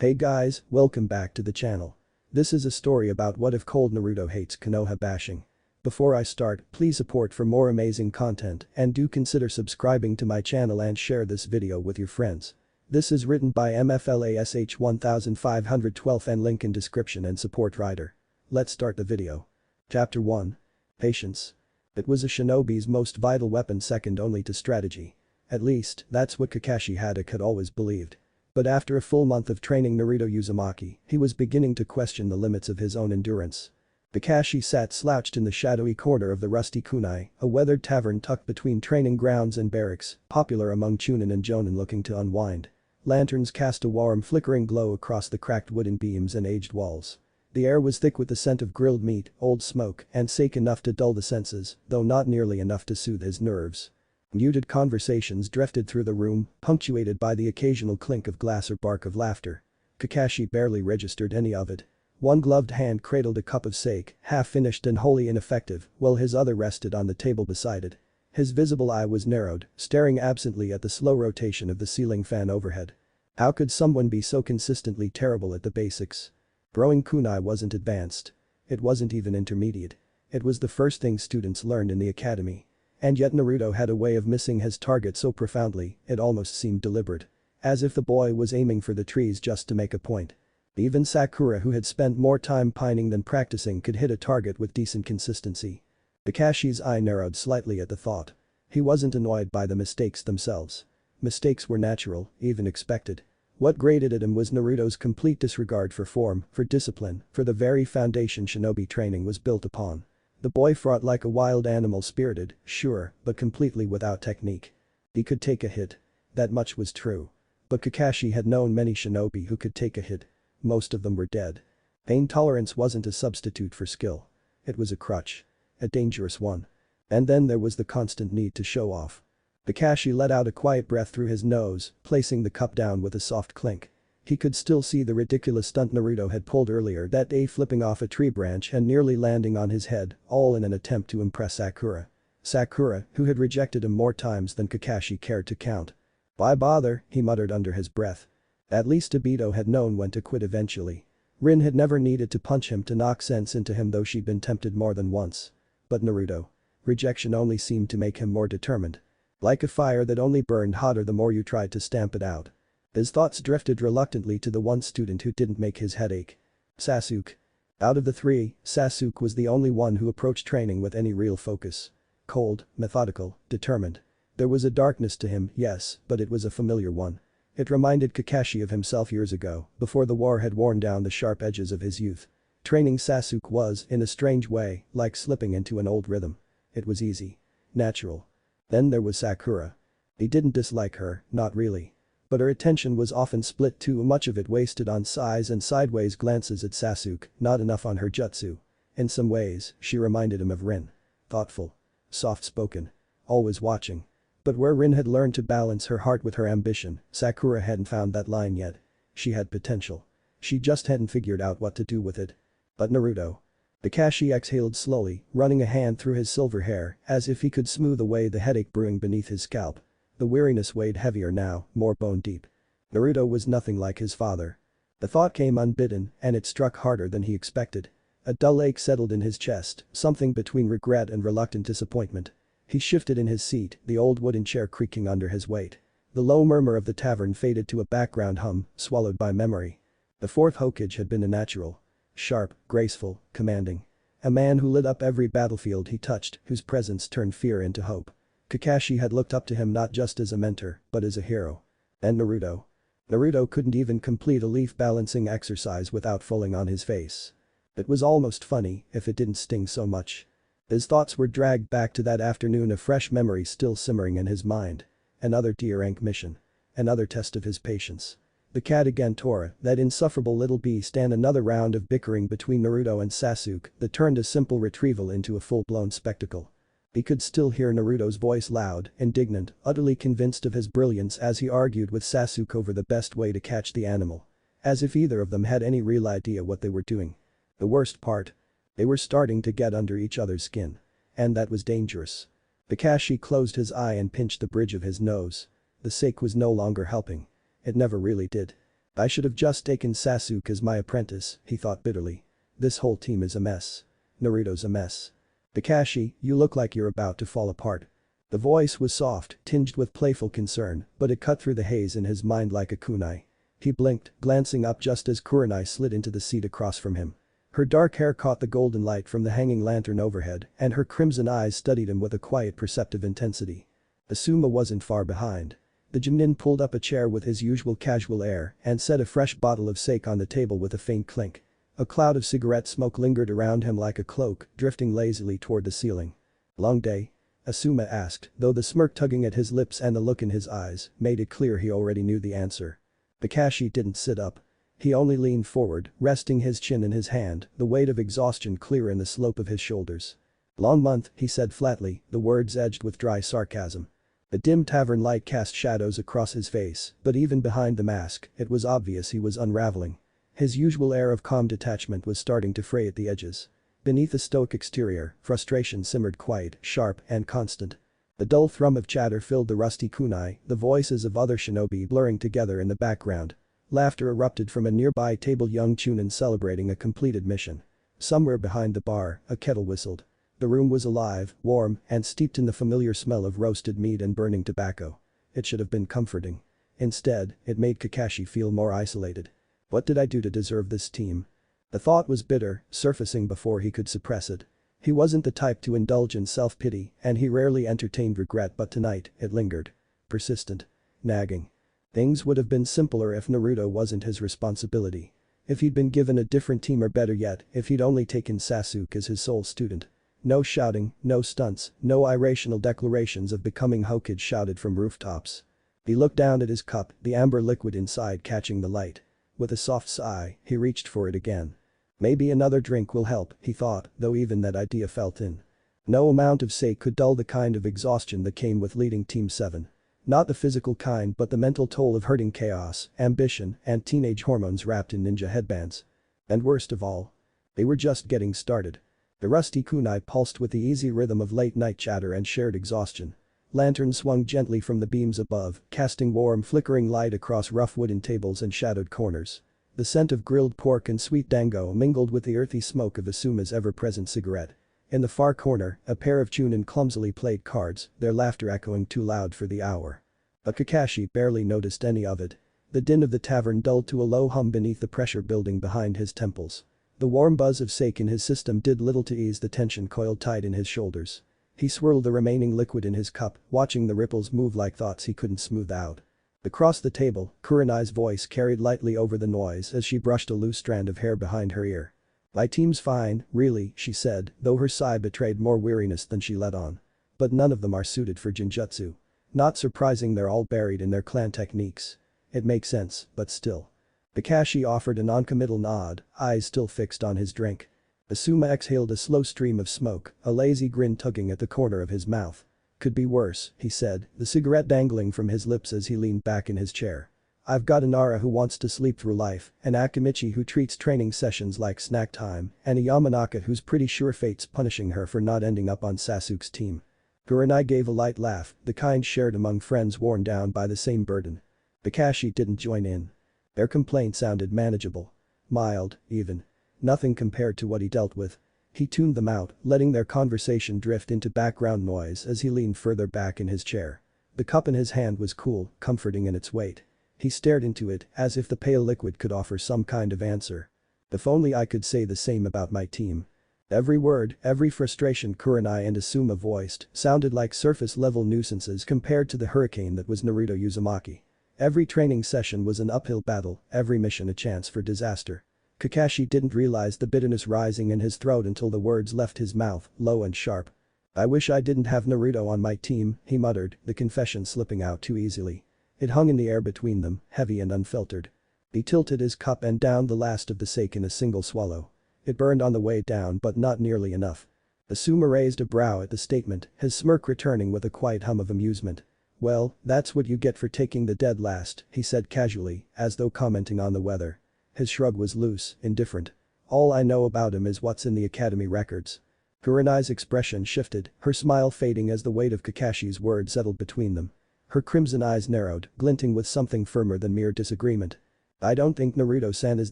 Hey guys, welcome back to the channel. This is a story about what if Cold Naruto hates Konoha bashing. Before I start, please support for more amazing content and do consider subscribing to my channel and share this video with your friends. This is written by MFLASH 1512 and link in description and support writer. Let's start the video. Chapter 1. Patience. It was a shinobi's most vital weapon, second only to strategy. At least, that's what Kakashi Haddock had always believed. But after a full month of training Naruto Uzumaki, he was beginning to question the limits of his own endurance. Kakashi sat slouched in the shadowy corner of the Rusty Kunai, a weathered tavern tucked between training grounds and barracks, popular among Chunin and Jonin looking to unwind. Lanterns cast a warm flickering glow across the cracked wooden beams and aged walls. The air was thick with the scent of grilled meat, old smoke, and sake enough to dull the senses, though not nearly enough to soothe his nerves. Muted conversations drifted through the room, punctuated by the occasional clink of glass or bark of laughter. Kakashi barely registered any of it. One gloved hand cradled a cup of sake, half-finished and wholly ineffective, while his other rested on the table beside it. His visible eye was narrowed, staring absently at the slow rotation of the ceiling fan overhead. How could someone be so consistently terrible at the basics? Throwing kunai wasn't advanced. It wasn't even intermediate. It was the first thing students learned in the academy. And yet Naruto had a way of missing his target so profoundly, it almost seemed deliberate. As if the boy was aiming for the trees just to make a point. Even Sakura, who had spent more time pining than practicing, could hit a target with decent consistency. Kakashi's eye narrowed slightly at the thought. He wasn't annoyed by the mistakes themselves. Mistakes were natural, even expected. What grated at him was Naruto's complete disregard for form, for discipline, for the very foundation shinobi training was built upon. The boy fought like a wild animal, spirited, sure, but completely without technique. He could take a hit. That much was true. But Kakashi had known many shinobi who could take a hit. Most of them were dead. Pain tolerance wasn't a substitute for skill. It was a crutch. A dangerous one. And then there was the constant need to show off. Kakashi let out a quiet breath through his nose, placing the cup down with a soft clink. He could still see the ridiculous stunt Naruto had pulled earlier that day, flipping off a tree branch and nearly landing on his head, all in an attempt to impress Sakura. Sakura, who had rejected him more times than Kakashi cared to count. Why bother, he muttered under his breath. At least Obito had known when to quit eventually. Rin had never needed to punch him to knock sense into him, though she'd been tempted more than once. But Naruto. Rejection only seemed to make him more determined. Like a fire that only burned hotter the more you tried to stamp it out. His thoughts drifted reluctantly to the one student who didn't make his head ache. Sasuke. Out of the three, Sasuke was the only one who approached training with any real focus. Cold, methodical, determined. There was a darkness to him, yes, but it was a familiar one. It reminded Kakashi of himself years ago, before the war had worn down the sharp edges of his youth. Training Sasuke was, in a strange way, like slipping into an old rhythm. It was easy. Natural. Then there was Sakura. He didn't dislike her, not really. But her attention was often split, too much of it wasted on sighs and sideways glances at Sasuke, not enough on her jutsu. In some ways, she reminded him of Rin. Thoughtful. Soft-spoken. Always watching. But where Rin had learned to balance her heart with her ambition, Sakura hadn't found that line yet. She had potential. She just hadn't figured out what to do with it. But Naruto. Kakashi exhaled slowly, running a hand through his silver hair, as if he could smooth away the headache brewing beneath his scalp. The weariness weighed heavier now, more bone deep. Naruto was nothing like his father. The thought came unbidden, and it struck harder than he expected. A dull ache settled in his chest, something between regret and reluctant disappointment. He shifted in his seat, the old wooden chair creaking under his weight. The low murmur of the tavern faded to a background hum, swallowed by memory. The fourth Hokage had been a natural. Sharp, graceful, commanding. A man who lit up every battlefield he touched, whose presence turned fear into hope. Kakashi had looked up to him not just as a mentor, but as a hero. And Naruto. Naruto couldn't even complete a leaf balancing exercise without falling on his face. It was almost funny, if it didn't sting so much. His thoughts were dragged back to that afternoon, a fresh memory still simmering in his mind. Another D-rank mission. Another test of his patience. The cat again Tora, that insufferable little beast, and another round of bickering between Naruto and Sasuke that turned a simple retrieval into a full-blown spectacle. He could still hear Naruto's voice, loud, indignant, utterly convinced of his brilliance as he argued with Sasuke over the best way to catch the animal. As if either of them had any real idea what they were doing. The worst part? They were starting to get under each other's skin. And that was dangerous. Kakashi closed his eye and pinched the bridge of his nose. The sake was no longer helping. It never really did. I should have just taken Sasuke as my apprentice, he thought bitterly. This whole team is a mess. Naruto's a mess. Kakashi, you look like you're about to fall apart. The voice was soft, tinged with playful concern, but it cut through the haze in his mind like a kunai. He blinked, glancing up just as Kurenai slid into the seat across from him. Her dark hair caught the golden light from the hanging lantern overhead, and her crimson eyes studied him with a quiet perceptive intensity. Asuma wasn't far behind. The Junin pulled up a chair with his usual casual air and set a fresh bottle of sake on the table with a faint clink. A cloud of cigarette smoke lingered around him like a cloak, drifting lazily toward the ceiling. Long day? Asuma asked, though the smirk tugging at his lips and the look in his eyes made it clear he already knew the answer. Kakashi didn't sit up. He only leaned forward, resting his chin in his hand, the weight of exhaustion clear in the slope of his shoulders. Long month, he said flatly, the words edged with dry sarcasm. The dim tavern light cast shadows across his face, but even behind the mask, it was obvious he was unraveling. His usual air of calm detachment was starting to fray at the edges. Beneath the stoic exterior, frustration simmered quiet, sharp, and constant. The dull thrum of chatter filled the rusty kunai, the voices of other shinobi blurring together in the background. Laughter erupted from a nearby table, young Chunin celebrating a completed mission. Somewhere behind the bar, a kettle whistled. The room was alive, warm, and steeped in the familiar smell of roasted meat and burning tobacco. It should have been comforting. Instead, it made Kakashi feel more isolated. What did I do to deserve this team? The thought was bitter, surfacing before he could suppress it. He wasn't the type to indulge in self-pity, and he rarely entertained regret, but tonight, it lingered. Persistent. Nagging. Things would have been simpler if Naruto wasn't his responsibility. If he'd been given a different team, or better yet, if he'd only taken Sasuke as his sole student. No shouting, no stunts, no irrational declarations of becoming Hokage shouted from rooftops. He looked down at his cup, the amber liquid inside catching the light. With a soft sigh, he reached for it again. Maybe another drink will help, he thought, though even that idea felt thin. No amount of sake could dull the kind of exhaustion that came with leading Team 7. Not the physical kind, but the mental toll of herding chaos, ambition, and teenage hormones wrapped in ninja headbands. And worst of all, they were just getting started. The rusty kunai pulsed with the easy rhythm of late-night chatter and shared exhaustion. Lanterns swung gently from the beams above, casting warm flickering light across rough wooden tables and shadowed corners. The scent of grilled pork and sweet dango mingled with the earthy smoke of Asuma's ever-present cigarette. In the far corner, a pair of Chunin clumsily played cards, their laughter echoing too loud for the hour. But Kakashi barely noticed any of it. The din of the tavern dulled to a low hum beneath the pressure building behind his temples. The warm buzz of sake in his system did little to ease the tension coiled tight in his shoulders. He swirled the remaining liquid in his cup, watching the ripples move like thoughts he couldn't smooth out. Across the table, Kurenai's voice carried lightly over the noise as she brushed a loose strand of hair behind her ear. My team's fine, really, she said, though her sigh betrayed more weariness than she let on. But none of them are suited for Jinjutsu. Not surprising, they're all buried in their clan techniques. It makes sense, but still. Kakashi offered a non-committal nod, eyes still fixed on his drink. Asuma exhaled a slow stream of smoke, a lazy grin tugging at the corner of his mouth. Could be worse, he said, the cigarette dangling from his lips as he leaned back in his chair. I've got a Nara who wants to sleep through life, an Akimichi who treats training sessions like snack time, and a Yamanaka who's pretty sure fate's punishing her for not ending up on Sasuke's team. Kurenai gave a light laugh, the kind shared among friends worn down by the same burden. Kakashi didn't join in. Their complaint sounded manageable. Mild, even. Nothing compared to what he dealt with. He tuned them out, letting their conversation drift into background noise as he leaned further back in his chair. The cup in his hand was cool, comforting in its weight. He stared into it, as if the pale liquid could offer some kind of answer. If only I could say the same about my team. Every word, every frustration Kurenai and Asuma voiced sounded like surface-level nuisances compared to the hurricane that was Naruto Uzumaki. Every training session was an uphill battle, every mission a chance for disaster. Kakashi didn't realize the bitterness rising in his throat until the words left his mouth, low and sharp. I wish I didn't have Naruto on my team, he muttered, the confession slipping out too easily. It hung in the air between them, heavy and unfiltered. He tilted his cup and downed the last of the sake in a single swallow. It burned on the way down, but not nearly enough. Asuma raised a brow at the statement, his smirk returning with a quiet hum of amusement. Well, that's what you get for taking the dead last, he said casually, as though commenting on the weather. His shrug was loose, indifferent. All I know about him is what's in the academy records. Kurenai's expression shifted, her smile fading as the weight of Kakashi's words settled between them. Her crimson eyes narrowed, glinting with something firmer than mere disagreement. "I don't think Naruto-san is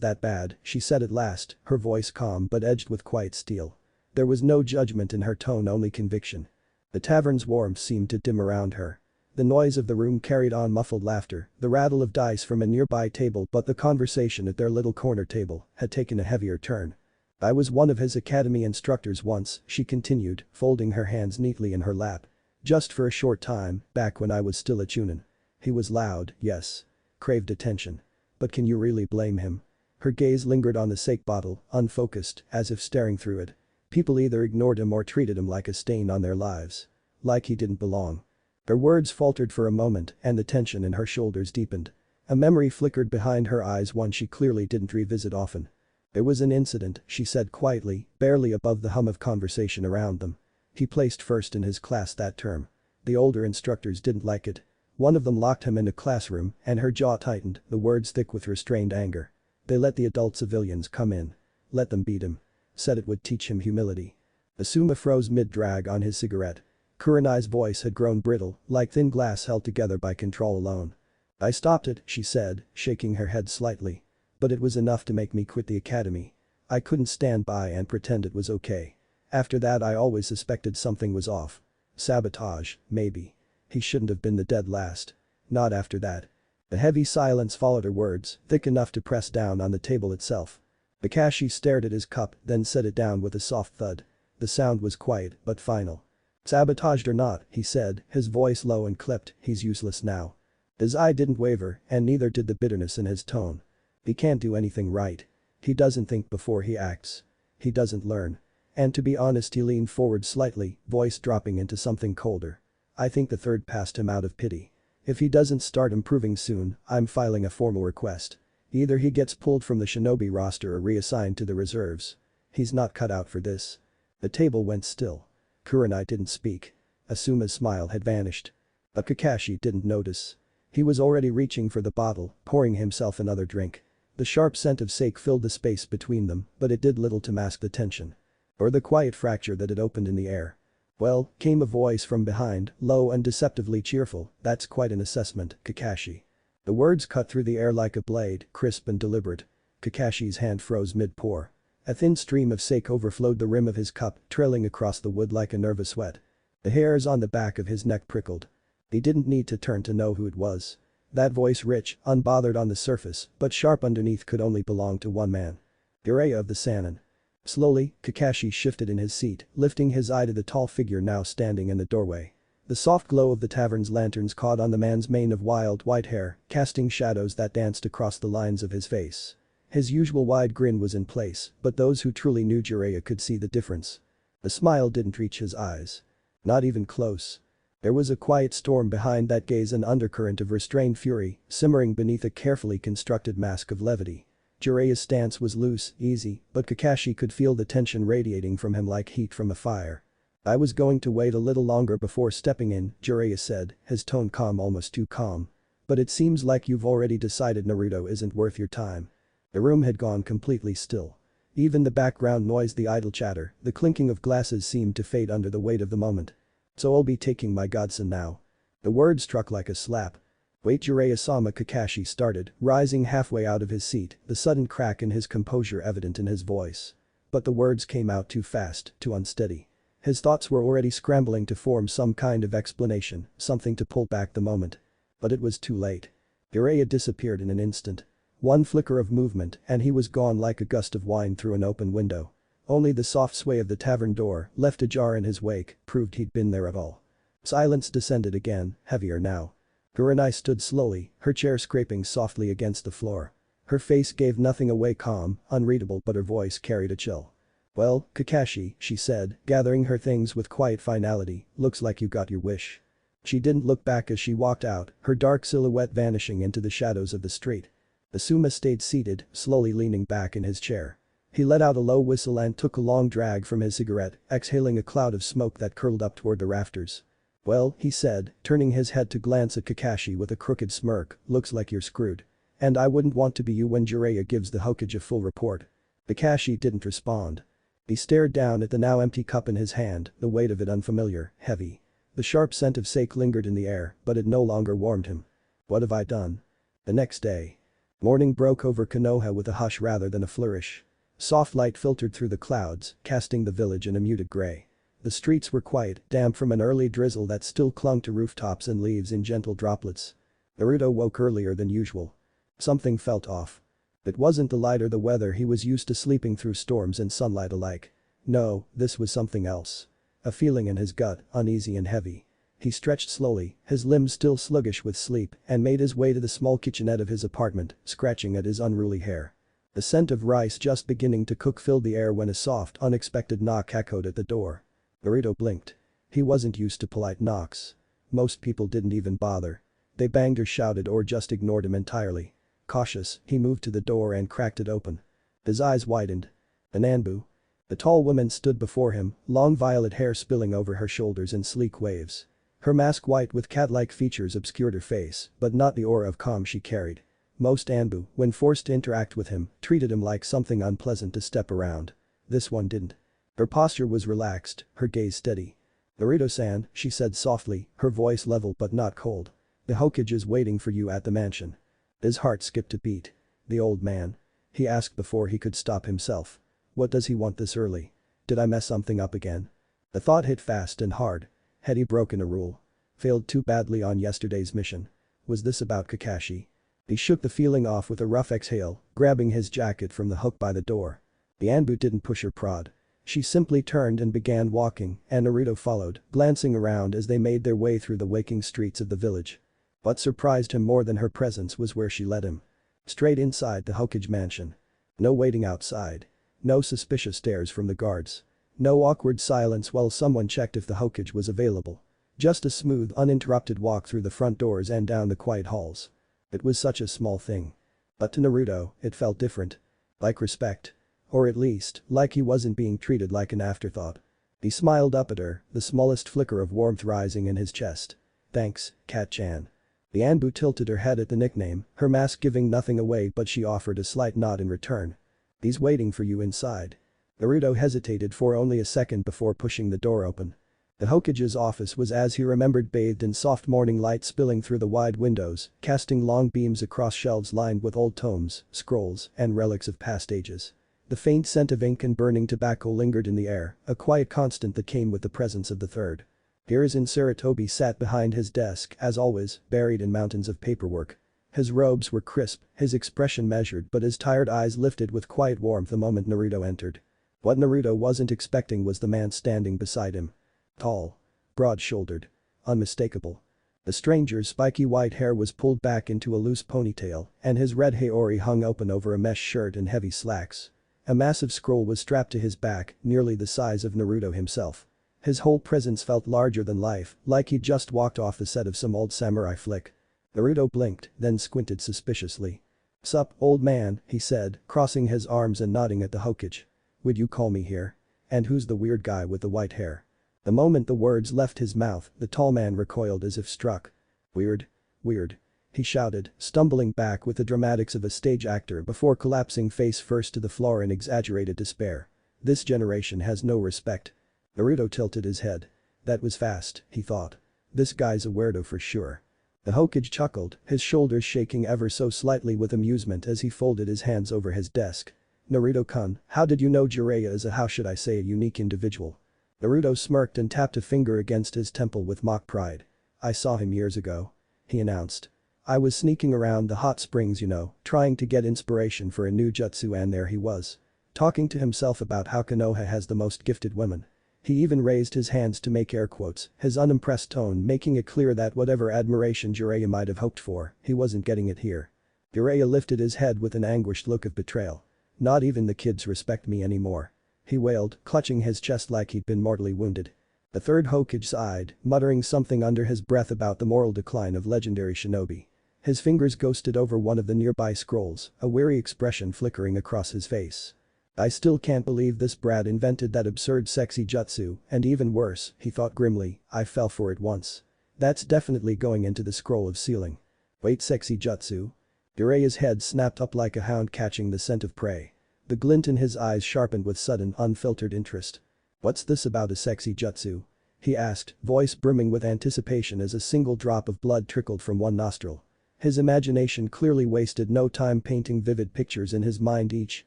that bad," she said at last, her voice calm but edged with quiet steel. There was no judgment in her tone, only conviction. The tavern's warmth seemed to dim around her. The noise of the room carried on muffled laughter, the rattle of dice from a nearby table, but the conversation at their little corner table had taken a heavier turn. "I was one of his academy instructors once," she continued, folding her hands neatly in her lap. "Just for a short time, back when I was still a chunin. He was loud, yes. Craved attention. But can you really blame him?" Her gaze lingered on the sake bottle, unfocused, as if staring through it. People either ignored him or treated him like a stain on their lives. Like he didn't belong. Her words faltered for a moment and the tension in her shoulders deepened. A memory flickered behind her eyes, one she clearly didn't revisit often. "It was an incident," she said quietly, barely above the hum of conversation around them. "He placed first in his class that term. The older instructors didn't like it. One of them locked him in a classroom," and her jaw tightened, the words thick with restrained anger. "They let the adult civilians come in. Let them beat him. Said it would teach him humility." Asuma froze mid-drag on his cigarette. Kurenai's voice had grown brittle, like thin glass held together by control alone. "I stopped it," she said, shaking her head slightly. "But it was enough to make me quit the academy. I couldn't stand by and pretend it was okay. After that I always suspected something was off. Sabotage, maybe. He shouldn't have been the dead last. Not after that." A heavy silence followed her words, thick enough to press down on the table itself. Kakashi stared at his cup, then set it down with a soft thud. The sound was quiet but final. "Sabotaged or not," he said, his voice low and clipped, "he's useless now." His eye didn't waver, and neither did the bitterness in his tone. "He can't do anything right. He doesn't think before he acts. He doesn't learn." And to be honest, he leaned forward slightly, voice dropping into something colder. "I think the third passed him out of pity. If he doesn't start improving soon, I'm filing a formal request. Either he gets pulled from the shinobi roster or reassigned to the reserves. He's not cut out for this." The table went still. Kurenai didn't speak. Asuma's smile had vanished. But Kakashi didn't notice. He was already reaching for the bottle, pouring himself another drink. The sharp scent of sake filled the space between them, but it did little to mask the tension. Or the quiet fracture that had opened in the air. "Well," came a voice from behind, low and deceptively cheerful, "that's quite an assessment, Kakashi." The words cut through the air like a blade, crisp and deliberate. Kakashi's hand froze mid-pour. A thin stream of sake overflowed the rim of his cup, trailing across the wood like a nervous sweat. The hairs on the back of his neck prickled. He didn't need to turn to know who it was. That voice, rich, unbothered on the surface, but sharp underneath, could only belong to one man. Jiraiya of the Sannin. Slowly, Kakashi shifted in his seat, lifting his eye to the tall figure now standing in the doorway. The soft glow of the tavern's lanterns caught on the man's mane of wild white hair, casting shadows that danced across the lines of his face. His usual wide grin was in place, but those who truly knew Jiraiya could see the difference. The smile didn't reach his eyes. Not even close. There was a quiet storm behind that gaze, an undercurrent of restrained fury, simmering beneath a carefully constructed mask of levity. Jiraiya's stance was loose, easy, but Kakashi could feel the tension radiating from him like heat from a fire. "I was going to wait a little longer before stepping in," Jiraiya said, his tone calm, almost too calm. "But it seems like you've already decided Naruto isn't worth your time." The room had gone completely still. Even the background noise, the idle chatter, the clinking of glasses seemed to fade under the weight of the moment. "So I'll be taking my godson now." The word struck like a slap. "Wait, Jiraiya-sama," Kakashi started, rising halfway out of his seat, the sudden crack in his composure evident in his voice. But the words came out too fast, too unsteady. His thoughts were already scrambling to form some kind of explanation, something to pull back the moment. But it was too late. Jiraiya disappeared in an instant. One flicker of movement and he was gone like a gust of wind through an open window. Only the soft sway of the tavern door, left ajar in his wake, proved he'd been there at all. Silence descended again, heavier now. Kurenai stood slowly, her chair scraping softly against the floor. Her face gave nothing away, calm, unreadable, but her voice carried a chill. "Well, Kakashi," she said, gathering her things with quiet finality, "looks like you got your wish." She didn't look back as she walked out, her dark silhouette vanishing into the shadows of the street. Asuma stayed seated, slowly leaning back in his chair. He let out a low whistle and took a long drag from his cigarette, exhaling a cloud of smoke that curled up toward the rafters. "Well," he said, turning his head to glance at Kakashi with a crooked smirk, "looks like you're screwed. And I wouldn't want to be you when Jiraiya gives the Hokage a full report." Kakashi didn't respond. He stared down at the now empty cup in his hand, the weight of it unfamiliar, heavy. The sharp scent of sake lingered in the air, but it no longer warmed him. "What have I done?" The next day. Morning broke over Konoha with a hush rather than a flourish. Soft light filtered through the clouds, casting the village in a muted gray. The streets were quiet, damp from an early drizzle that still clung to rooftops and leaves in gentle droplets. Naruto woke earlier than usual. Something felt off. It wasn't the light or the weather, he was used to sleeping through storms and sunlight alike. No, this was something else. A feeling in his gut, uneasy and heavy. He stretched slowly, his limbs still sluggish with sleep, and made his way to the small kitchenette of his apartment, scratching at his unruly hair. The scent of rice just beginning to cook filled the air when a soft, unexpected knock echoed at the door. Naruto blinked. He wasn't used to polite knocks. Most people didn't even bother. They banged or shouted or just ignored him entirely. Cautious, he moved to the door and cracked it open. His eyes widened. An Anbu. The tall woman stood before him, long violet hair spilling over her shoulders in sleek waves. Her mask white with cat-like features obscured her face, but not the aura of calm she carried. Most Anbu, when forced to interact with him, treated him like something unpleasant to step around. This one didn't. Her posture was relaxed, her gaze steady. "Naruto-san," she said softly, her voice level but not cold. "The Hokage is waiting for you at the mansion." His heart skipped a beat. The old man? He asked before he could stop himself. What does he want this early? Did I mess something up again? The thought hit fast and hard. Had he broken a rule? Failed too badly on yesterday's mission? Was this about Kakashi? He shook the feeling off with a rough exhale, grabbing his jacket from the hook by the door. The Anbu didn't push or prod. She simply turned and began walking, and Naruto followed, glancing around as they made their way through the waking streets of the village. What surprised him more than her presence was where she led him. Straight inside the Hokage mansion. No waiting outside. No suspicious stares from the guards. No awkward silence while someone checked if the Hokage was available. Just a smooth, uninterrupted walk through the front doors and down the quiet halls. It was such a small thing. But to Naruto, it felt different. Like respect. Or at least, like he wasn't being treated like an afterthought. He smiled up at her, the smallest flicker of warmth rising in his chest. "Thanks, Cat-chan." The Anbu tilted her head at the nickname, her mask giving nothing away, but she offered a slight nod in return. "He's waiting for you inside." Naruto hesitated for only a second before pushing the door open. The Hokage's office was as he remembered, bathed in soft morning light spilling through the wide windows, casting long beams across shelves lined with old tomes, scrolls, and relics of past ages. The faint scent of ink and burning tobacco lingered in the air, a quiet constant that came with the presence of the third. Hiruzen Sarutobi sat behind his desk, as always, buried in mountains of paperwork. His robes were crisp, his expression measured, but his tired eyes lifted with quiet warmth the moment Naruto entered. What Naruto wasn't expecting was the man standing beside him. Tall. Broad-shouldered. Unmistakable. The stranger's spiky white hair was pulled back into a loose ponytail, and his red haori hung open over a mesh shirt and heavy slacks. A massive scroll was strapped to his back, nearly the size of Naruto himself. His whole presence felt larger than life, like he'd just walked off the set of some old samurai flick. Naruto blinked, then squinted suspiciously. "Sup, old man," he said, crossing his arms and nodding at the Hokage. "Would you call me here? And who's the weird guy with the white hair?" The moment the words left his mouth, the tall man recoiled as if struck. "Weird? Weird?" he shouted, stumbling back with the dramatics of a stage actor before collapsing face first to the floor in exaggerated despair. "This generation has no respect." Naruto tilted his head. That was fast, he thought. This guy's a weirdo for sure. The Hokage chuckled, his shoulders shaking ever so slightly with amusement as he folded his hands over his desk. "Naruto-kun, how did you know Jiraiya is a, how should I say, a unique individual?" Naruto smirked and tapped a finger against his temple with mock pride. "I saw him years ago," he announced. "I was sneaking around the hot springs, you know, trying to get inspiration for a new jutsu, and there he was. Talking to himself about how Konoha has the most gifted women." He even raised his hands to make air quotes, his unimpressed tone making it clear that whatever admiration Jiraiya might have hoped for, he wasn't getting it here. Jiraiya lifted his head with an anguished look of betrayal. "Not even the kids respect me anymore," he wailed, clutching his chest like he'd been mortally wounded. The third Hokage sighed, muttering something under his breath about the moral decline of legendary shinobi. His fingers ghosted over one of the nearby scrolls, a weary expression flickering across his face. "I still can't believe this brat invented that absurd sexy jutsu, and even worse," he thought grimly, "I fell for it once. That's definitely going into the scroll of sealing." "Wait, sexy jutsu?" Jiraiya's head snapped up like a hound catching the scent of prey. The glint in his eyes sharpened with sudden, unfiltered interest. "What's this about a sexy jutsu?" he asked, voice brimming with anticipation as a single drop of blood trickled from one nostril. His imagination clearly wasted no time painting vivid pictures in his mind, each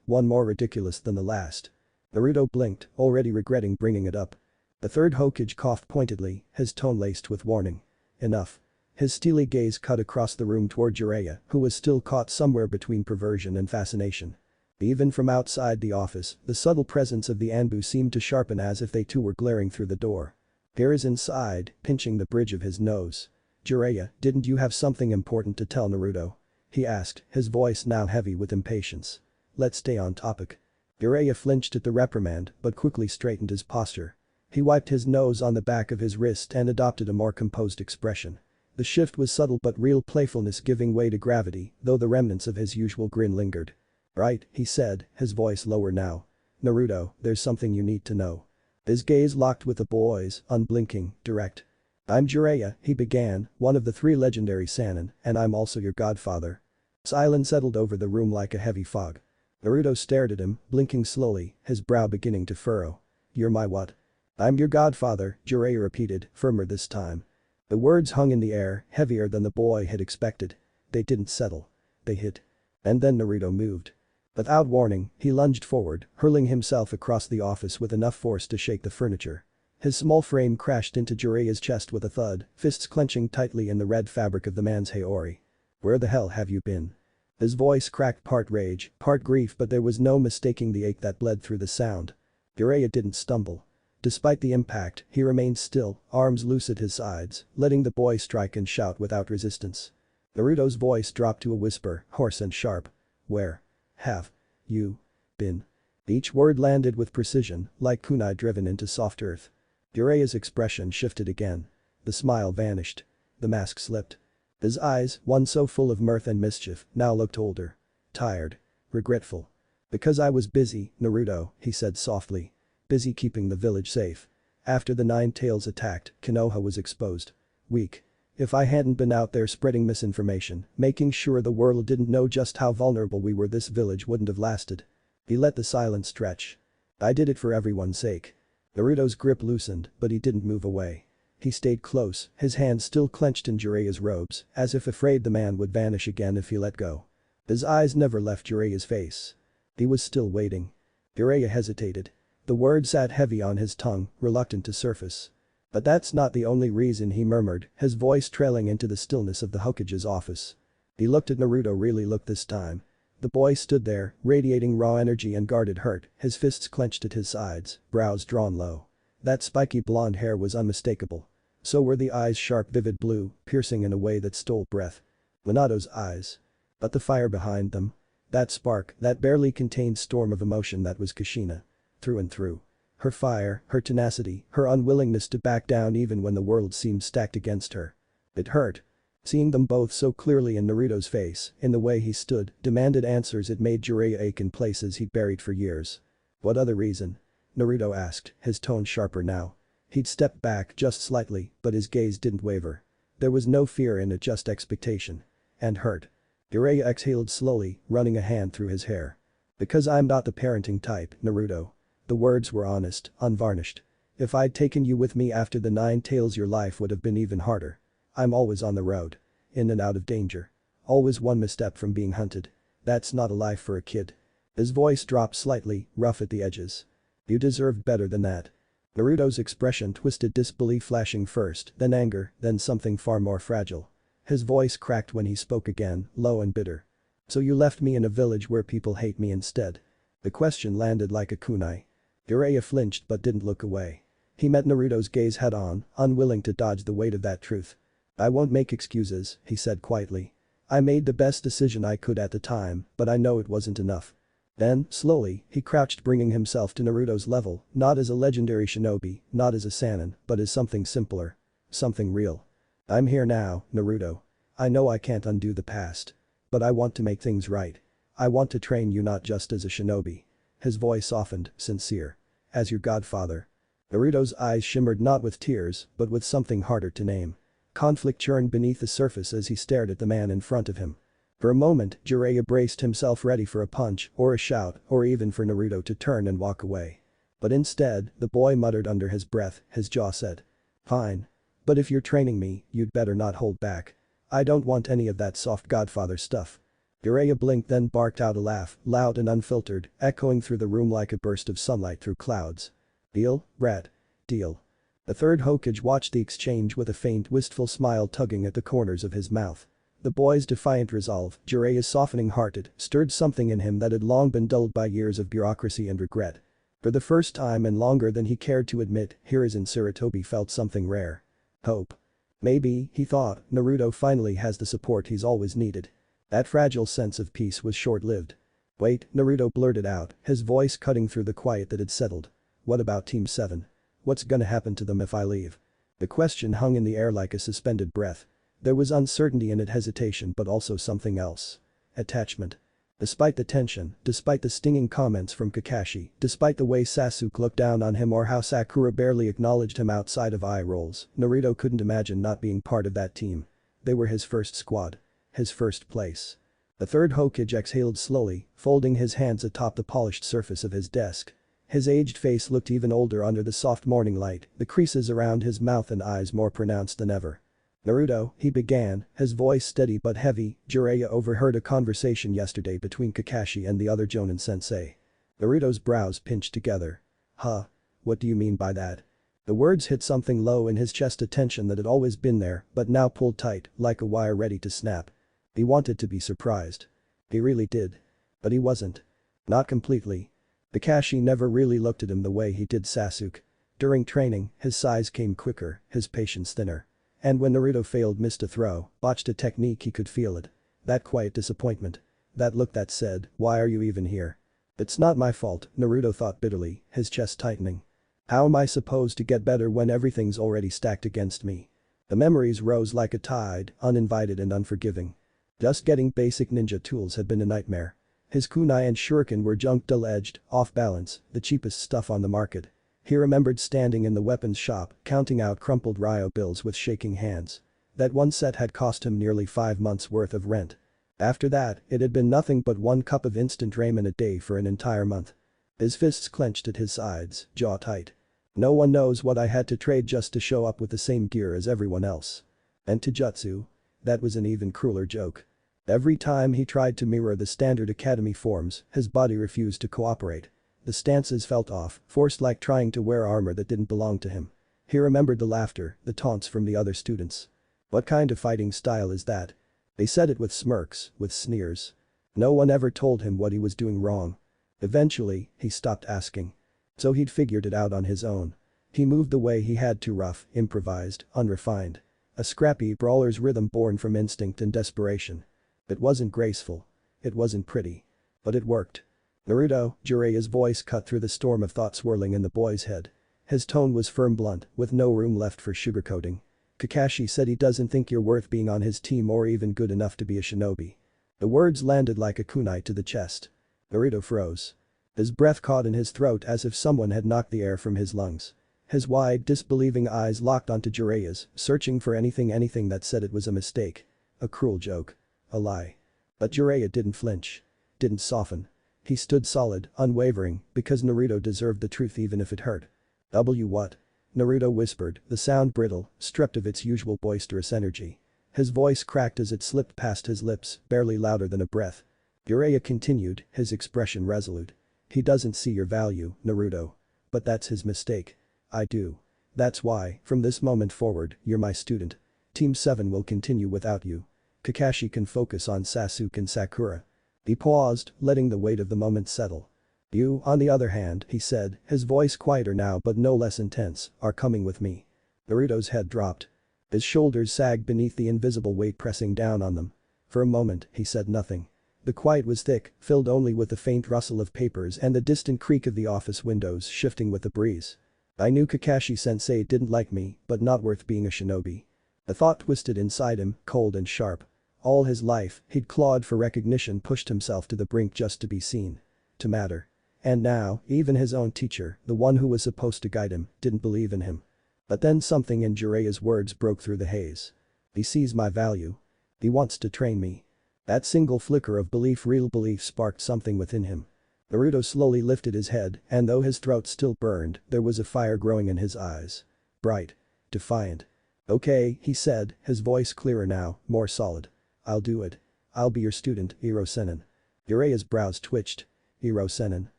one more ridiculous than the last. Naruto blinked, already regretting bringing it up. The third Hokage coughed pointedly, his tone laced with warning. Enough. His steely gaze cut across the room toward Jiraiya, who was still caught somewhere between perversion and fascination. Even from outside the office, the subtle presence of the Anbu seemed to sharpen as if they too were glaring through the door. Here is inside, pinching the bridge of his nose. "Jiraiya, didn't you have something important to tell Naruto?" he asked, his voice now heavy with impatience. "Let's stay on topic." Jiraiya flinched at the reprimand but quickly straightened his posture. He wiped his nose on the back of his wrist and adopted a more composed expression. The shift was subtle but real playfulness giving way to gravity, though the remnants of his usual grin lingered. "Right," he said, his voice lower now. "Naruto, there's something you need to know." His gaze locked with the boy's, unblinking, direct. "I'm Jiraiya," he began, "one of the three legendary Sannin, and I'm also your godfather." Silence settled over the room like a heavy fog. Naruto stared at him, blinking slowly, his brow beginning to furrow. "You're my what?" "I'm your godfather," Jiraiya repeated, firmer this time. The words hung in the air, heavier than the boy had expected. They didn't settle. They hit. And then Naruto moved. Without warning, he lunged forward, hurling himself across the office with enough force to shake the furniture. His small frame crashed into Jiraiya's chest with a thud, fists clenching tightly in the red fabric of the man's haori. "Where the hell have you been?" His voice cracked, part rage, part grief, but there was no mistaking the ache that bled through the sound. Jiraiya didn't stumble. Despite the impact, he remained still, arms loose at his sides, letting the boy strike and shout without resistance. Naruto's voice dropped to a whisper, hoarse and sharp. "Where have you been?" Each word landed with precision, like kunai driven into soft earth. Jiraiya's expression shifted again. The smile vanished. The mask slipped. His eyes, one so full of mirth and mischief, now looked older. Tired. Regretful. "Because I was busy, Naruto," he said softly. "Busy keeping the village safe. After the Nine Tails attacked, Konoha was exposed. Weak. If I hadn't been out there spreading misinformation, making sure the world didn't know just how vulnerable we were, this village wouldn't have lasted." He let the silence stretch. "I did it for everyone's sake." Naruto's grip loosened, but he didn't move away. He stayed close, his hands still clenched in Jiraiya's robes, as if afraid the man would vanish again if he let go. His eyes never left Jiraiya's face. He was still waiting. Jiraiya hesitated. The word sat heavy on his tongue, reluctant to surface. "But that's not the only reason," he murmured, his voice trailing into the stillness of the Hokage's office. He looked at Naruto, really looked this time. The boy stood there, radiating raw energy and guarded hurt, his fists clenched at his sides, brows drawn low. That spiky blonde hair was unmistakable. So were the eyes, sharp vivid blue, piercing in a way that stole breath. Minato's eyes. But the fire behind them. That spark, that barely contained storm of emotion that was Kushina. Through and through. Her fire, her tenacity, her unwillingness to back down even when the world seemed stacked against her. It hurt. Seeing them both so clearly in Naruto's face, in the way he stood, demanded answers. It made Jiraiya ache in places he'd buried for years. "What other reason?" Naruto asked, his tone sharper now. He'd stepped back just slightly, but his gaze didn't waver. There was no fear in it, just expectation. And hurt. Jiraiya exhaled slowly, running a hand through his hair. "Because I'm not the parenting type, Naruto." The words were honest, unvarnished. "If I'd taken you with me after the Nine Tails, your life would have been even harder. I'm always on the road. In and out of danger. Always one misstep from being hunted. That's not a life for a kid." His voice dropped slightly, rough at the edges. "You deserved better than that." Naruto's expression twisted, disbelief flashing first, then anger, then something far more fragile. His voice cracked when he spoke again, low and bitter. "So you left me in a village where people hate me instead?" The question landed like a kunai. Jiraiya flinched but didn't look away. He met Naruto's gaze head on, unwilling to dodge the weight of that truth. "I won't make excuses," he said quietly. "I made the best decision I could at the time, but I know it wasn't enough." Then, slowly, he crouched, bringing himself to Naruto's level, not as a legendary shinobi, not as a Sannin, but as something simpler. Something real. "I'm here now, Naruto. I know I can't undo the past. But I want to make things right. I want to train you not just as a shinobi." His voice softened, sincere. "As your godfather." Naruto's eyes shimmered, not with tears, but with something harder to name. Conflict churned beneath the surface as he stared at the man in front of him. For a moment, Jiraiya braced himself, ready for a punch, or a shout, or even for Naruto to turn and walk away. But instead, the boy muttered under his breath, his jaw set. "Fine. But if you're training me, you'd better not hold back." I don't want any of that soft godfather stuff. Jiraiya blinked then barked out a laugh, loud and unfiltered, echoing through the room like a burst of sunlight through clouds. Deal, rat. Deal. The third Hokage watched the exchange with a faint, wistful smile tugging at the corners of his mouth. The boy's defiant resolve, Jiraiya's softening-hearted, stirred something in him that had long been dulled by years of bureaucracy and regret. For the first time and longer than he cared to admit, Hiruzen Sarutobi felt something rare. Hope. Maybe, he thought, Naruto finally has the support he's always needed. That fragile sense of peace was short-lived. Wait, Naruto blurted out, his voice cutting through the quiet that had settled. What about Team 7? What's gonna happen to them if I leave? The question hung in the air like a suspended breath. There was uncertainty in it, hesitation, but also something else. Attachment. Despite the tension, despite the stinging comments from Kakashi, despite the way Sasuke looked down on him or how Sakura barely acknowledged him outside of eye rolls, Naruto couldn't imagine not being part of that team. They were his first squad. His first place. The third Hokage exhaled slowly, folding his hands atop the polished surface of his desk. His aged face looked even older under the soft morning light, the creases around his mouth and eyes more pronounced than ever. Naruto, he began, his voice steady but heavy. Jiraiya overheard a conversation yesterday between Kakashi and the other Jonin sensei. Naruto's brows pinched together. Huh? What do you mean by that? The words hit something low in his chest, a tension that had always been there but now pulled tight, like a wire ready to snap. He wanted to be surprised. He really did. But he wasn't. Not completely. Kakashi never really looked at him the way he did Sasuke. During training, his sighs came quicker, his patience thinner. And when Naruto failed, missed a throw, botched a technique, he could feel it. That quiet disappointment. That look that said, why are you even here? It's not my fault, Naruto thought bitterly, his chest tightening. How am I supposed to get better when everything's already stacked against me? The memories rose like a tide, uninvited and unforgiving. Just getting basic ninja tools had been a nightmare. His kunai and shuriken were junk, dull-edged, off-balance, the cheapest stuff on the market. He remembered standing in the weapons shop, counting out crumpled Ryo bills with shaking hands. That one set had cost him nearly 5 months' worth of rent. After that, it had been nothing but 1 cup of instant ramen a day for an entire month. His fists clenched at his sides, jaw tight. No one knows what I had to trade just to show up with the same gear as everyone else. And Taijutsu? That was an even crueler joke. Every time he tried to mirror the standard academy forms, his body refused to cooperate. The stances felt off, forced, like trying to wear armor that didn't belong to him. He remembered the laughter, the taunts from the other students. What kind of fighting style is that? They said it with smirks, with sneers. No one ever told him what he was doing wrong. Eventually, he stopped asking. So he'd figured it out on his own. He moved the way he had to, rough, improvised, unrefined. A scrappy brawler's rhythm born from instinct and desperation. It wasn't graceful. It wasn't pretty. But it worked. Naruto, Jiraiya's voice cut through the storm of thought swirling in the boy's head. His tone was firm, blunt, with no room left for sugarcoating. Kakashi said he doesn't think you're worth being on his team or even good enough to be a shinobi. The words landed like a kunai to the chest. Naruto froze. His breath caught in his throat as if someone had knocked the air from his lungs. His wide, disbelieving eyes locked onto Jiraiya's, searching for anything that said it was a mistake. A cruel joke. A lie. But Jiraiya didn't flinch. Didn't soften. He stood solid, unwavering, because Naruto deserved the truth even if it hurt. What? Naruto whispered, the sound brittle, stripped of its usual boisterous energy. His voice cracked as it slipped past his lips, barely louder than a breath. Jiraiya continued, his expression resolute. He doesn't see your value, Naruto. But that's his mistake. I do. That's why, from this moment forward, you're my student. Team 7 will continue without you. Kakashi can focus on Sasuke and Sakura. He paused, letting the weight of the moment settle. You, on the other hand, he said, his voice quieter now but no less intense, are coming with me. Naruto's head dropped. His shoulders sagged beneath the invisible weight pressing down on them. For a moment, he said nothing. The quiet was thick, filled only with the faint rustle of papers and the distant creak of the office windows shifting with the breeze. I knew Kakashi-sensei didn't like me, but not worth being a shinobi. The thought twisted inside him, cold and sharp. All his life, he'd clawed for recognition, pushed himself to the brink just to be seen. To matter. And now, even his own teacher, the one who was supposed to guide him, didn't believe in him. But then something in Jiraiya's words broke through the haze. He sees my value. He wants to train me. That single flicker of belief, real belief, sparked something within him. Naruto slowly lifted his head, and though his throat still burned, there was a fire growing in his eyes. Bright. Defiant. Okay, he said, his voice clearer now, more solid. I'll do it. I'll be your student, Iro-senin. Jiraiya's brows twitched. Iro-senin.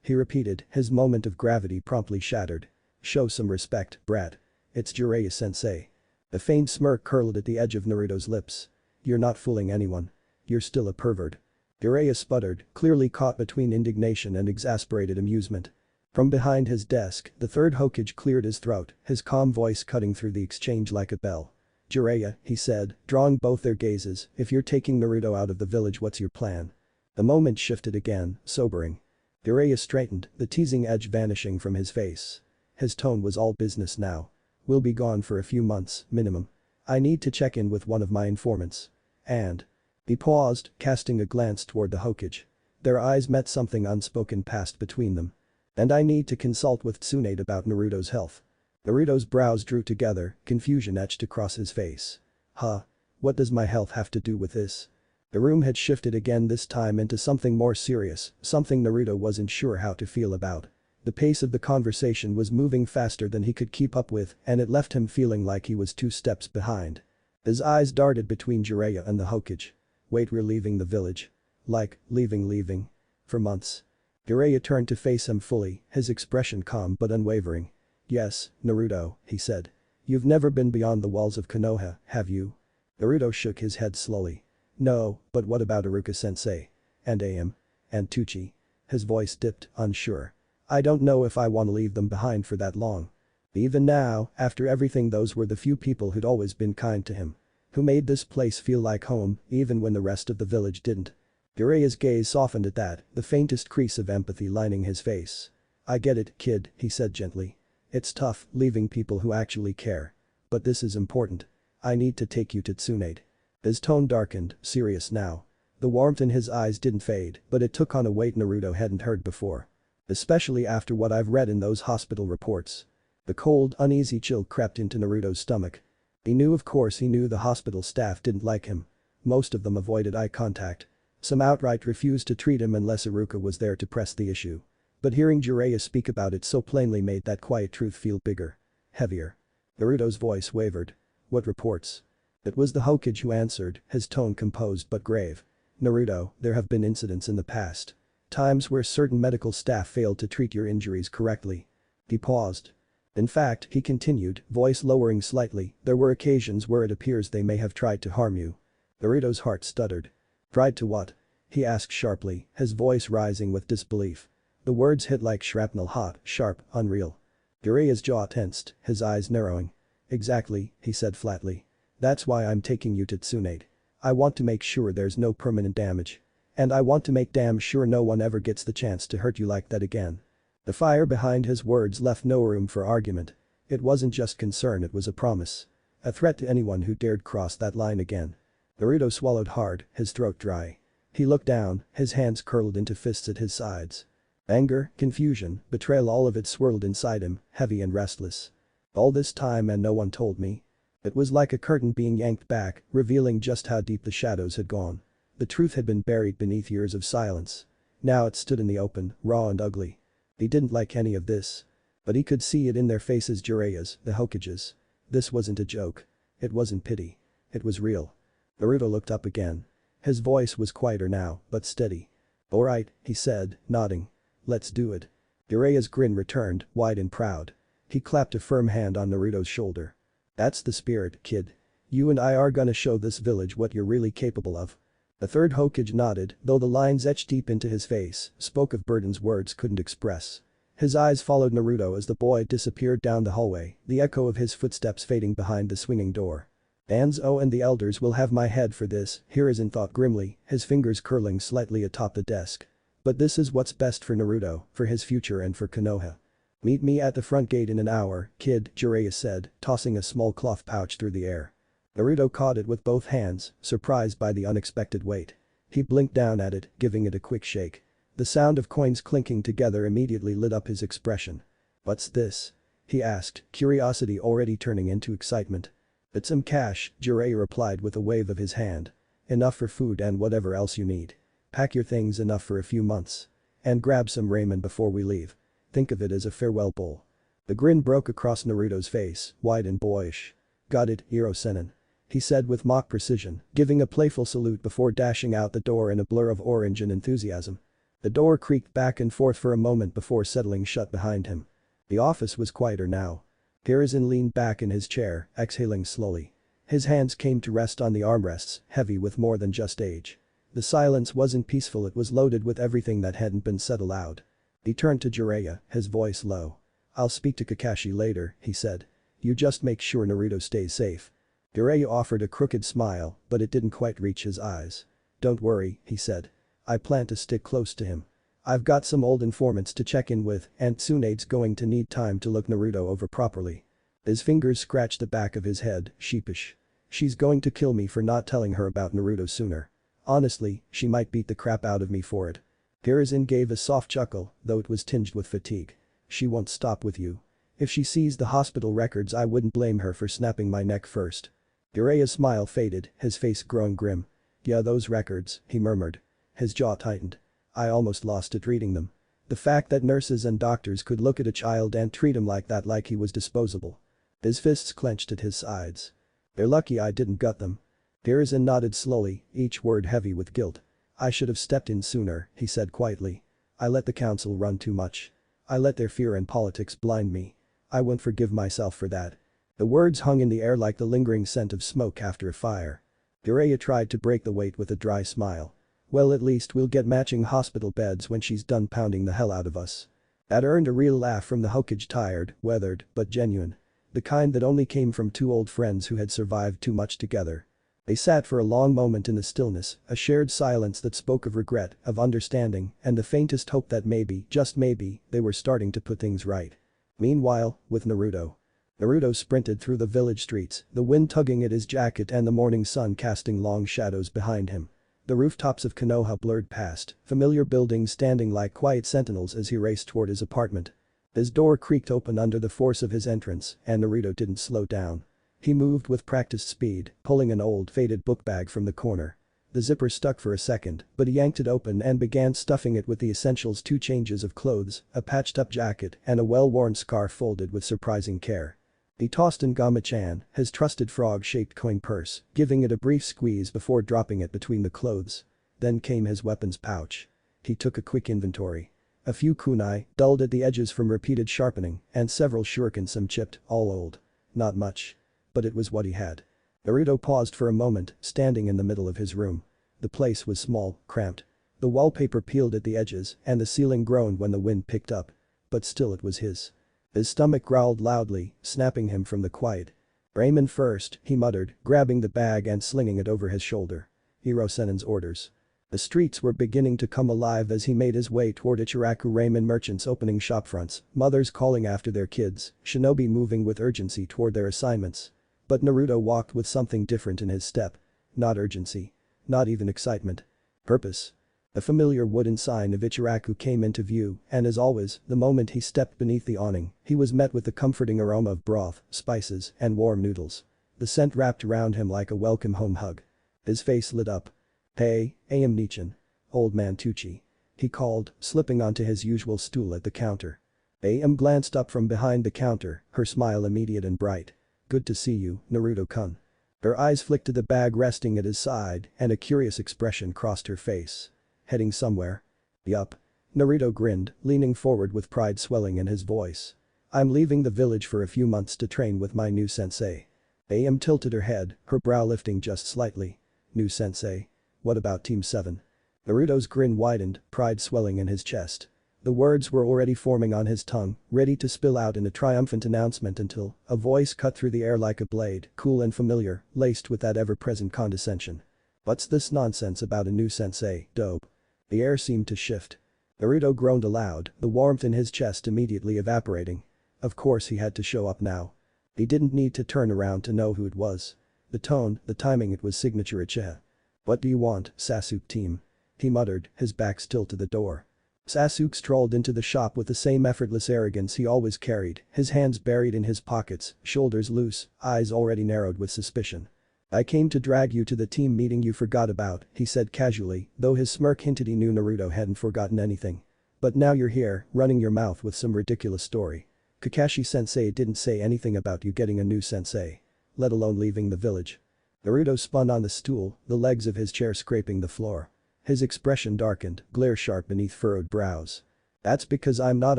He repeated, his moment of gravity promptly shattered. Show some respect, brat. It's Jiraiya-sensei. A faint smirk curled at the edge of Naruto's lips. You're not fooling anyone. You're still a pervert. Jiraiya sputtered, clearly caught between indignation and exasperated amusement. From behind his desk, the third Hokage cleared his throat, his calm voice cutting through the exchange like a bell. Jiraiya, he said, drawing both their gazes, if you're taking Naruto out of the village, what's your plan? The moment shifted again, sobering. Jiraiya straightened, the teasing edge vanishing from his face. His tone was all business now. We'll be gone for a few months, minimum. I need to check in with one of my informants. And. He paused, casting a glance toward the Hokage. Their eyes met, something unspoken passed between them. And I need to consult with Tsunade about Naruto's health. Naruto's brows drew together, confusion etched across his face. Huh? What does my health have to do with this? The room had shifted again, this time into something more serious, something Naruto wasn't sure how to feel about. The pace of the conversation was moving faster than he could keep up with, and it left him feeling like he was 2 steps behind. His eyes darted between Jiraiya and the Hokage. Wait, we're leaving the village? Like, leaving? For months. Jiraiya turned to face him fully, his expression calm but unwavering. Yes, Naruto, he said. You've never been beyond the walls of Konoha, have you? Naruto shook his head slowly. No, but what about Iruka-sensei? And Am? And Tucci? His voice dipped, unsure. I don't know if I want to leave them behind for that long. Even now, after everything, those were the few people who'd always been kind to him. Who made this place feel like home, even when the rest of the village didn't. Jiraiya's gaze softened at that, the faintest crease of empathy lining his face. I get it, kid, he said gently. It's tough, leaving people who actually care. But this is important. I need to take you to Tsunade. His tone darkened, serious now. The warmth in his eyes didn't fade, but it took on a weight Naruto hadn't heard before. Especially after what I've read in those hospital reports. The cold, uneasy chill crept into Naruto's stomach. He knew, of course he knew, the hospital staff didn't like him. Most of them avoided eye contact. Some outright refused to treat him unless Iruka was there to press the issue. But hearing Jiraiya speak about it so plainly made that quiet truth feel bigger. Heavier. Naruto's voice wavered. What reports? It was the Hokage who answered, his tone composed but grave. Naruto, there have been incidents in the past. Times where certain medical staff failed to treat your injuries correctly. He paused. In fact, he continued, voice lowering slightly, there were occasions where it appears they may have tried to harm you. Naruto's heart stuttered. Tried to what? He asked sharply, his voice rising with disbelief. The words hit like shrapnel, hot, sharp, unreal. Jiraiya's jaw tensed, his eyes narrowing. Exactly, he said flatly. That's why I'm taking you to Tsunade. I want to make sure there's no permanent damage. And I want to make damn sure no one ever gets the chance to hurt you like that again. The fire behind his words left no room for argument. It wasn't just concern, it was a promise. A threat to anyone who dared cross that line again. Naruto swallowed hard, his throat dry. He looked down, his hands curled into fists at his sides. Anger, confusion, betrayal, all of it swirled inside him, heavy and restless. All this time and no one told me. It was like a curtain being yanked back, revealing just how deep the shadows had gone. The truth had been buried beneath years of silence. Now it stood in the open, raw and ugly. He didn't like any of this. But he could see it in their faces, Jiraiya's, the Hokage's. This wasn't a joke. It wasn't pity. It was real. Naruto looked up again. His voice was quieter now, but steady. Alright, he said, nodding. Let's do it. Jiraiya's grin returned, wide and proud. He clapped a firm hand on Naruto's shoulder. That's the spirit, kid. You and I are gonna show this village what you're really capable of. The third Hokage nodded, though the lines etched deep into his face spoke of burdens words couldn't express. His eyes followed Naruto as the boy disappeared down the hallway, the echo of his footsteps fading behind the swinging door. Danzo and the elders will have my head for this, Hiruzen thought grimly, his fingers curling slightly atop the desk. But this is what's best for Naruto, for his future and for Konoha. Meet me at the front gate in an hour, kid, Jiraiya said, tossing a small cloth pouch through the air. Naruto caught it with both hands, surprised by the unexpected weight. He blinked down at it, giving it a quick shake. The sound of coins clinking together immediately lit up his expression. What's this? He asked, curiosity already turning into excitement. It's some cash, Jiraiya replied with a wave of his hand. Enough for food and whatever else you need. Pack your things enough for a few months. And grab some ramen before we leave. Think of it as a farewell bowl. The grin broke across Naruto's face, wide and boyish. "Got it, Hiro-senin," he said with mock precision, giving a playful salute before dashing out the door in a blur of orange and enthusiasm. The door creaked back and forth for a moment before settling shut behind him. The office was quieter now. Hiruzen leaned back in his chair, exhaling slowly. His hands came to rest on the armrests, heavy with more than just age. The silence wasn't peaceful, it was loaded with everything that hadn't been said aloud. He turned to Jiraiya, his voice low. "I'll speak to Kakashi later," he said. "You just make sure Naruto stays safe." Jiraiya offered a crooked smile, but it didn't quite reach his eyes. "Don't worry," he said. "I plan to stick close to him. I've got some old informants to check in with and Tsunade's going to need time to look Naruto over properly." His fingers scratched the back of his head, sheepish. "She's going to kill me for not telling her about Naruto sooner. Honestly, she might beat the crap out of me for it." Hiruzen gave a soft chuckle, though it was tinged with fatigue. "She won't stop with you. If she sees the hospital records, I wouldn't blame her for snapping my neck first." Jiraiya's smile faded, his face growing grim. "Yeah, those records," he murmured. His jaw tightened. "I almost lost it reading them. The fact that nurses and doctors could look at a child and treat him like that, like he was disposable." His fists clenched at his sides. "They're lucky I didn't gut them." Hiruzen nodded slowly, each word heavy with guilt. "I should have stepped in sooner," he said quietly. "I let the council run too much. I let their fear and politics blind me. I won't forgive myself for that." The words hung in the air like the lingering scent of smoke after a fire. Jiraiya tried to break the weight with a dry smile. "Well, at least we'll get matching hospital beds when she's done pounding the hell out of us." That earned a real laugh from the Hokage, tired, weathered, but genuine. The kind that only came from two old friends who had survived too much together. They sat for a long moment in the stillness, a shared silence that spoke of regret, of understanding, and the faintest hope that maybe, just maybe, they were starting to put things right. Meanwhile, with Naruto. Naruto sprinted through the village streets, the wind tugging at his jacket and the morning sun casting long shadows behind him. The rooftops of Konoha blurred past, familiar buildings standing like quiet sentinels as he raced toward his apartment. His door creaked open under the force of his entrance, and Naruto didn't slow down. He moved with practiced speed, pulling an old, faded book bag from the corner. The zipper stuck for a second, but he yanked it open and began stuffing it with the essentials: 2 changes of clothes, a patched-up jacket, and a well-worn scarf folded with surprising care. He tossed in Gama-chan, his trusted frog-shaped coin purse, giving it a brief squeeze before dropping it between the clothes. Then came his weapons pouch. He took a quick inventory. A few kunai, dulled at the edges from repeated sharpening, and several shuriken, some chipped, all old. Not much. But it was what he had. Naruto paused for a moment, standing in the middle of his room. The place was small, cramped. The wallpaper peeled at the edges, and the ceiling groaned when the wind picked up. But still it was his. His stomach growled loudly, snapping him from the quiet. "Ramen first," he muttered, grabbing the bag and slinging it over his shoulder. Hiro-senin's orders. The streets were beginning to come alive as he made his way toward Ichiraku ramen merchants opening shopfronts, mothers calling after their kids, shinobi moving with urgency toward their assignments. But Naruto walked with something different in his step. Not urgency. Not even excitement. Purpose. The familiar wooden sign of Ichiraku came into view, and as always, the moment he stepped beneath the awning, he was met with the comforting aroma of broth, spices, and warm noodles. The scent wrapped around him like a welcome home hug. His face lit up. "Hey, am Nichan. Old man Tucci," he called, slipping onto his usual stool at the counter. Am glanced up from behind the counter, her smile immediate and bright. "Good to see you, Naruto-kun." Her eyes flicked to the bag resting at his side, and a curious expression crossed her face. "Heading somewhere?" "Yup." Naruto grinned, leaning forward with pride swelling in his voice. "I'm leaving the village for a few months to train with my new sensei." Am tilted her head, her brow lifting just slightly. "New sensei? What about Team 7? Naruto's grin widened, pride swelling in his chest. The words were already forming on his tongue, ready to spill out in a triumphant announcement until a voice cut through the air like a blade, cool and familiar, laced with that ever-present condescension. "What's this nonsense about a new sensei, dope?" The air seemed to shift. Naruto groaned aloud, the warmth in his chest immediately evaporating. Of course he had to show up now. He didn't need to turn around to know who it was. The tone, the timing, it was signature Uchiha. "What do you want, Sasuke team?" he muttered, his back still to the door. Sasuke strolled into the shop with the same effortless arrogance he always carried, his hands buried in his pockets, shoulders loose, eyes already narrowed with suspicion. "I came to drag you to the team meeting you forgot about," he said casually, though his smirk hinted he knew Naruto hadn't forgotten anything. "But now you're here, running your mouth with some ridiculous story. Kakashi-sensei didn't say anything about you getting a new sensei." let alone leaving the village. Naruto spun on the stool, the legs of his chair scraping the floor. His expression darkened, glare sharp beneath furrowed brows. "That's because I'm not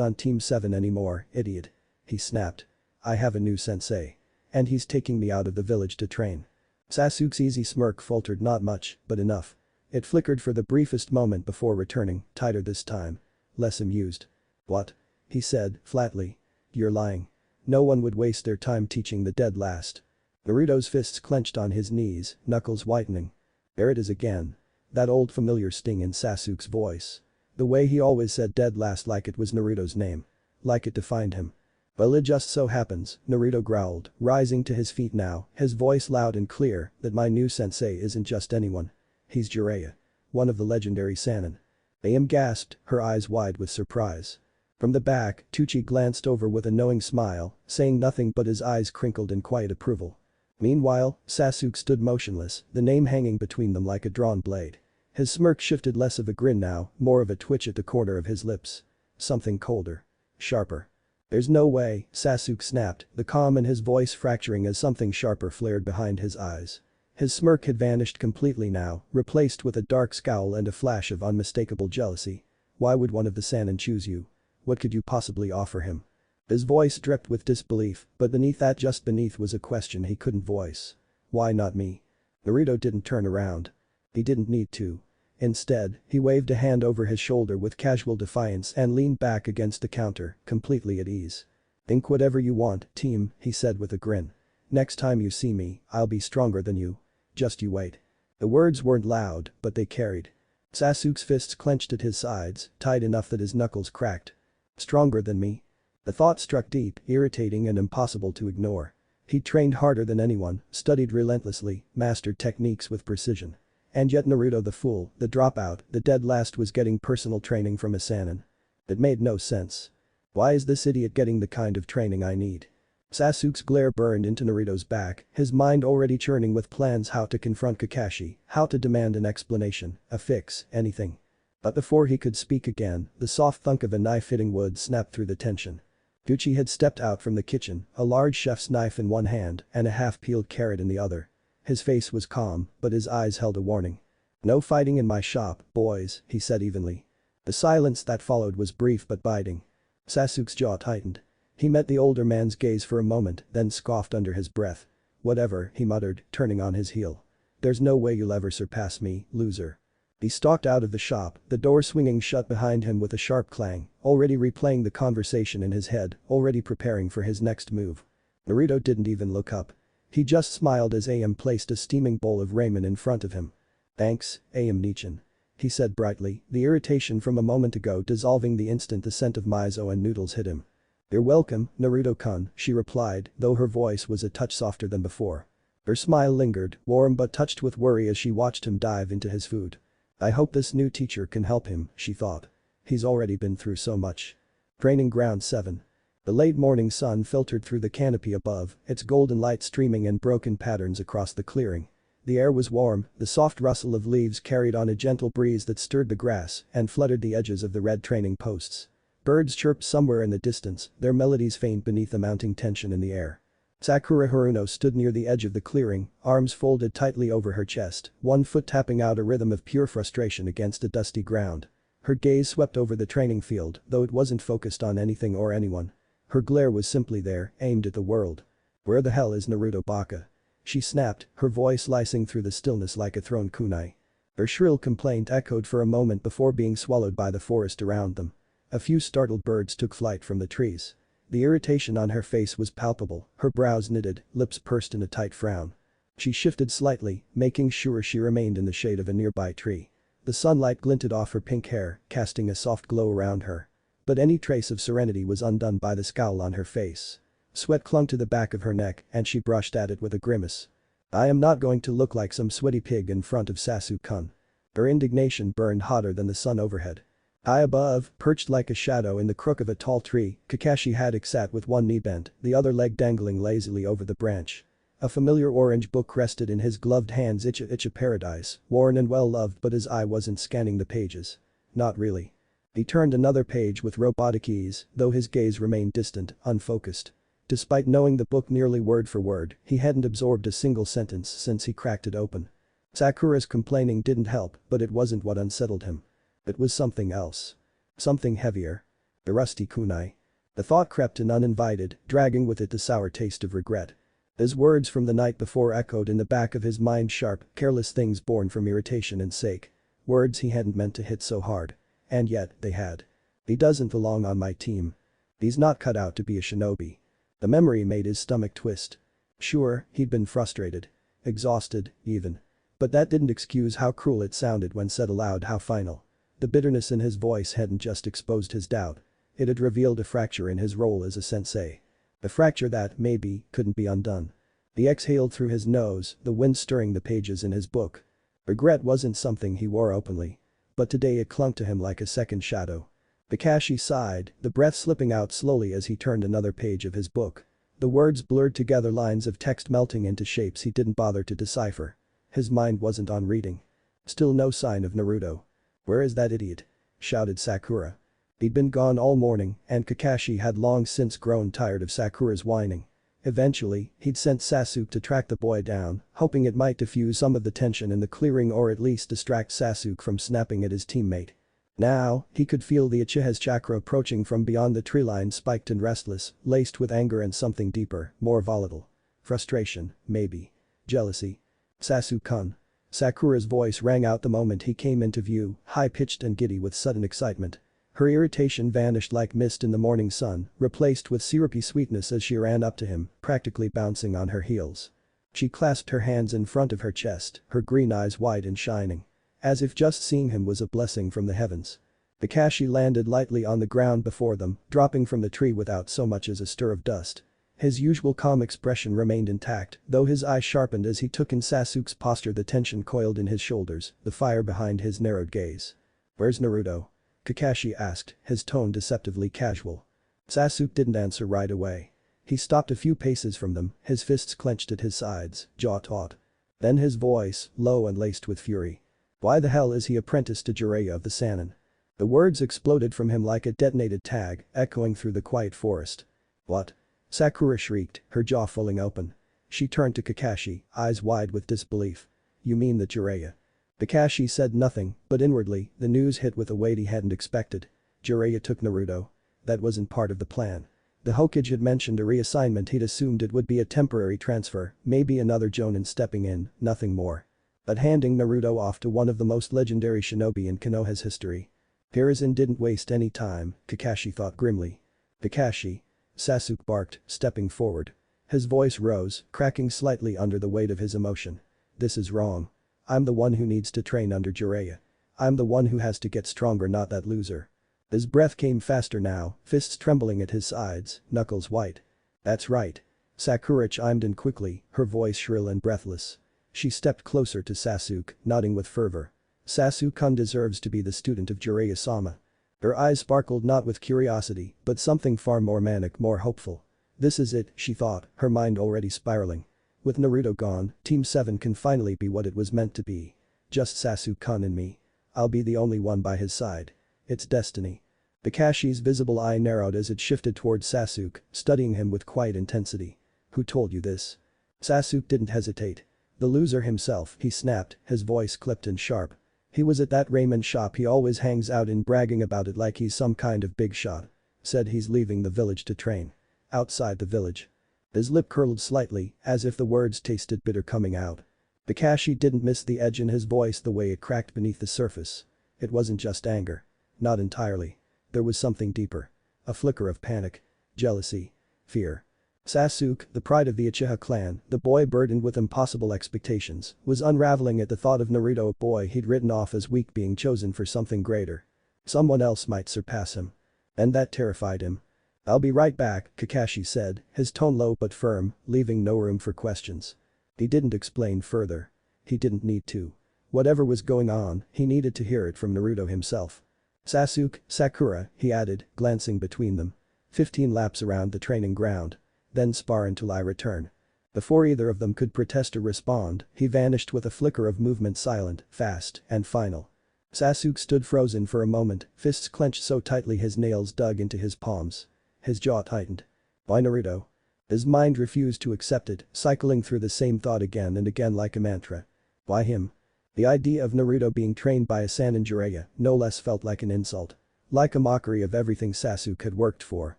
on Team 7 anymore, idiot," he snapped. "I have a new sensei. And he's taking me out of the village to train." Sasuke's easy smirk faltered, not much, but enough. It flickered for the briefest moment before returning, tighter this time. Less amused. "What?" he said, flatly. "You're lying. No one would waste their time teaching the dead last." Naruto's fists clenched on his knees, knuckles whitening. There it is again. That old familiar sting in Sasuke's voice. The way he always said dead last like it was Naruto's name. Like it defined him. "Well, it just so happens," Naruto growled, rising to his feet now, his voice loud and clear, "that my new sensei isn't just anyone. He's Jiraiya. One of the legendary Sannin." Am gasped, her eyes wide with surprise. From the back, Tucci glanced over with a knowing smile, saying nothing but his eyes crinkled in quiet approval. Meanwhile, Sasuke stood motionless, the name hanging between them like a drawn blade. His smirk shifted, less of a grin now, more of a twitch at the corner of his lips. Something colder. Sharper. "There's no way," Sasuke snapped, the calm in his voice fracturing as something sharper flared behind his eyes. His smirk had vanished completely now, replaced with a dark scowl and a flash of unmistakable jealousy. "Why would one of the Sannin choose you? What could you possibly offer him?" His voice dripped with disbelief, but beneath that, just beneath, was a question he couldn't voice. "Why not me?" Naruto didn't turn around. He didn't need to. Instead, he waved a hand over his shoulder with casual defiance and leaned back against the counter, completely at ease. "Think whatever you want, team," he said with a grin. "Next time you see me, I'll be stronger than you. Just you wait." The words weren't loud, but they carried. Sasuke's fists clenched at his sides, tight enough that his knuckles cracked. Stronger than me? The thought struck deep, irritating and impossible to ignore. He'd trained harder than anyone, studied relentlessly, mastered techniques with precision. And yet Naruto, the fool, the dropout, the dead last, was getting personal training from a Sannin. It made no sense. Why is this idiot getting the kind of training I need? Sasuke's glare burned into Naruto's back, his mind already churning with plans how to confront Kakashi, how to demand an explanation, a fix, anything. But before he could speak again, the soft thunk of a knife hitting wood snapped through the tension. Gucci had stepped out from the kitchen, a large chef's knife in one hand and a half-peeled carrot in the other. His face was calm, but his eyes held a warning. "No fighting in my shop, boys," he said evenly. The silence that followed was brief but biting. Sasuke's jaw tightened. He met the older man's gaze for a moment, then scoffed under his breath. "Whatever," he muttered, turning on his heel. "There's no way you'll ever surpass me, loser." He stalked out of the shop, the door swinging shut behind him with a sharp clang, already replaying the conversation in his head, already preparing for his next move. Naruto didn't even look up. He just smiled as AM placed a steaming bowl of ramen in front of him. "Thanks, AM Nichin," he said brightly, the irritation from a moment ago dissolving the instant the scent of miso and noodles hit him. "You're welcome, Naruto-kun," she replied, though her voice was a touch softer than before. Her smile lingered, warm but touched with worry as she watched him dive into his food. "I hope this new teacher can help him," she thought. "He's already been through so much." Training Ground 7. The late morning sun filtered through the canopy above, its golden light streaming in broken patterns across the clearing. The air was warm, the soft rustle of leaves carried on a gentle breeze that stirred the grass and fluttered the edges of the red training posts. Birds chirped somewhere in the distance, their melodies faint beneath the mounting tension in the air. Sakura Haruno stood near the edge of the clearing, arms folded tightly over her chest, one foot tapping out a rhythm of pure frustration against the dusty ground. Her gaze swept over the training field, though it wasn't focused on anything or anyone. Her glare was simply there, aimed at the world. "Where the hell is Naruto Baka?" she snapped, her voice slicing through the stillness like a thrown kunai. Her shrill complaint echoed for a moment before being swallowed by the forest around them. A few startled birds took flight from the trees. The irritation on her face was palpable, her brows knitted, lips pursed in a tight frown. She shifted slightly, making sure she remained in the shade of a nearby tree. The sunlight glinted off her pink hair, casting a soft glow around her. But any trace of serenity was undone by the scowl on her face. Sweat clung to the back of her neck and she brushed at it with a grimace. "I am not going to look like some sweaty pig in front of Sasuke-kun." Her indignation burned hotter than the sun overhead. High above, perched like a shadow in the crook of a tall tree, Kakashi Haddock sat with one knee bent, the other leg dangling lazily over the branch. A familiar orange book rested in his gloved hands. Icha Paradise, worn and well-loved, but his eye wasn't scanning the pages. Not really. He turned another page with robotic ease, though his gaze remained distant, unfocused. Despite knowing the book nearly word for word, he hadn't absorbed a single sentence since he cracked it open. Sakura's complaining didn't help, but it wasn't what unsettled him. It was something else. Something heavier. The rusty kunai. The thought crept in uninvited, dragging with it the sour taste of regret. His words from the night before echoed in the back of his mind, sharp, careless things born from irritation and sake. Words he hadn't meant to hit so hard. And yet, they had. He doesn't belong on my team. He's not cut out to be a shinobi. The memory made his stomach twist. Sure, he'd been frustrated. Exhausted, even. But that didn't excuse how cruel it sounded when said aloud, how final. The bitterness in his voice hadn't just exposed his doubt. It had revealed a fracture in his role as a sensei. A fracture that, maybe, couldn't be undone. He exhaled through his nose, the wind stirring the pages in his book. Regret wasn't something he wore openly. But today it clung to him like a second shadow. Kakashi sighed, the breath slipping out slowly as he turned another page of his book. The words blurred together, lines of text melting into shapes he didn't bother to decipher. His mind wasn't on reading. Still no sign of Naruto. "Where is that idiot?" shouted Sakura. He'd been gone all morning, and Kakashi had long since grown tired of Sakura's whining. Eventually, he'd sent Sasuke to track the boy down, hoping it might diffuse some of the tension in the clearing or at least distract Sasuke from snapping at his teammate. Now, he could feel the Uchiha's chakra approaching from beyond the tree line, spiked and restless, laced with anger and something deeper, more volatile. Frustration, maybe. Jealousy. "Sasuke-kun." Sakura's voice rang out the moment he came into view, high-pitched and giddy with sudden excitement. Her irritation vanished like mist in the morning sun, replaced with syrupy sweetness as she ran up to him, practically bouncing on her heels. She clasped her hands in front of her chest, her green eyes wide and shining. As if just seeing him was a blessing from the heavens. Kakashi landed lightly on the ground before them, dropping from the tree without so much as a stir of dust. His usual calm expression remained intact, though his eyes sharpened as he took in Sasuke's posture, the tension coiled in his shoulders, the fire behind his narrowed gaze. "Where's Naruto?" Kakashi asked, his tone deceptively casual. Sasuke didn't answer right away. He stopped a few paces from them, his fists clenched at his sides, jaw taut. Then his voice, low and laced with fury. "Why the hell is he apprenticed to Jiraiya of the Sannin?" The words exploded from him like a detonated tag, echoing through the quiet forest. "What?" Sakura shrieked, her jaw falling open. She turned to Kakashi, eyes wide with disbelief. "You mean that Jiraiya?" Kakashi said nothing, but inwardly, the news hit with a weight he hadn't expected. Jiraiya took Naruto. That wasn't part of the plan. The Hokage had mentioned a reassignment. He'd assumed it would be a temporary transfer, maybe another Jonin stepping in, nothing more. But handing Naruto off to one of the most legendary shinobi in Konoha's history. Hiruzen didn't waste any time, Kakashi thought grimly. "Kakashi." Sasuke barked, stepping forward. His voice rose, cracking slightly under the weight of his emotion. "This is wrong. I'm the one who needs to train under Jiraiya. I'm the one who has to get stronger, not that loser." His breath came faster now, fists trembling at his sides, knuckles white. "That's right." Sakura chimed in quickly, her voice shrill and breathless. She stepped closer to Sasuke, nodding with fervor. "Sasuke-kun deserves to be the student of Jiraiya-sama." Her eyes sparkled not with curiosity, but something far more manic, more hopeful. This is it, she thought, her mind already spiraling. With Naruto gone, Team 7 can finally be what it was meant to be. Just Sasuke-kun and me. I'll be the only one by his side. It's destiny. Kakashi's visible eye narrowed as it shifted towards Sasuke, studying him with quiet intensity. "Who told you this?" Sasuke didn't hesitate. "The loser himself," he snapped, his voice clipped and sharp. "He was at that ramen shop he always hangs out in, bragging about it like he's some kind of big shot. Said he's leaving the village to train. Outside the village." His lip curled slightly, as if the words tasted bitter coming out. Kakashi didn't miss the edge in his voice the way it cracked beneath the surface. It wasn't just anger. Not entirely. There was something deeper. A flicker of panic. Jealousy. Fear. Sasuke, the pride of the Uchiha clan, the boy burdened with impossible expectations, was unraveling at the thought of Naruto, a boy he'd written off as weak, being chosen for something greater. Someone else might surpass him. And that terrified him. "I'll be right back," Kakashi said, his tone low but firm, leaving no room for questions. He didn't explain further. He didn't need to. Whatever was going on, he needed to hear it from Naruto himself. "Sasuke, Sakura," he added, glancing between them. 15 laps around the training ground. Then spar until I return." Before either of them could protest or respond, he vanished with a flicker of movement, silent, fast, and final. Sasuke stood frozen for a moment, fists clenched so tightly his nails dug into his palms. His jaw tightened. "Why Naruto?" His mind refused to accept it, cycling through the same thought again and again like a mantra. Why him? The idea of Naruto being trained by a Sannin Jiraiya no less felt like an insult. Like a mockery of everything Sasuke had worked for.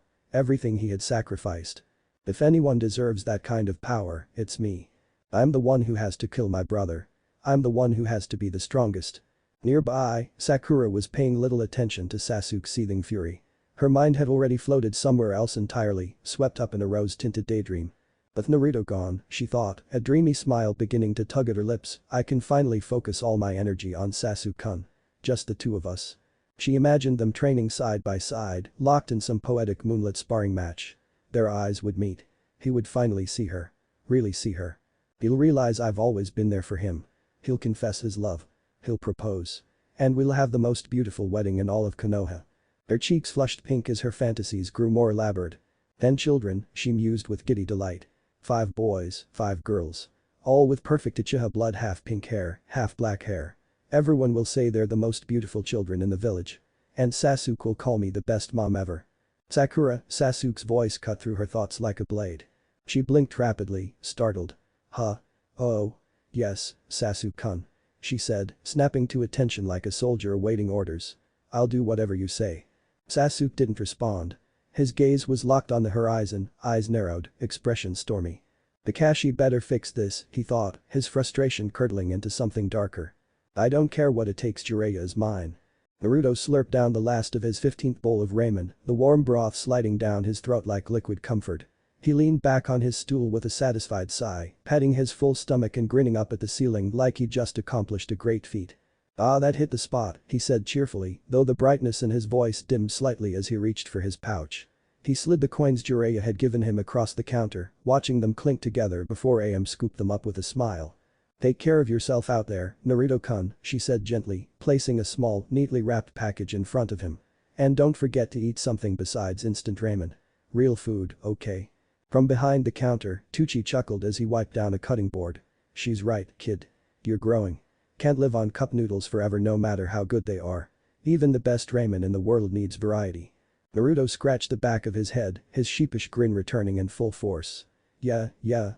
Everything he had sacrificed. If anyone deserves that kind of power, it's me. I'm the one who has to kill my brother. I'm the one who has to be the strongest. Nearby, Sakura was paying little attention to Sasuke's seething fury. Her mind had already floated somewhere else entirely, swept up in a rose-tinted daydream. With Naruto gone, she thought, a dreamy smile beginning to tug at her lips, I can finally focus all my energy on Sasuke-kun. Just the two of us. She imagined them training side by side, locked in some poetic moonlit sparring match. Their eyes would meet. He would finally see her. Really see her. He'll realize I've always been there for him. He'll confess his love. He'll propose. And we'll have the most beautiful wedding in all of Konoha. Her cheeks flushed pink as her fantasies grew more elaborate. 10 children, she mused with giddy delight. 5 boys, 5 girls. All with perfect Uchiha blood, half pink hair, half black hair. Everyone will say they're the most beautiful children in the village. And Sasuke will call me the best mom ever. Sakura, Sasuke's voice cut through her thoughts like a blade. She blinked rapidly, startled. Huh? Oh. Yes, Sasuke-kun. She said, snapping to attention like a soldier awaiting orders. I'll do whatever you say. Sasuke didn't respond. His gaze was locked on the horizon, eyes narrowed, expression stormy. Kakashi better fix this, he thought, his frustration curdling into something darker. I don't care what it takes, Jiraiya is mine. Naruto slurped down the last of his 15th bowl of ramen, the warm broth sliding down his throat like liquid comfort. He leaned back on his stool with a satisfied sigh, patting his full stomach and grinning up at the ceiling like he'd just accomplished a great feat. Ah, that hit the spot, he said cheerfully, though the brightness in his voice dimmed slightly as he reached for his pouch. He slid the coins Jiraiya had given him across the counter, watching them clink together before AM scooped them up with a smile. Take care of yourself out there, Naruto-kun, she said gently, placing a small, neatly wrapped package in front of him. And don't forget to eat something besides instant ramen. Real food, okay? From behind the counter, Tucci chuckled as he wiped down a cutting board. She's right, kid. You're growing. Can't live on cup noodles forever no matter how good they are. Even the best ramen in the world needs variety. Naruto scratched the back of his head, his sheepish grin returning in full force. Yeah,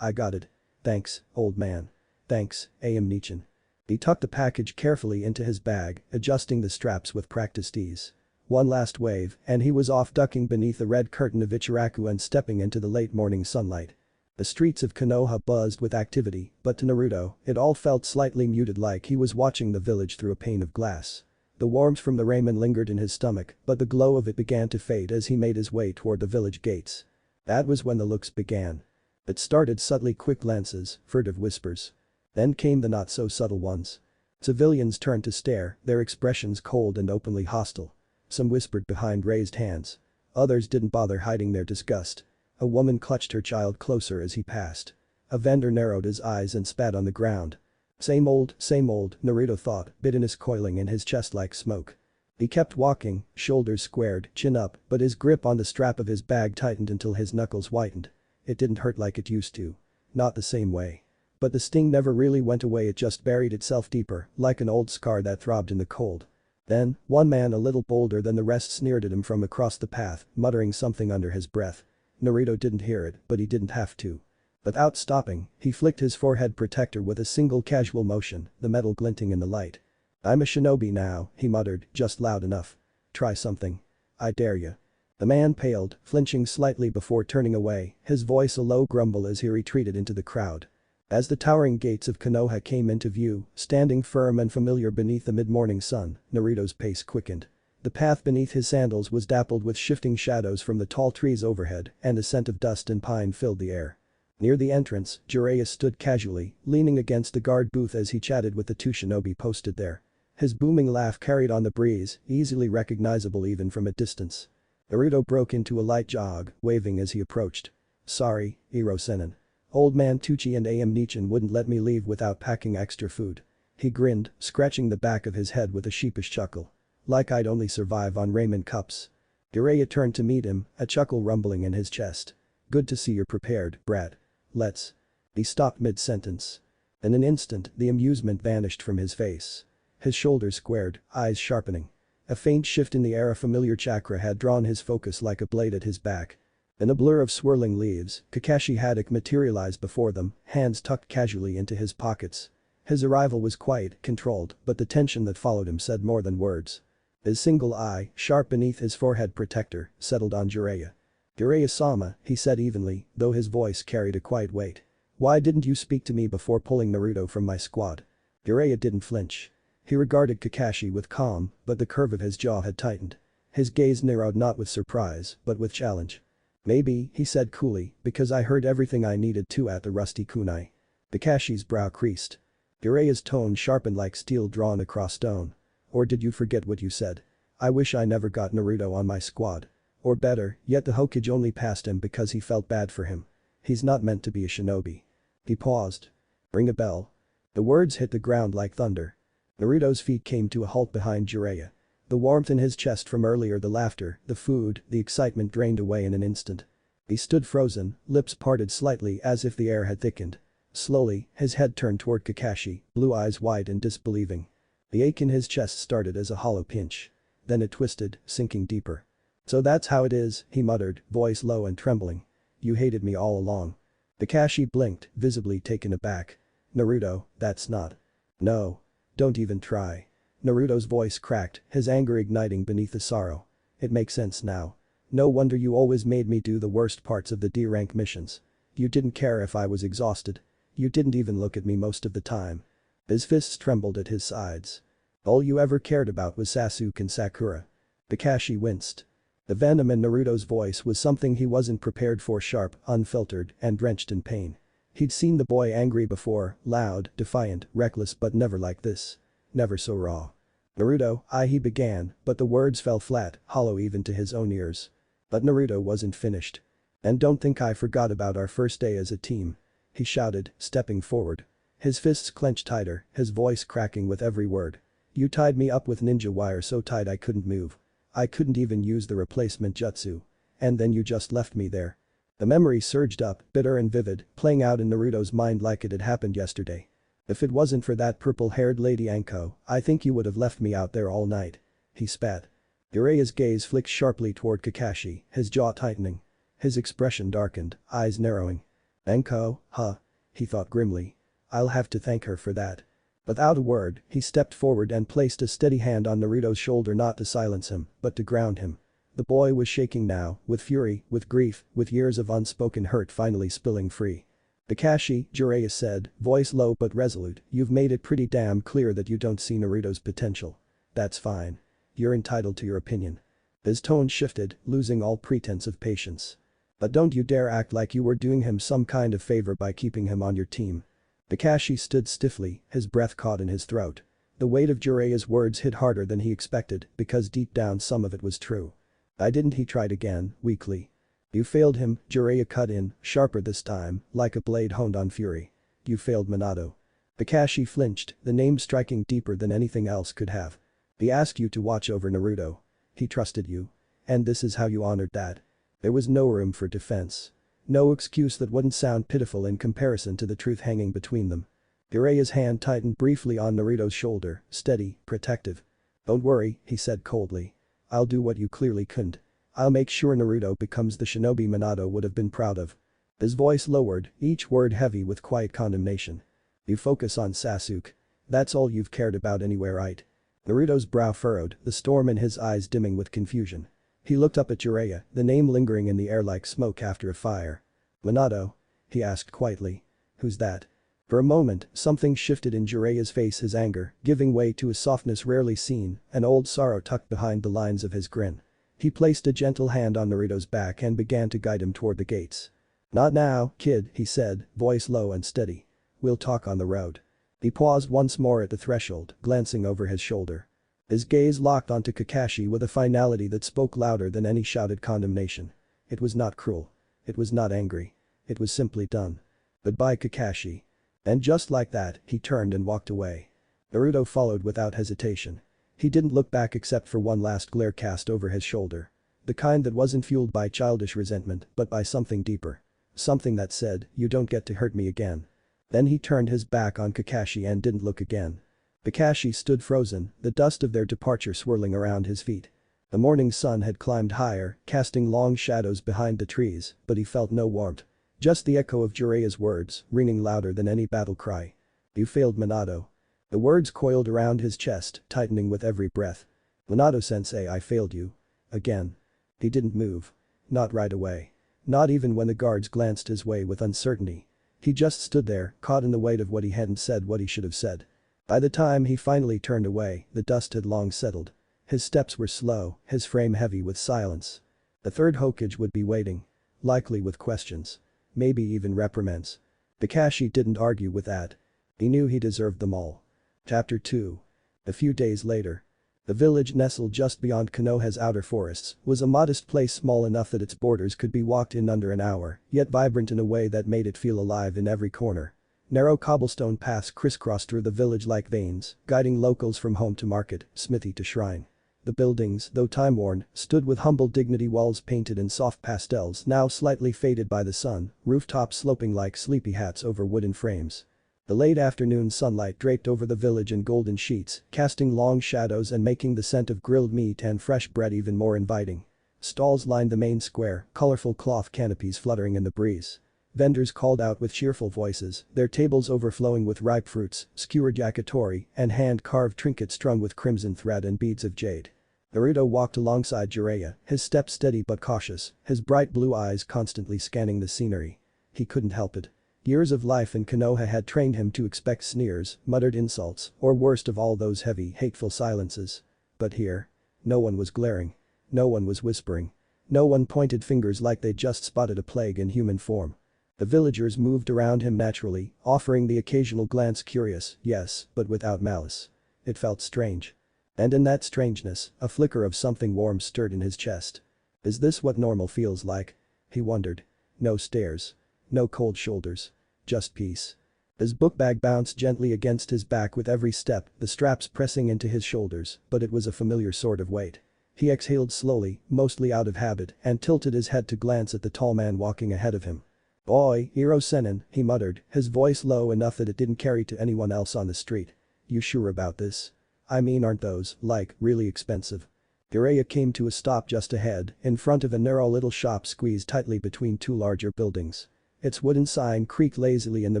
I got it. Thanks, old man. Thanks, AM Nichin. He tucked the package carefully into his bag, adjusting the straps with practiced ease. One last wave, and he was off ducking beneath the red curtain of Ichiraku and stepping into the late morning sunlight. The streets of Konoha buzzed with activity, but to Naruto, it all felt slightly muted like he was watching the village through a pane of glass. The warmth from the ramen lingered in his stomach, but the glow of it began to fade as he made his way toward the village gates. That was when the looks began. It started subtly, quick glances, furtive whispers. Then came the not-so-subtle ones. Civilians turned to stare, their expressions cold and openly hostile. Some whispered behind raised hands. Others didn't bother hiding their disgust. A woman clutched her child closer as he passed. A vendor narrowed his eyes and spat on the ground. Same old, Naruto thought, bitterness coiling in his chest like smoke. He kept walking, shoulders squared, chin up, but his grip on the strap of his bag tightened until his knuckles whitened. It didn't hurt like it used to. Not the same way. But the sting never really went away, it just buried itself deeper, like an old scar that throbbed in the cold. Then, one man a little bolder than the rest sneered at him from across the path, muttering something under his breath. Naruto didn't hear it, but he didn't have to. Without stopping, he flicked his forehead protector with a single casual motion, the metal glinting in the light. I'm a shinobi now, he muttered, just loud enough. Try something. I dare you. The man paled, flinching slightly before turning away, his voice a low grumble as he retreated into the crowd. As the towering gates of Konoha came into view, standing firm and familiar beneath the mid-morning sun, Naruto's pace quickened. The path beneath his sandals was dappled with shifting shadows from the tall trees overhead, and a scent of dust and pine filled the air. Near the entrance, Jiraiya stood casually, leaning against the guard booth as he chatted with the 2 shinobi posted there. His booming laugh carried on the breeze, easily recognizable even from a distance. Naruto broke into a light jog, waving as he approached. Sorry, Iro-sennin. Old man Tucci and AM Nichin wouldn't let me leave without packing extra food. He grinned, scratching the back of his head with a sheepish chuckle. Like I'd only survive on ramen cups. Jiraiya turned to meet him, a chuckle rumbling in his chest. Good to see you're prepared, brat. Let's. He stopped mid-sentence. In an instant, the amusement vanished from his face. His shoulders squared, eyes sharpening. A faint shift in the air, a familiar chakra had drawn his focus like a blade at his back. In a blur of swirling leaves, Kakashi Haddock materialized before them, hands tucked casually into his pockets. His arrival was quiet, controlled, but the tension that followed him said more than words. His single eye, sharp beneath his forehead protector, settled on Jiraiya. "Jiraiya-sama," he said evenly, though his voice carried a quiet weight. "Why didn't you speak to me before pulling Naruto from my squad?" Jiraiya didn't flinch. He regarded Kakashi with calm, but the curve of his jaw had tightened. His gaze narrowed not with surprise, but with challenge. "Maybe," he said coolly, "because I heard everything I needed to at the rusty kunai." Kakashi's brow creased. Jiraiya's tone sharpened like steel drawn across stone. "Or did you forget what you said? I wish I never got Naruto on my squad. Or better, yet the Hokage only passed him because he felt bad for him. He's not meant to be a shinobi." He paused. "Ring a bell." The words hit the ground like thunder. Naruto's feet came to a halt behind Jiraiya. The warmth in his chest from earlier, the laughter, the food, the excitement drained away in an instant. He stood frozen, lips parted slightly as if the air had thickened. Slowly, his head turned toward Kakashi, blue eyes wide and disbelieving. The ache in his chest started as a hollow pinch. Then it twisted, sinking deeper. "So that's how it is," he muttered, voice low and trembling. "You hated me all along." Kakashi blinked, visibly taken aback. "Naruto, that's not. No. Don't even try." Naruto's voice cracked, his anger igniting beneath the sorrow. "It makes sense now. No wonder you always made me do the worst parts of the D-rank missions. You didn't care if I was exhausted. You didn't even look at me most of the time." His fists trembled at his sides. "All you ever cared about was Sasuke and Sakura." Kakashi winced. The venom in Naruto's voice was something he wasn't prepared for, sharp, unfiltered, and drenched in pain. He'd seen the boy angry before, loud, defiant, reckless, but never like this. Never so raw. "Naruto, he began, but the words fell flat, hollow even to his own ears. But Naruto wasn't finished. "And don't think I forgot about our first day as a team," he shouted, stepping forward. His fists clenched tighter, his voice cracking with every word. "You tied me up with ninja wire so tight I couldn't move. I couldn't even use the replacement jutsu. And then you just left me there." The memory surged up, bitter and vivid, playing out in Naruto's mind like it had happened yesterday. "If it wasn't for that purple-haired lady Anko, I think you would have left me out there all night." He spat. Jiraiya's gaze flicked sharply toward Kakashi, his jaw tightening. His expression darkened, eyes narrowing. "Anko, huh?" he thought grimly. "I'll have to thank her for that." Without a word, he stepped forward and placed a steady hand on Naruto's shoulder, not to silence him, but to ground him. The boy was shaking now, with fury, with grief, with years of unspoken hurt finally spilling free. "Kakashi," Jiraiya said, voice low but resolute, "you've made it pretty damn clear that you don't see Naruto's potential. That's fine. You're entitled to your opinion." His tone shifted, losing all pretense of patience. "But don't you dare act like you were doing him some kind of favor by keeping him on your team." Kakashi stood stiffly, his breath caught in his throat. The weight of Jiraiya's words hit harder than he expected because deep down some of it was true. "I didn't," he tried again, weakly. "You failed him," Jiraiya cut in, sharper this time, like a blade honed on fury. "You failed Minato." Kakashi flinched, the name striking deeper than anything else could have. "He asked you to watch over Naruto. He trusted you. And this is how you honored that." There was no room for defense. No excuse that wouldn't sound pitiful in comparison to the truth hanging between them. Jiraiya's hand tightened briefly on Naruto's shoulder, steady, protective. "Don't worry," he said coldly. "I'll do what you clearly couldn't. I'll make sure Naruto becomes the shinobi Minato would have been proud of." His voice lowered, each word heavy with quiet condemnation. "You focus on Sasuke. That's all you've cared about anywhere, right?" Naruto's brow furrowed, the storm in his eyes dimming with confusion. He looked up at Jiraiya, the name lingering in the air like smoke after a fire. "Minato?" he asked quietly. "Who's that?" For a moment, something shifted in Jiraiya's face, his anger giving way to a softness rarely seen, an old sorrow tucked behind the lines of his grin. He placed a gentle hand on Naruto's back and began to guide him toward the gates. "Not now, kid," he said, voice low and steady. "We'll talk on the road." He paused once more at the threshold, glancing over his shoulder. His gaze locked onto Kakashi with a finality that spoke louder than any shouted condemnation. It was not cruel. It was not angry. It was simply done. "Goodbye, Kakashi." And just like that, he turned and walked away. Naruto followed without hesitation. He didn't look back except for one last glare cast over his shoulder. The kind that wasn't fueled by childish resentment, but by something deeper. Something that said, "You don't get to hurt me again." Then he turned his back on Kakashi and didn't look again. Kakashi stood frozen, the dust of their departure swirling around his feet. The morning sun had climbed higher, casting long shadows behind the trees, but he felt no warmth. Just the echo of Jiraiya's words, ringing louder than any battle cry. "You failed, Minato." The words coiled around his chest, tightening with every breath. "Minato-sensei, I failed you. Again." He didn't move. Not right away. Not even when the guards glanced his way with uncertainty. He just stood there, caught in the weight of what he hadn't said what he should have said. By the time he finally turned away, the dust had long settled. His steps were slow, his frame heavy with silence. The third Hokage would be waiting. Likely with questions. Maybe even reprimands. Kakashi didn't argue with that. He knew he deserved them all. Chapter 2. A few days later. The village nestled just beyond Konoha's outer forests was a modest place small enough that its borders could be walked in under an hour, yet vibrant in a way that made it feel alive in every corner. Narrow cobblestone paths crisscrossed through the village like veins, guiding locals from home to market, smithy to shrine. The buildings, though time-worn, stood with humble dignity, walls painted in soft pastels now slightly faded by the sun, rooftops sloping like sleepy hats over wooden frames. The late afternoon sunlight draped over the village in golden sheets, casting long shadows and making the scent of grilled meat and fresh bread even more inviting. Stalls lined the main square, colorful cloth canopies fluttering in the breeze. Vendors called out with cheerful voices, their tables overflowing with ripe fruits, skewered yakitori, and hand-carved trinkets strung with crimson thread and beads of jade. Naruto walked alongside Jiraiya, his step steady but cautious, his bright blue eyes constantly scanning the scenery. He couldn't help it. Years of life in Konoha had trained him to expect sneers, muttered insults, or worst of all those heavy, hateful silences. But here. No one was glaring. No one was whispering. No one pointed fingers like they'd just spotted a plague in human form. The villagers moved around him naturally, offering the occasional glance, curious, yes, but without malice. It felt strange. And in that strangeness, a flicker of something warm stirred in his chest. Is this what normal feels like? He wondered. No stares. No cold shoulders. Just peace. His book bag bounced gently against his back with every step, the straps pressing into his shoulders, but it was a familiar sort of weight. He exhaled slowly, mostly out of habit, and tilted his head to glance at the tall man walking ahead of him. "Boy, Iro Sennin," he muttered, his voice low enough that it didn't carry to anyone else on the street. "You sure about this? I mean, aren't those, like, really expensive?" Jiraiya came to a stop just ahead, in front of a narrow little shop squeezed tightly between two larger buildings. Its wooden sign creaked lazily in the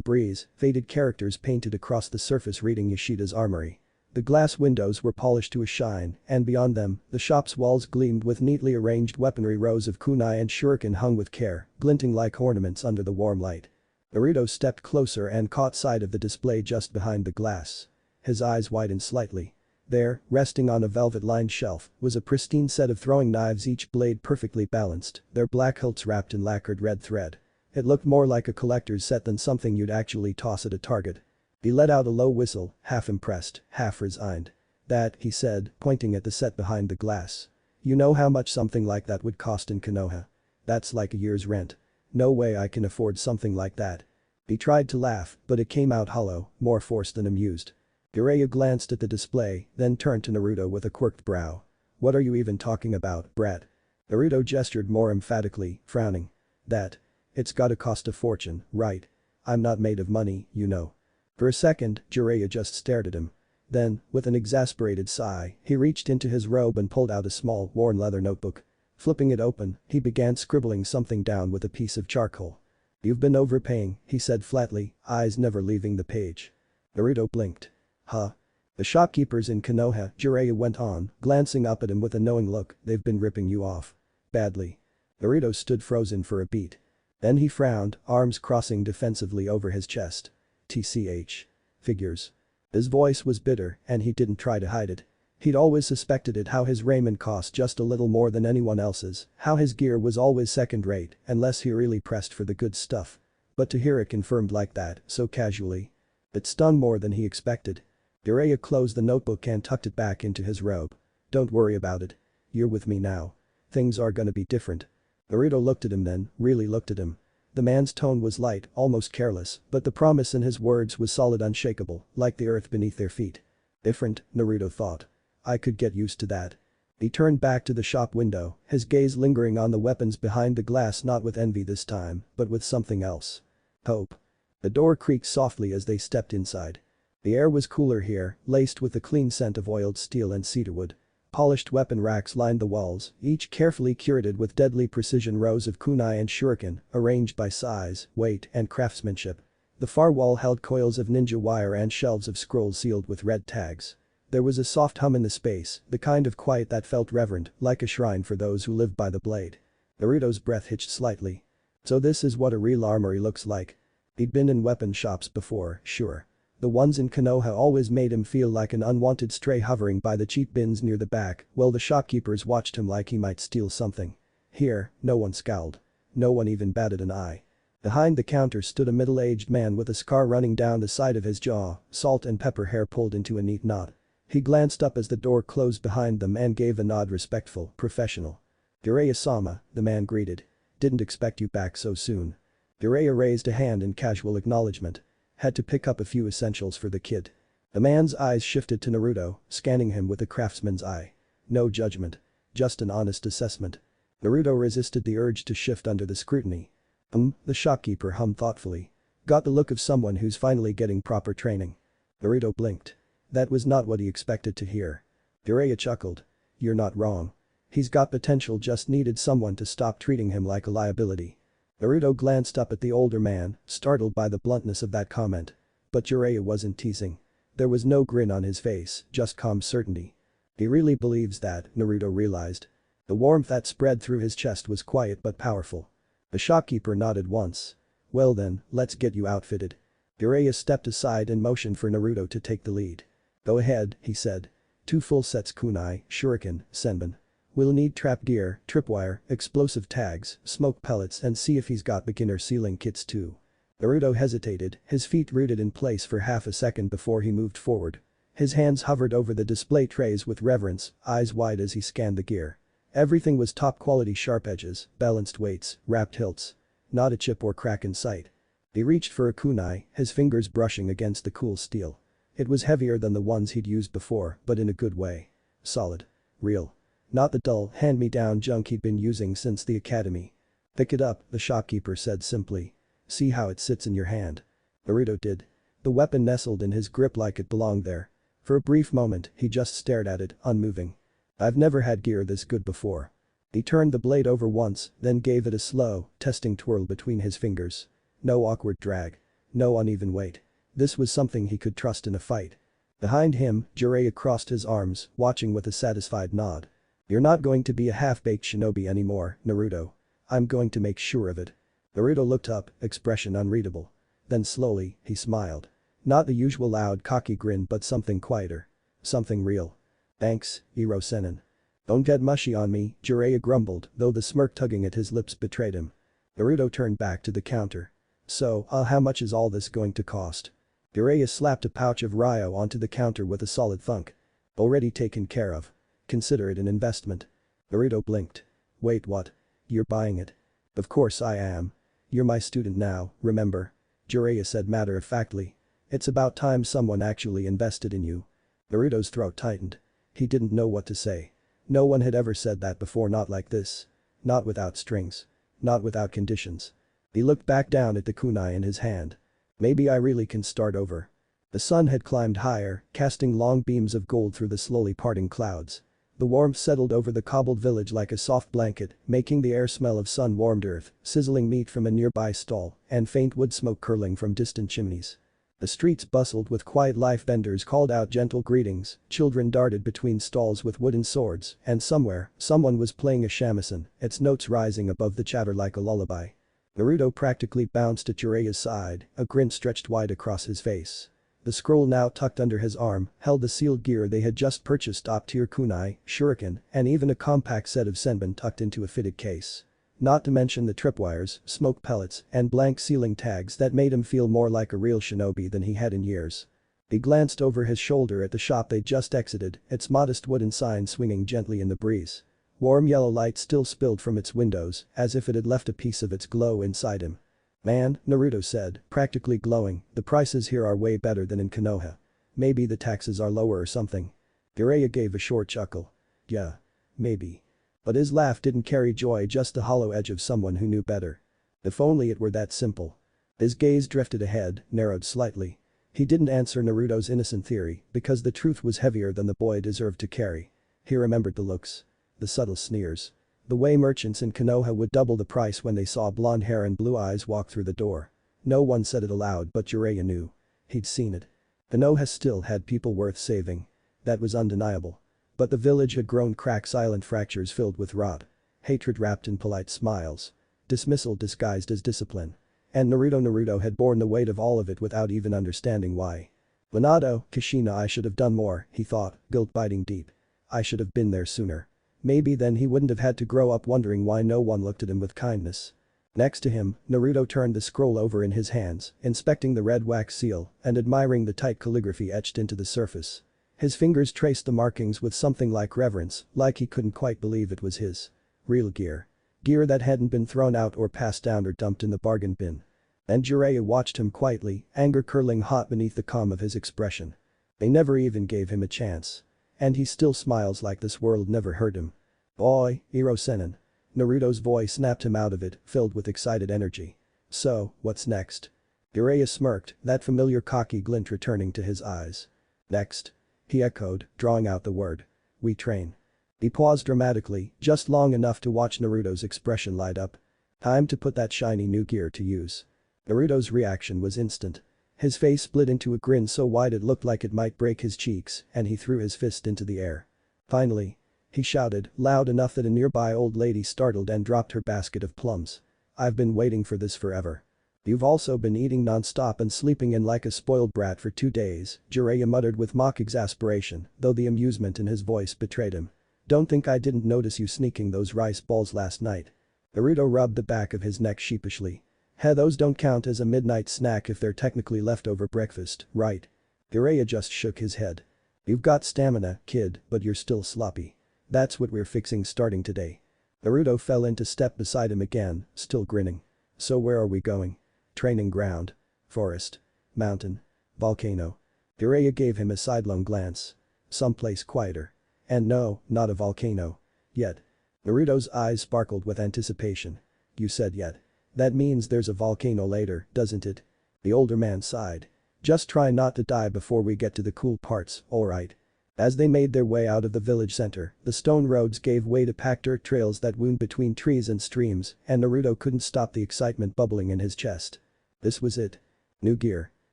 breeze, faded characters painted across the surface reading Yoshida's Armory. The glass windows were polished to a shine, and beyond them, the shop's walls gleamed with neatly arranged weaponry, rows of kunai and shuriken hung with care, glinting like ornaments under the warm light. Naruto stepped closer and caught sight of the display just behind the glass. His eyes widened slightly. There, resting on a velvet-lined shelf, was a pristine set of throwing knives, each blade perfectly balanced, their black hilts wrapped in lacquered red thread. It looked more like a collector's set than something you'd actually toss at a target. He let out a low whistle, half impressed, half resigned. "That," he said, pointing at the set behind the glass. "You know how much something like that would cost in Konoha? That's like a year's rent. No way I can afford something like that." He tried to laugh, but it came out hollow, more forced than amused. Jiraiya glanced at the display, then turned to Naruto with a quirked brow. "What are you even talking about, brat?" Naruto gestured more emphatically, frowning. "That. It's gotta cost a fortune, right? I'm not made of money, you know." For a second, Jiraiya just stared at him. Then, with an exasperated sigh, he reached into his robe and pulled out a small, worn leather notebook. Flipping it open, he began scribbling something down with a piece of charcoal. "You've been overpaying," he said flatly, eyes never leaving the page. Naruto blinked. "Huh? The shopkeepers in Konoha," Jiraiya went on, glancing up at him with a knowing look, "they've been ripping you off. Badly." Naruto stood frozen for a beat. Then he frowned, arms crossing defensively over his chest. "TCH. Figures." His voice was bitter, and he didn't try to hide it. He'd always suspected it, how his raiment cost just a little more than anyone else's, how his gear was always second-rate unless he really pressed for the good stuff. But to hear it confirmed like that, so casually. It stung more than he expected. Jiraiya closed the notebook and tucked it back into his robe. "Don't worry about it. You're with me now. Things are gonna be different." Naruto looked at him, then really looked at him. The man's tone was light, almost careless, but the promise in his words was solid, unshakable, like the earth beneath their feet. Different, Naruto thought. I could get used to that. He turned back to the shop window, his gaze lingering on the weapons behind the glass, not with envy this time, but with something else. Hope. The door creaked softly as they stepped inside. The air was cooler here, laced with the clean scent of oiled steel and cedarwood. Polished weapon racks lined the walls, each carefully curated with deadly precision rows of kunai and shuriken, arranged by size, weight, and craftsmanship. The far wall held coils of ninja wire and shelves of scrolls sealed with red tags. There was a soft hum in the space, the kind of quiet that felt reverent, like a shrine for those who lived by the blade. Naruto's breath hitched slightly. So this is what a real armory looks like. He'd been in weapon shops before, sure. The ones in Konoha always made him feel like an unwanted stray hovering by the cheap bins near the back, while the shopkeepers watched him like he might steal something. Here, no one scowled. No one even batted an eye. Behind the counter stood a middle-aged man with a scar running down the side of his jaw, salt and pepper hair pulled into a neat knot. He glanced up as the door closed behind them and gave a nod respectful, professional. "Jiraiya-sama," the man greeted. "Didn't expect you back so soon." Jiraiya raised a hand in casual acknowledgement. Had to pick up a few essentials for the kid. The man's eyes shifted to Naruto, scanning him with a craftsman's eye. No judgment. Just an honest assessment. Naruto resisted the urge to shift under the scrutiny. The shopkeeper hummed thoughtfully. Got the look of someone who's finally getting proper training. Naruto blinked. That was not what he expected to hear. Jiraiya chuckled. You're not wrong. He's got potential, just needed someone to stop treating him like a liability. Naruto glanced up at the older man, startled by the bluntness of that comment. But Jiraiya wasn't teasing. There was no grin on his face, just calm certainty. He really believes that, Naruto realized. The warmth that spread through his chest was quiet but powerful. The shopkeeper nodded once. Well then, let's get you outfitted. Jiraiya stepped aside and motioned for Naruto to take the lead. Go ahead, he said. 2 full sets kunai, shuriken, senbon. We'll need trap gear, tripwire, explosive tags, smoke pellets and see if he's got beginner sealing kits too. Naruto hesitated, his feet rooted in place for half a second before he moved forward. His hands hovered over the display trays with reverence, eyes wide as he scanned the gear. Everything was top quality, sharp edges, balanced weights, wrapped hilts. Not a chip or crack in sight. He reached for a kunai, his fingers brushing against the cool steel. It was heavier than the ones he'd used before, but in a good way. Solid. Real. Not the dull, hand-me-down junk he'd been using since the academy. Pick it up, the shopkeeper said simply. See how it sits in your hand. Naruto did. The weapon nestled in his grip like it belonged there. For a brief moment, he just stared at it, unmoving. I've never had gear this good before. He turned the blade over once, then gave it a slow, testing twirl between his fingers. No awkward drag. No uneven weight. This was something he could trust in a fight. Behind him, Jiraiya crossed his arms, watching with a satisfied nod. You're not going to be a half-baked shinobi anymore, Naruto. I'm going to make sure of it. Naruto looked up, expression unreadable. Then slowly, he smiled. Not the usual loud cocky grin but something quieter. Something real. Thanks, Iro Sennin. Don't get mushy on me, Jiraiya grumbled, though the smirk tugging at his lips betrayed him. Naruto turned back to the counter. So, how much is all this going to cost? Jiraiya slapped a pouch of Ryo onto the counter with a solid thunk. Already taken care of. Consider it an investment. Naruto blinked. Wait, what? You're buying it? Of course I am. You're my student now, remember? Jiraiya said matter-of-factly. It's about time someone actually invested in you. Naruto's throat tightened. He didn't know what to say. No one had ever said that before, not like this. Not without strings. Not without conditions. He looked back down at the kunai in his hand. Maybe I really can start over. The sun had climbed higher, casting long beams of gold through the slowly parting clouds. The warmth settled over the cobbled village like a soft blanket, making the air smell of sun-warmed earth, sizzling meat from a nearby stall, and faint wood smoke curling from distant chimneys. The streets bustled with quiet life. Vendors called out gentle greetings, children darted between stalls with wooden swords, and somewhere, someone was playing a shamisen, its notes rising above the chatter like a lullaby. Naruto practically bounced at Jiraiya's side, a grin stretched wide across his face. The scroll now tucked under his arm held the sealed gear they had just purchased, top-tier kunai, shuriken, and even a compact set of senbon tucked into a fitted case. Not to mention the tripwires, smoke pellets, and blank sealing tags that made him feel more like a real shinobi than he had in years. He glanced over his shoulder at the shop they'd just exited, its modest wooden sign swinging gently in the breeze. Warm yellow light still spilled from its windows, as if it had left a piece of its glow inside him. Man, Naruto said, practically glowing, the prices here are way better than in Konoha. Maybe the taxes are lower or something. Jiraiya gave a short chuckle. Yeah. Maybe. But his laugh didn't carry joy, just the hollow edge of someone who knew better. If only it were that simple. His gaze drifted ahead, narrowed slightly. He didn't answer Naruto's innocent theory because the truth was heavier than the boy deserved to carry. He remembered the looks. The subtle sneers. The way merchants in Konoha would double the price when they saw blonde hair and blue eyes walk through the door. No one said it aloud but Jiraiya knew. He'd seen it. Konoha still had people worth saving. That was undeniable. But the village had grown silent fractures filled with rot. Hatred wrapped in polite smiles. Dismissal disguised as discipline. And Naruto had borne the weight of all of it without even understanding why. Minato, Kushina, I should have done more, he thought, guilt biting deep. I should have been there sooner. Maybe then he wouldn't have had to grow up wondering why no one looked at him with kindness. Next to him, Naruto turned the scroll over in his hands, inspecting the red wax seal and admiring the tight calligraphy etched into the surface. His fingers traced the markings with something like reverence, like he couldn't quite believe it was his. Real gear. Gear that hadn't been thrown out or passed down or dumped in the bargain bin. And Jiraiya watched him quietly, anger curling hot beneath the calm of his expression. They never even gave him a chance. And he still smiles like this world never hurt him. Boy, Iro Senin. Naruto's voice snapped him out of it, filled with excited energy. So, what's next? Jiraiya smirked, that familiar cocky glint returning to his eyes. Next. He echoed, drawing out the word. We train. He paused dramatically, just long enough to watch Naruto's expression light up. Time to put that shiny new gear to use. Naruto's reaction was instant. His face split into a grin so wide it looked like it might break his cheeks, and he threw his fist into the air. Finally. He shouted, loud enough that a nearby old lady startled and dropped her basket of plums. I've been waiting for this forever. You've also been eating non-stop and sleeping in like a spoiled brat for 2 days, Jiraiya muttered with mock exasperation, though the amusement in his voice betrayed him. Don't think I didn't notice you sneaking those rice balls last night. Naruto rubbed the back of his neck sheepishly. Hey, those don't count as a midnight snack if they're technically leftover breakfast, right? Jiraiya just shook his head. You've got stamina, kid, but you're still sloppy. That's what we're fixing starting today. Naruto fell into step beside him again, still grinning. So where are we going? Training ground. Forest. Mountain. Volcano. Jiraiya gave him a sidelong glance. Someplace quieter. And no, not a volcano. Yet. Naruto's eyes sparkled with anticipation. You said yet. That means there's a volcano later, doesn't it? The older man sighed. Just try not to die before we get to the cool parts, alright? As they made their way out of the village center, the stone roads gave way to packed dirt trails that wound between trees and streams, and Naruto couldn't stop the excitement bubbling in his chest. This was it. New gear.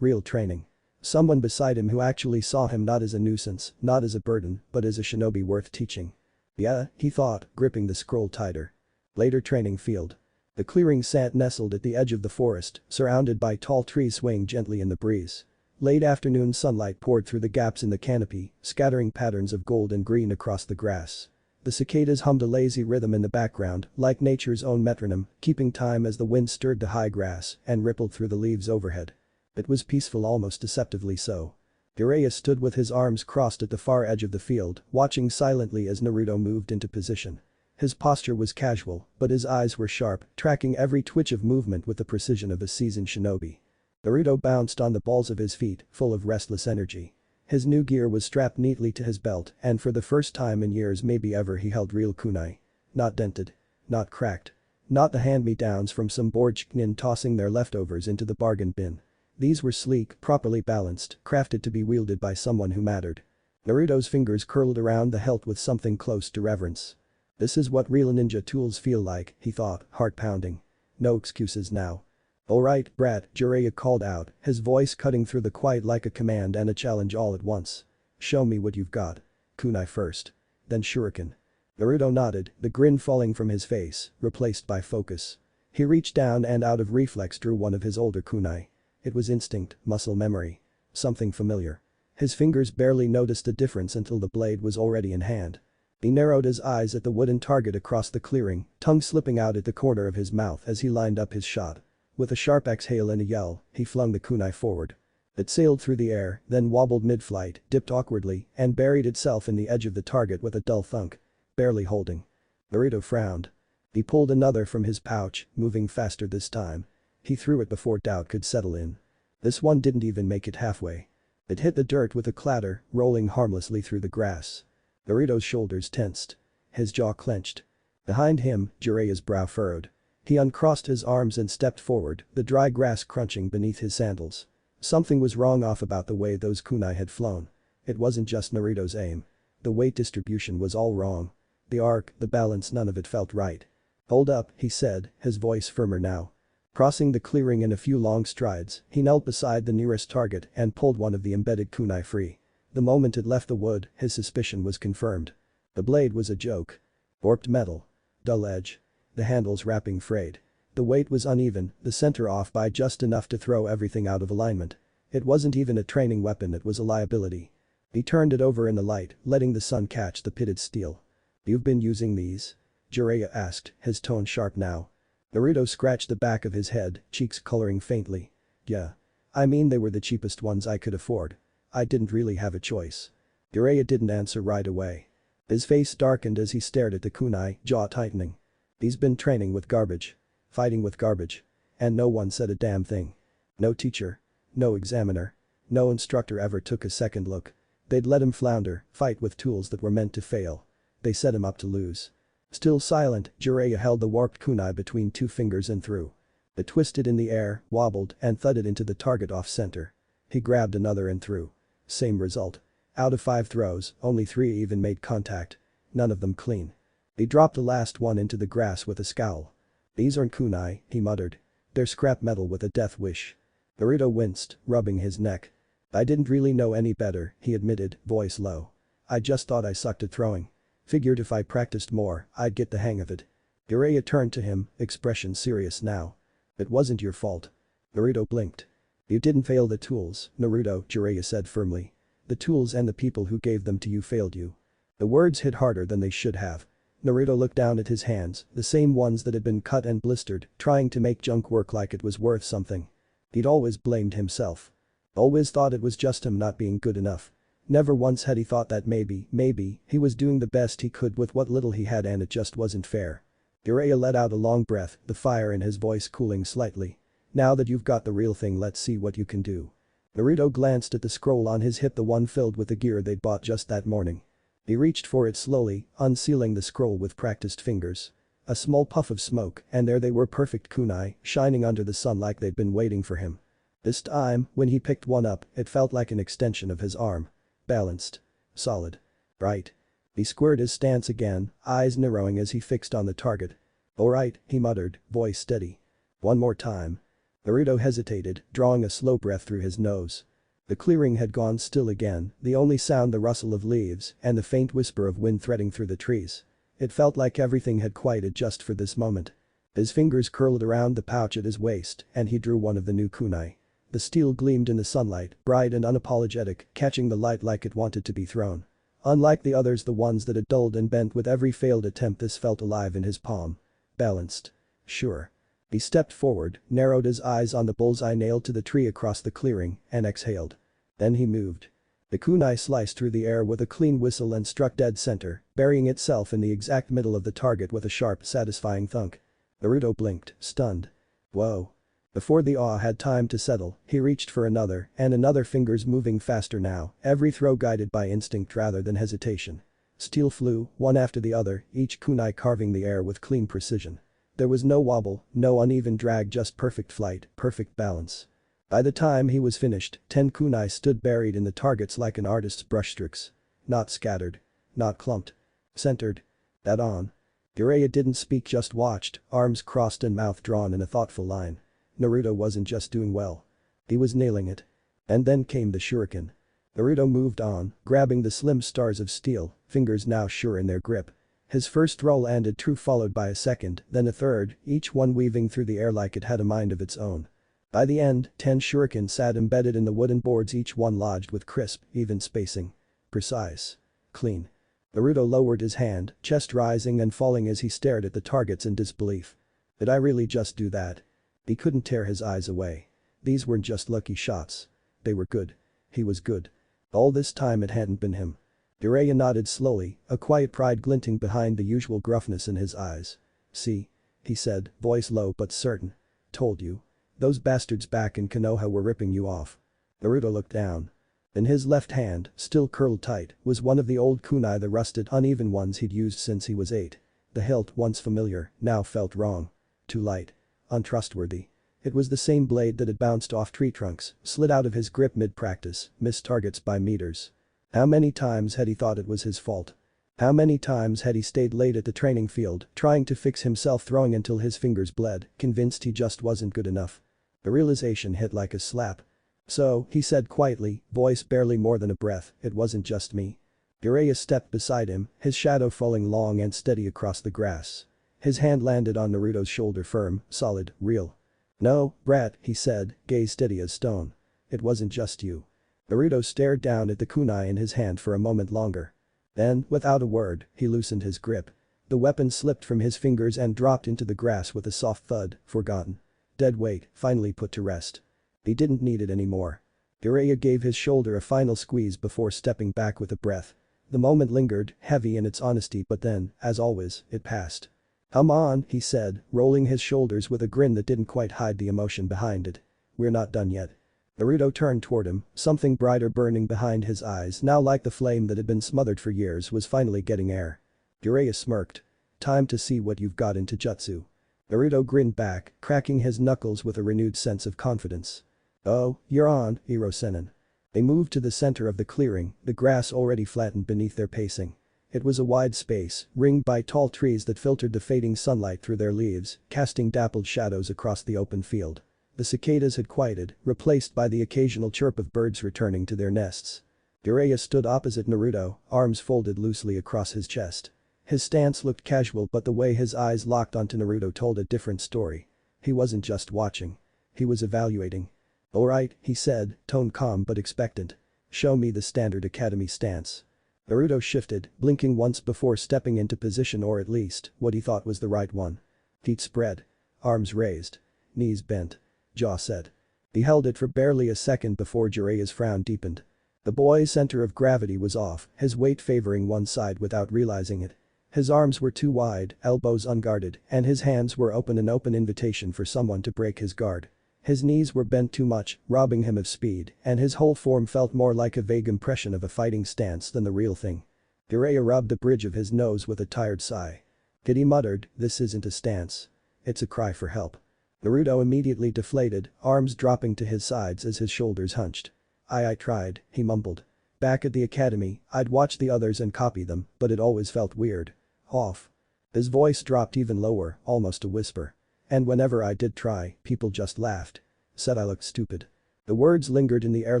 Real training. Someone beside him who actually saw him not as a nuisance, not as a burden, but as a shinobi worth teaching. Yeah, he thought, gripping the scroll tighter. Later training field. The clearing sat nestled at the edge of the forest, surrounded by tall trees swaying gently in the breeze. Late afternoon sunlight poured through the gaps in the canopy, scattering patterns of gold and green across the grass. The cicadas hummed a lazy rhythm in the background, like nature's own metronome, keeping time as the wind stirred the high grass and rippled through the leaves overhead. It was peaceful, almost deceptively so. Jiraiya stood with his arms crossed at the far edge of the field, watching silently as Naruto moved into position. His posture was casual, but his eyes were sharp, tracking every twitch of movement with the precision of a seasoned shinobi. Naruto bounced on the balls of his feet, full of restless energy. His new gear was strapped neatly to his belt, and for the first time in years, maybe ever, he held real kunai. Not dented. Not cracked. Not the hand-me-downs from some bored shinin tossing their leftovers into the bargain bin. These were sleek, properly balanced, crafted to be wielded by someone who mattered. Naruto's fingers curled around the hilt with something close to reverence. This is what real ninja tools feel like, he thought, heart pounding. No excuses now. Alright, brat, Jiraiya called out, his voice cutting through the quiet like a command and a challenge all at once. Show me what you've got. Kunai first. Then shuriken. Naruto nodded, the grin falling from his face, replaced by focus. He reached down and out of reflex drew one of his older kunai. It was instinct, muscle memory. Something familiar. His fingers barely noticed the difference until the blade was already in hand. He narrowed his eyes at the wooden target across the clearing, tongue slipping out at the corner of his mouth as he lined up his shot. With a sharp exhale and a yell, he flung the kunai forward. It sailed through the air, then wobbled mid-flight, dipped awkwardly, and buried itself in the edge of the target with a dull thunk. Barely holding. Naruto frowned. He pulled another from his pouch, moving faster this time. He threw it before doubt could settle in. This one didn't even make it halfway. It hit the dirt with a clatter, rolling harmlessly through the grass. Naruto's shoulders tensed. His jaw clenched. Behind him, Jiraiya's brow furrowed. He uncrossed his arms and stepped forward, the dry grass crunching beneath his sandals. Something was wrong off about the way those kunai had flown. It wasn't just Naruto's aim. The weight distribution was all wrong. The arc, the balance, none of it felt right. "Hold up," he said, his voice firmer now. Crossing the clearing in a few long strides, he knelt beside the nearest target and pulled one of the embedded kunai free. The moment it left the wood, his suspicion was confirmed. The blade was a joke. Warped metal. Dull edge. The handles wrapping frayed. The weight was uneven, the center off by just enough to throw everything out of alignment. It wasn't even a training weapon, it was a liability. He turned it over in the light, letting the sun catch the pitted steel. "You've been using these?" Jiraiya asked, his tone sharp now. Naruto scratched the back of his head, cheeks coloring faintly. "Yeah. I mean, they were the cheapest ones I could afford. I didn't really have a choice." Jiraiya didn't answer right away. His face darkened as he stared at the kunai, jaw tightening. He's been training with garbage. Fighting with garbage. And no one said a damn thing. No teacher. No examiner. No instructor ever took a second look. They'd let him flounder, fight with tools that were meant to fail. They set him up to lose. Still silent, Jiraiya held the warped kunai between two fingers and threw. It twisted in the air, wobbled, and thudded into the target off-center. He grabbed another and threw. Same result. Out of 5 throws, only 3 even made contact. None of them clean. He dropped the last one into the grass with a scowl. "These aren't kunai," he muttered. "They're scrap metal with a death wish." Naruto winced, rubbing his neck. "I didn't really know any better," he admitted, voice low. "I just thought I sucked at throwing. Figured if I practiced more, I'd get the hang of it." Jiraiya turned to him, expression serious now. "It wasn't your fault." Naruto blinked. "You didn't fail the tools, Naruto," Jiraiya said firmly. "The tools and the people who gave them to you failed you." The words hit harder than they should have. Naruto looked down at his hands, the same ones that had been cut and blistered, trying to make junk work like it was worth something. He'd always blamed himself. Always thought it was just him not being good enough. Never once had he thought that maybe, he was doing the best he could with what little he had and it just wasn't fair. Jiraiya let out a long breath, the fire in his voice cooling slightly. "Now that you've got the real thing, let's see what you can do." Naruto glanced at the scroll on his hip, the one filled with the gear they'd bought just that morning. He reached for it slowly, unsealing the scroll with practiced fingers. A small puff of smoke, and there they were, perfect kunai, shining under the sun like they'd been waiting for him. This time, when he picked one up, it felt like an extension of his arm. Balanced. Solid. Right. He squared his stance again, eyes narrowing as he fixed on the target. "Alright," he muttered, voice steady. "One more time." Naruto hesitated, drawing a slow breath through his nose. The clearing had gone still again, the only sound the rustle of leaves and the faint whisper of wind threading through the trees. It felt like everything had quieted just for this moment. His fingers curled around the pouch at his waist and he drew one of the new kunai. The steel gleamed in the sunlight, bright and unapologetic, catching the light like it wanted to be thrown. Unlike the others, the ones that had dulled and bent with every failed attempt, this felt alive in his palm. Balanced. Sure. He stepped forward, narrowed his eyes on the bullseye nailed to the tree across the clearing, and exhaled. Then he moved. The kunai sliced through the air with a clean whistle and struck dead center, burying itself in the exact middle of the target with a sharp, satisfying thunk. Naruto blinked, stunned. Whoa. Before the awe had time to settle, he reached for another, and another, fingers moving faster now, every throw guided by instinct rather than hesitation. Steel flew, one after the other, each kunai carving the air with clean precision. There was no wobble, no uneven drag, just perfect flight, perfect balance. By the time he was finished, 10 kunai stood buried in the targets like an artist's brushstrokes. Not scattered. Not clumped. Centered. That on. Jiraiya didn't speak, just watched, arms crossed and mouth drawn in a thoughtful line. Naruto wasn't just doing well. He was nailing it. And then came the shuriken. Naruto moved on, grabbing the slim stars of steel, fingers now sure in their grip. His first throw landed true, followed by a second, then a third, each one weaving through the air like it had a mind of its own. By the end, 10 shuriken sat embedded in the wooden boards, each one lodged with crisp, even spacing. Precise. Clean. Naruto lowered his hand, chest rising and falling as he stared at the targets in disbelief. Did I really just do that? He couldn't tear his eyes away. These weren't just lucky shots. They were good. He was good. All this time it hadn't been him. Jiraiya nodded slowly, a quiet pride glinting behind the usual gruffness in his eyes. "See?" he said, voice low but certain. "Told you. Those bastards back in Konoha were ripping you off." Naruto looked down. In his left hand, still curled tight, was one of the old kunai, the rusted, uneven ones he'd used since he was 8. The hilt, once familiar, now felt wrong. Too light. Untrustworthy. It was the same blade that had bounced off tree trunks, slid out of his grip mid-practice, missed targets by meters. How many times had he thought it was his fault? How many times had he stayed late at the training field, trying to fix himself, throwing until his fingers bled, convinced he just wasn't good enough? The realization hit like a slap. So, he said quietly, voice barely more than a breath, it wasn't just me. Jiraiya stepped beside him, his shadow falling long and steady across the grass. His hand landed on Naruto's shoulder, firm, solid, real. No, brat, he said, gaze steady as stone. It wasn't just you. Naruto stared down at the kunai in his hand for a moment longer. Then, without a word, he loosened his grip. The weapon slipped from his fingers and dropped into the grass with a soft thud, forgotten. Dead weight, finally put to rest. He didn't need it anymore. Jiraiya gave his shoulder a final squeeze before stepping back with a breath. The moment lingered, heavy in its honesty, but then, as always, it passed. Come on, he said, rolling his shoulders with a grin that didn't quite hide the emotion behind it. We're not done yet. Naruto turned toward him, something brighter burning behind his eyes, now like the flame that had been smothered for years was finally getting air. Jiraiya smirked. Time to see what you've got into jutsu. Naruto grinned back, cracking his knuckles with a renewed sense of confidence. Oh, you're on, Iro-senin. They moved to the center of the clearing, the grass already flattened beneath their pacing. It was a wide space, ringed by tall trees that filtered the fading sunlight through their leaves, casting dappled shadows across the open field. The cicadas had quieted, replaced by the occasional chirp of birds returning to their nests. Jiraiya stood opposite Naruto, arms folded loosely across his chest. His stance looked casual, but the way his eyes locked onto Naruto told a different story. He wasn't just watching. He was evaluating. Alright, he said, tone calm but expectant. Show me the standard academy stance. Naruto shifted, blinking once before stepping into position, or at least, what he thought was the right one. Feet spread. Arms raised. Knees bent. Jaw set. He held it for barely a second before Jiraiya's frown deepened. The boy's center of gravity was off, his weight favoring one side without realizing it. His arms were too wide, elbows unguarded, and his hands were open, an open invitation for someone to break his guard. His knees were bent too much, robbing him of speed, and his whole form felt more like a vague impression of a fighting stance than the real thing. Jiraiya rubbed the bridge of his nose with a tired sigh. He muttered, this isn't a stance. It's a cry for help. Naruto immediately deflated, arms dropping to his sides as his shoulders hunched. I tried, he mumbled. Back at the academy, I'd watch the others and copy them, but it always felt weird. Off. His voice dropped even lower, almost a whisper. And whenever I did try, people just laughed. Said I looked stupid. The words lingered in the air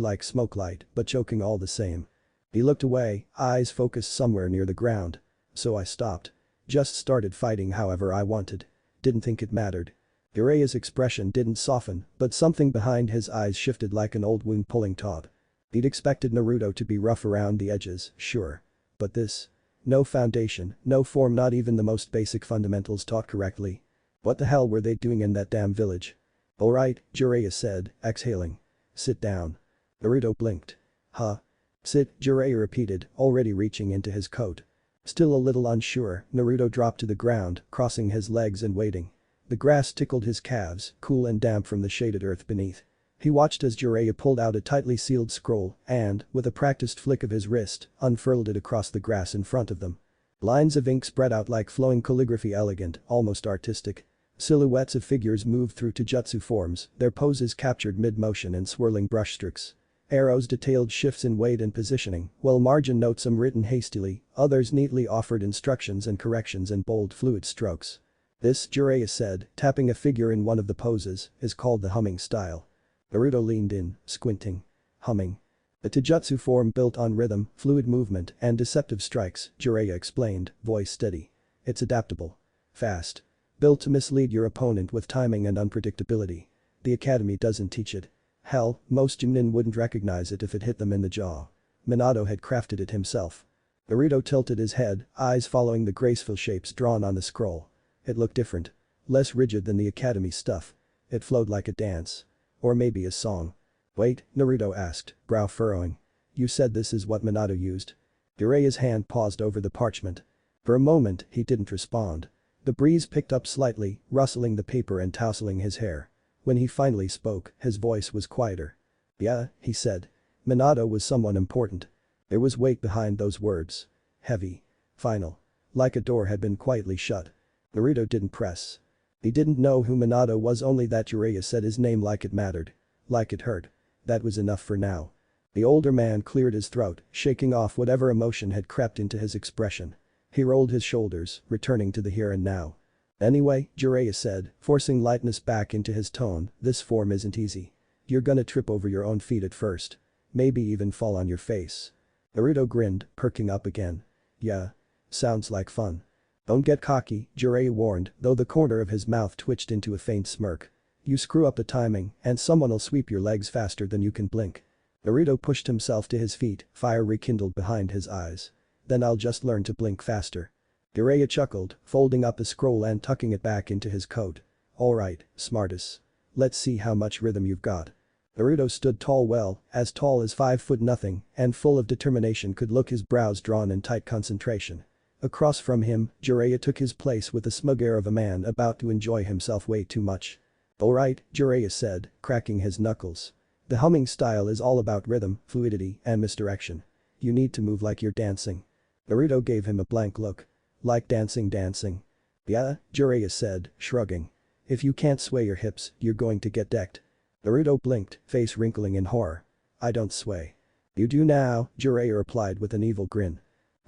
like smoke light, but choking all the same. He looked away, eyes focused somewhere near the ground. So I stopped. Just started fighting however I wanted. Didn't think it mattered. Jiraiya's expression didn't soften, but something behind his eyes shifted like an old wound pulling taut. He'd expected Naruto to be rough around the edges, sure. But this? No foundation, no form, not even the most basic fundamentals taught correctly. What the hell were they doing in that damn village? Alright, Jiraiya said, exhaling. Sit down. Naruto blinked. Huh? Sit, Jiraiya repeated, already reaching into his coat. Still a little unsure, Naruto dropped to the ground, crossing his legs and waiting. The grass tickled his calves, cool and damp from the shaded earth beneath. He watched as Jiraiya pulled out a tightly sealed scroll and, with a practiced flick of his wrist, unfurled it across the grass in front of them. Lines of ink spread out like flowing calligraphy, elegant, almost artistic. Silhouettes of figures moved through taijutsu forms, their poses captured mid-motion in swirling brushstrokes. Arrows detailed shifts in weight and positioning, while margin notes, some written hastily, others neatly offered instructions and corrections in bold fluid strokes. This, Jiraiya said, tapping a figure in one of the poses, is called the humming style. Naruto leaned in, squinting. Humming. A taijutsu form built on rhythm, fluid movement, and deceptive strikes, Jiraiya explained, voice steady. It's adaptable. Fast. Built to mislead your opponent with timing and unpredictability. The academy doesn't teach it. Hell, most Chunin wouldn't recognize it if it hit them in the jaw. Minato had crafted it himself. Naruto tilted his head, eyes following the graceful shapes drawn on the scroll. It looked different. Less rigid than the academy stuff. It flowed like a dance. Or maybe a song. Wait, Naruto asked, brow furrowing. You said this is what Minato used? Jiraiya's hand paused over the parchment. For a moment, he didn't respond. The breeze picked up slightly, rustling the paper and tousling his hair. When he finally spoke, his voice was quieter. Yeah, he said. Minato was someone important. There was weight behind those words. Heavy. Final. Like a door had been quietly shut. Naruto didn't press. He didn't know who Minato was, only that Jiraiya said his name like it mattered. Like it hurt. That was enough for now. The older man cleared his throat, shaking off whatever emotion had crept into his expression. He rolled his shoulders, returning to the here and now. Anyway, Jiraiya said, forcing lightness back into his tone, this form isn't easy. You're gonna trip over your own feet at first. Maybe even fall on your face. Naruto grinned, perking up again. Yeah. Sounds like fun. Don't get cocky, Jiraiya warned, though the corner of his mouth twitched into a faint smirk. You screw up the timing, and someone'll sweep your legs faster than you can blink. Naruto pushed himself to his feet, fire rekindled behind his eyes. Then I'll just learn to blink faster. Jiraiya chuckled, folding up the scroll and tucking it back into his coat. Alright, smartus. Let's see how much rhythm you've got. Naruto stood tall as 5'0", and full of determination could look his brows drawn in tight concentration. Across from him, Jiraiya took his place with the smug air of a man about to enjoy himself way too much. Alright, Jiraiya said, cracking his knuckles. The humming style is all about rhythm, fluidity, and misdirection. You need to move like you're dancing. Naruto gave him a blank look. Like dancing. Yeah, Jiraiya said, shrugging. If you can't sway your hips, you're going to get decked. Naruto blinked, face wrinkling in horror. I don't sway. You do now, Jiraiya replied with an evil grin.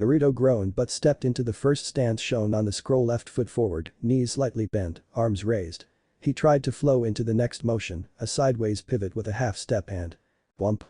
Naruto groaned but stepped into the first stance shown on the scroll, left foot forward, knees slightly bent, arms raised. He tried to flow into the next motion, a sideways pivot with a half-step hand. Whump.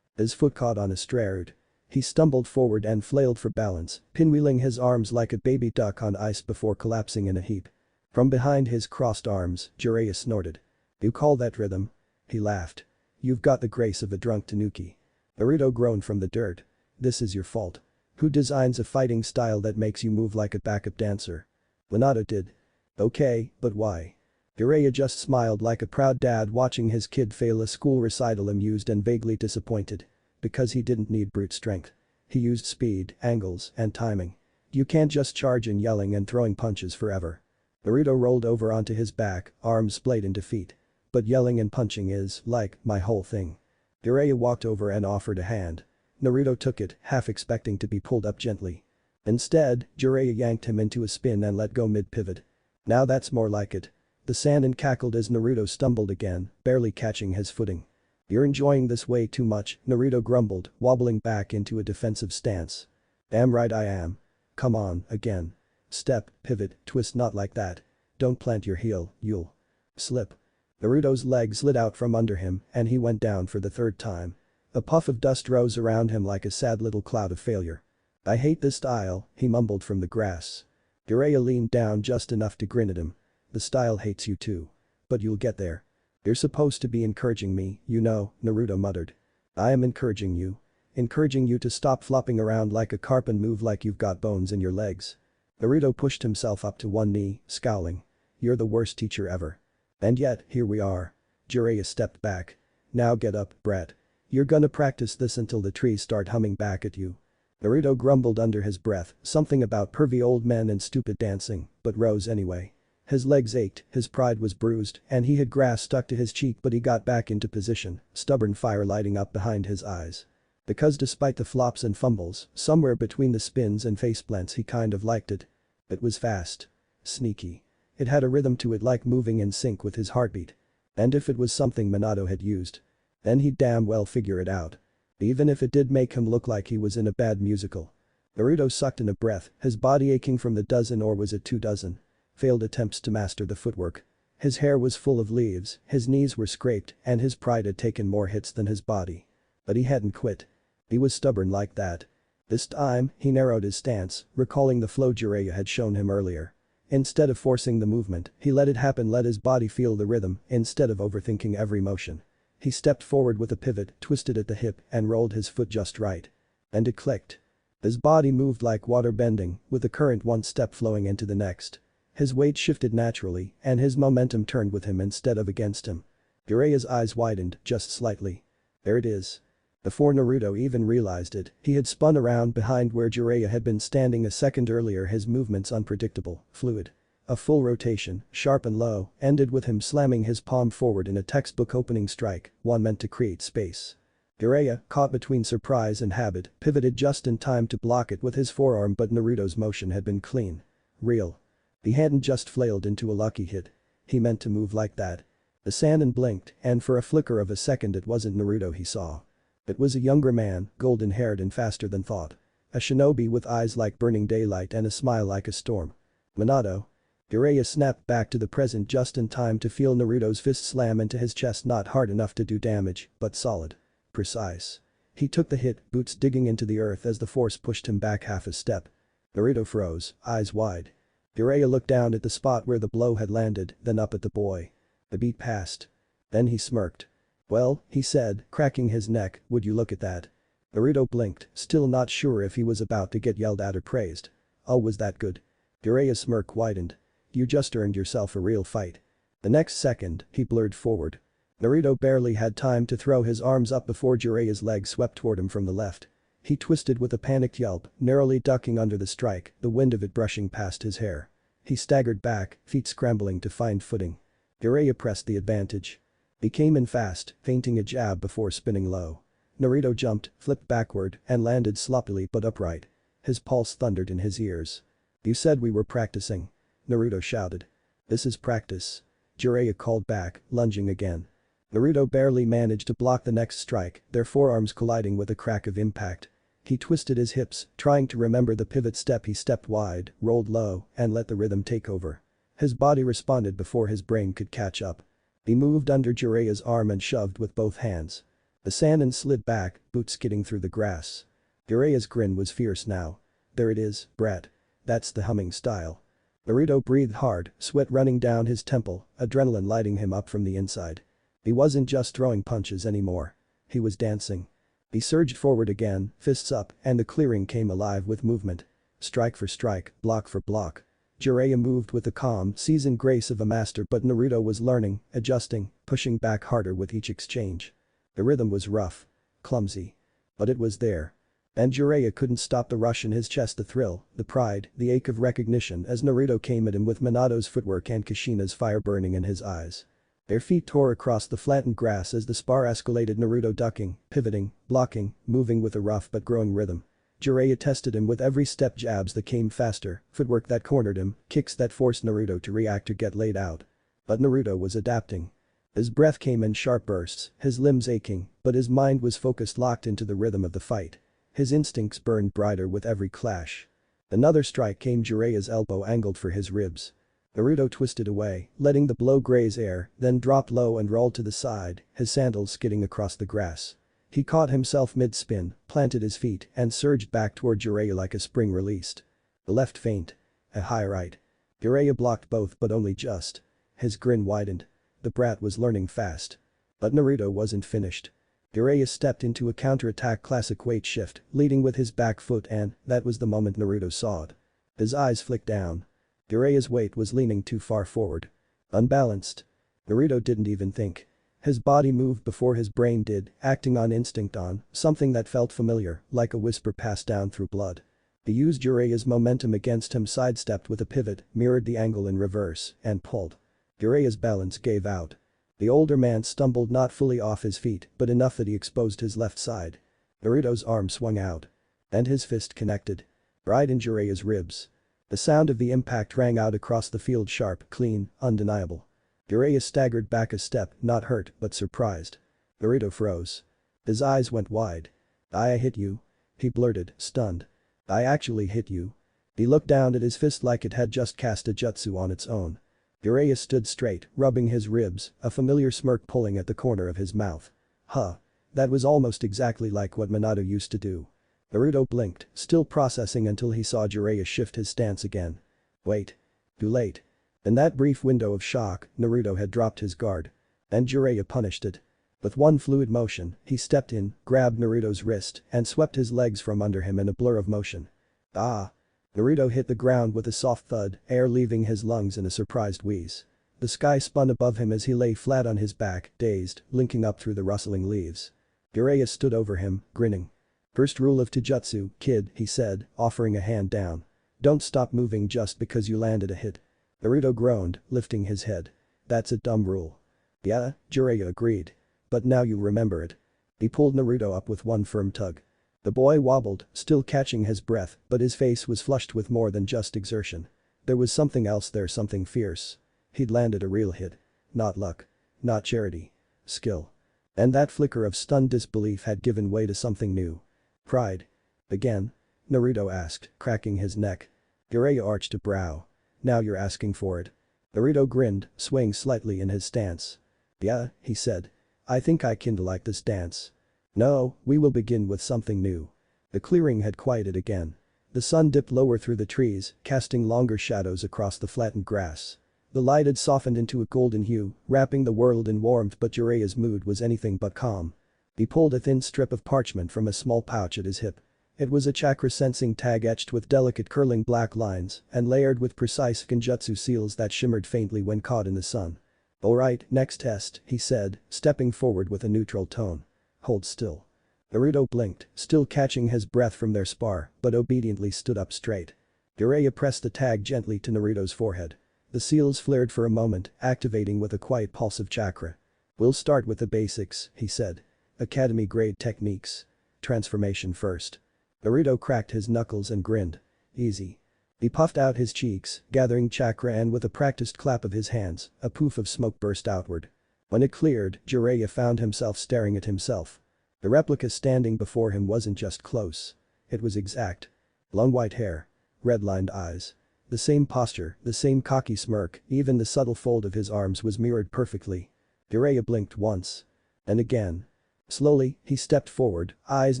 His foot caught on a straight. He stumbled forward and flailed for balance, pinwheeling his arms like a baby duck on ice before collapsing in a heap. From behind his crossed arms, Jiraiya snorted. You call that rhythm? He laughed. You've got the grace of a drunk tanuki. Naruto groaned from the dirt. This is your fault. Who designs a fighting style that makes you move like a backup dancer? Minato did. Okay, but why? Jiraiya just smiled like a proud dad watching his kid fail a school recital, amused and vaguely disappointed. Because he didn't need brute strength. He used speed, angles, and timing. You can't just charge in yelling and throwing punches forever. Naruto rolled over onto his back, arms splayed into feet. But yelling and punching is, like, my whole thing. Jiraiya walked over and offered a hand. Naruto took it, half expecting to be pulled up gently. Instead, Jiraiya yanked him into a spin and let go mid-pivot. Now that's more like it. The Sannin cackled as Naruto stumbled again, barely catching his footing. You're enjoying this way too much, Naruto grumbled, wobbling back into a defensive stance. Damn right I am. Come on, again. Step, pivot, twist, not like that. Don't plant your heel, you'll slip. Naruto's leg slid out from under him and he went down for the third time. A puff of dust rose around him like a sad little cloud of failure. I hate this style, he mumbled from the grass. Jiraiya leaned down just enough to grin at him. The style hates you too. But you'll get there. You're supposed to be encouraging me, you know, Naruto muttered. I am encouraging you. Encouraging you to stop flopping around like a carp and move like you've got bones in your legs. Naruto pushed himself up to one knee, scowling. You're the worst teacher ever. And yet, here we are. Jiraiya stepped back. Now get up, brat. You're gonna practice this until the trees start humming back at you. Naruto grumbled under his breath, something about pervy old men and stupid dancing, but rose anyway. His legs ached, his pride was bruised, and he had grass stuck to his cheek, but he got back into position, stubborn fire lighting up behind his eyes. Because despite the flops and fumbles, somewhere between the spins and faceplants he kind of liked it. It was fast. Sneaky. It had a rhythm to it, like moving in sync with his heartbeat. And if it was something Minato had used, then he'd damn well figure it out. Even if it did make him look like he was in a bad musical. Naruto sucked in a breath, his body aching from the dozen, or was it 24, failed attempts to master the footwork. His hair was full of leaves, his knees were scraped, and his pride had taken more hits than his body. But he hadn't quit. He was stubborn like that. This time, he narrowed his stance, recalling the flow Jiraiya had shown him earlier. Instead of forcing the movement, he let it happen, let his body feel the rhythm, instead of overthinking every motion. He stepped forward with a pivot, twisted at the hip, and rolled his foot just right. And it clicked. His body moved like water bending, with the current one step flowing into the next. His weight shifted naturally, and his momentum turned with him instead of against him. Jiraiya's eyes widened, just slightly. There it is. Before Naruto even realized it, he had spun around behind where Jiraiya had been standing a second earlier, his movements unpredictable, fluid. A full rotation, sharp and low, ended with him slamming his palm forward in a textbook opening strike, one meant to create space. Jiraiya, caught between surprise and habit, pivoted just in time to block it with his forearm, but Naruto's motion had been clean. Real. He hadn't just flailed into a lucky hit. He meant to move like that. The Sannin blinked, and for a flicker of a second it wasn't Naruto he saw. It was a younger man, golden-haired and faster than thought. A shinobi with eyes like burning daylight and a smile like a storm. Minato. Jiraiya snapped back to the present just in time to feel Naruto's fist slam into his chest, not hard enough to do damage, but solid. Precise. He took the hit, boots digging into the earth as the force pushed him back half a step. Naruto froze, eyes wide. Jiraiya looked down at the spot where the blow had landed, then up at the boy. The beat passed. Then he smirked. "Well," he said, cracking his neck, "would you look at that?" Naruto blinked, still not sure if he was about to get yelled at or praised. "Oh, was that good?" Jiraiya's smirk widened. "You just earned yourself a real fight." The next second, he blurred forward. Naruto barely had time to throw his arms up before Jiraiya's leg swept toward him from the left. He twisted with a panicked yelp, narrowly ducking under the strike, the wind of it brushing past his hair. He staggered back, feet scrambling to find footing. Jiraiya pressed the advantage. He came in fast, feinting a jab before spinning low. Naruto jumped, flipped backward, and landed sloppily but upright. His pulse thundered in his ears. "You said we were practicing," Naruto shouted. "This is practice," Jiraiya called back, lunging again. Naruto barely managed to block the next strike, their forearms colliding with a crack of impact. He twisted his hips, trying to remember the pivot step. He stepped wide, rolled low, and let the rhythm take over. His body responded before his brain could catch up. He moved under Jiraiya's arm and shoved with both hands. The Sannin slid back, boots skidding through the grass. Jiraiya's grin was fierce now. "There it is, brat. That's the humming style." Naruto breathed hard, sweat running down his temple, adrenaline lighting him up from the inside. He wasn't just throwing punches anymore. He was dancing. He surged forward again, fists up, and the clearing came alive with movement. Strike for strike, block for block. Jiraiya moved with the calm, seasoned grace of a master, but Naruto was learning, adjusting, pushing back harder with each exchange. The rhythm was rough. Clumsy. But it was there. And Jiraiya couldn't stop the rush in his chest, the thrill, the pride, the ache of recognition as Naruto came at him with Minato's footwork and Kushina's fire burning in his eyes. Their feet tore across the flattened grass as the spar escalated, Naruto ducking, pivoting, blocking, moving with a rough but growing rhythm. Jiraiya tested him with every step, jabs that came faster, footwork that cornered him, kicks that forced Naruto to react or get laid out. But Naruto was adapting. His breath came in sharp bursts, his limbs aching, but his mind was focused, locked into the rhythm of the fight. His instincts burned brighter with every clash. Another strike came, Jiraiya's elbow angled for his ribs. Naruto twisted away, letting the blow graze air, then dropped low and rolled to the side, his sandals skidding across the grass. He caught himself mid-spin, planted his feet, and surged back toward Jiraiya like a spring released. The left feint. A high right. Jiraiya blocked both but only just. His grin widened. The brat was learning fast. But Naruto wasn't finished. Jiraiya stepped into a counterattack, classic weight shift, leading with his back foot, and that was the moment Naruto saw it. His eyes flicked down. Jiraiya's weight was leaning too far forward. Unbalanced. Naruto didn't even think. His body moved before his brain did, acting on instinct, on something that felt familiar, like a whisper passed down through blood. He used Jiraiya's momentum against him, sidestepped with a pivot, mirrored the angle in reverse, and pulled. Jiraiya's balance gave out. The older man stumbled, not fully off his feet, but enough that he exposed his left side. Naruto's arm swung out. And his fist connected. Right in Jiraiya's ribs. The sound of the impact rang out across the field, sharp, clean, undeniable. Jiraiya staggered back a step, not hurt but surprised. Naruto froze. His eyes went wide. "I hit you?" he blurted, stunned. "I actually hit you?" He looked down at his fist like it had just cast a jutsu on its own. Jiraiya stood straight, rubbing his ribs, a familiar smirk pulling at the corner of his mouth. Huh. That was almost exactly like what Minato used to do. Naruto blinked, still processing until he saw Jiraiya shift his stance again. Wait. Too late. In that brief window of shock, Naruto had dropped his guard. And Jiraiya punished it. With one fluid motion, he stepped in, grabbed Naruto's wrist, and swept his legs from under him in a blur of motion. Ah! Naruto hit the ground with a soft thud, air leaving his lungs in a surprised wheeze. The sky spun above him as he lay flat on his back, dazed, blinking up through the rustling leaves. Jiraiya stood over him, grinning. "First rule of Taijutsu, kid," he said, offering a hand down. "Don't stop moving just because you landed a hit." Naruto groaned, lifting his head. "That's a dumb rule." "Yeah," Jiraiya agreed. "But now you remember it." He pulled Naruto up with one firm tug. The boy wobbled, still catching his breath, but his face was flushed with more than just exertion. There was something else there, something fierce. He'd landed a real hit. Not luck. Not charity. Skill. And that flicker of stunned disbelief had given way to something new. Pride. Again? Naruto asked, cracking his neck. Jiraiya arched a brow. Now you're asking for it. Naruto grinned, swaying slightly in his stance. Yeah, he said. I think I kinda like this dance. No, we will begin with something new. The clearing had quieted again. The sun dipped lower through the trees, casting longer shadows across the flattened grass. The light had softened into a golden hue, wrapping the world in warmth, but Jiraiya's mood was anything but calm. He pulled a thin strip of parchment from a small pouch at his hip. It was a chakra sensing tag etched with delicate curling black lines and layered with precise genjutsu seals that shimmered faintly when caught in the sun. Alright, next test, he said, stepping forward with a neutral tone. Hold still. Naruto blinked, still catching his breath from their spar, but obediently stood up straight. Jiraiya pressed the tag gently to Naruto's forehead. The seals flared for a moment, activating with a quiet pulse of chakra. We'll start with the basics, he said. Academy-grade techniques. Transformation first. Naruto cracked his knuckles and grinned. Easy. He puffed out his cheeks, gathering chakra, and with a practiced clap of his hands, a poof of smoke burst outward. When it cleared, Jiraiya found himself staring at himself. The replica standing before him wasn't just close. It was exact. Long white hair. Red-lined eyes. The same posture, the same cocky smirk, even the subtle fold of his arms was mirrored perfectly. Jiraiya blinked once. And again. Slowly, he stepped forward, eyes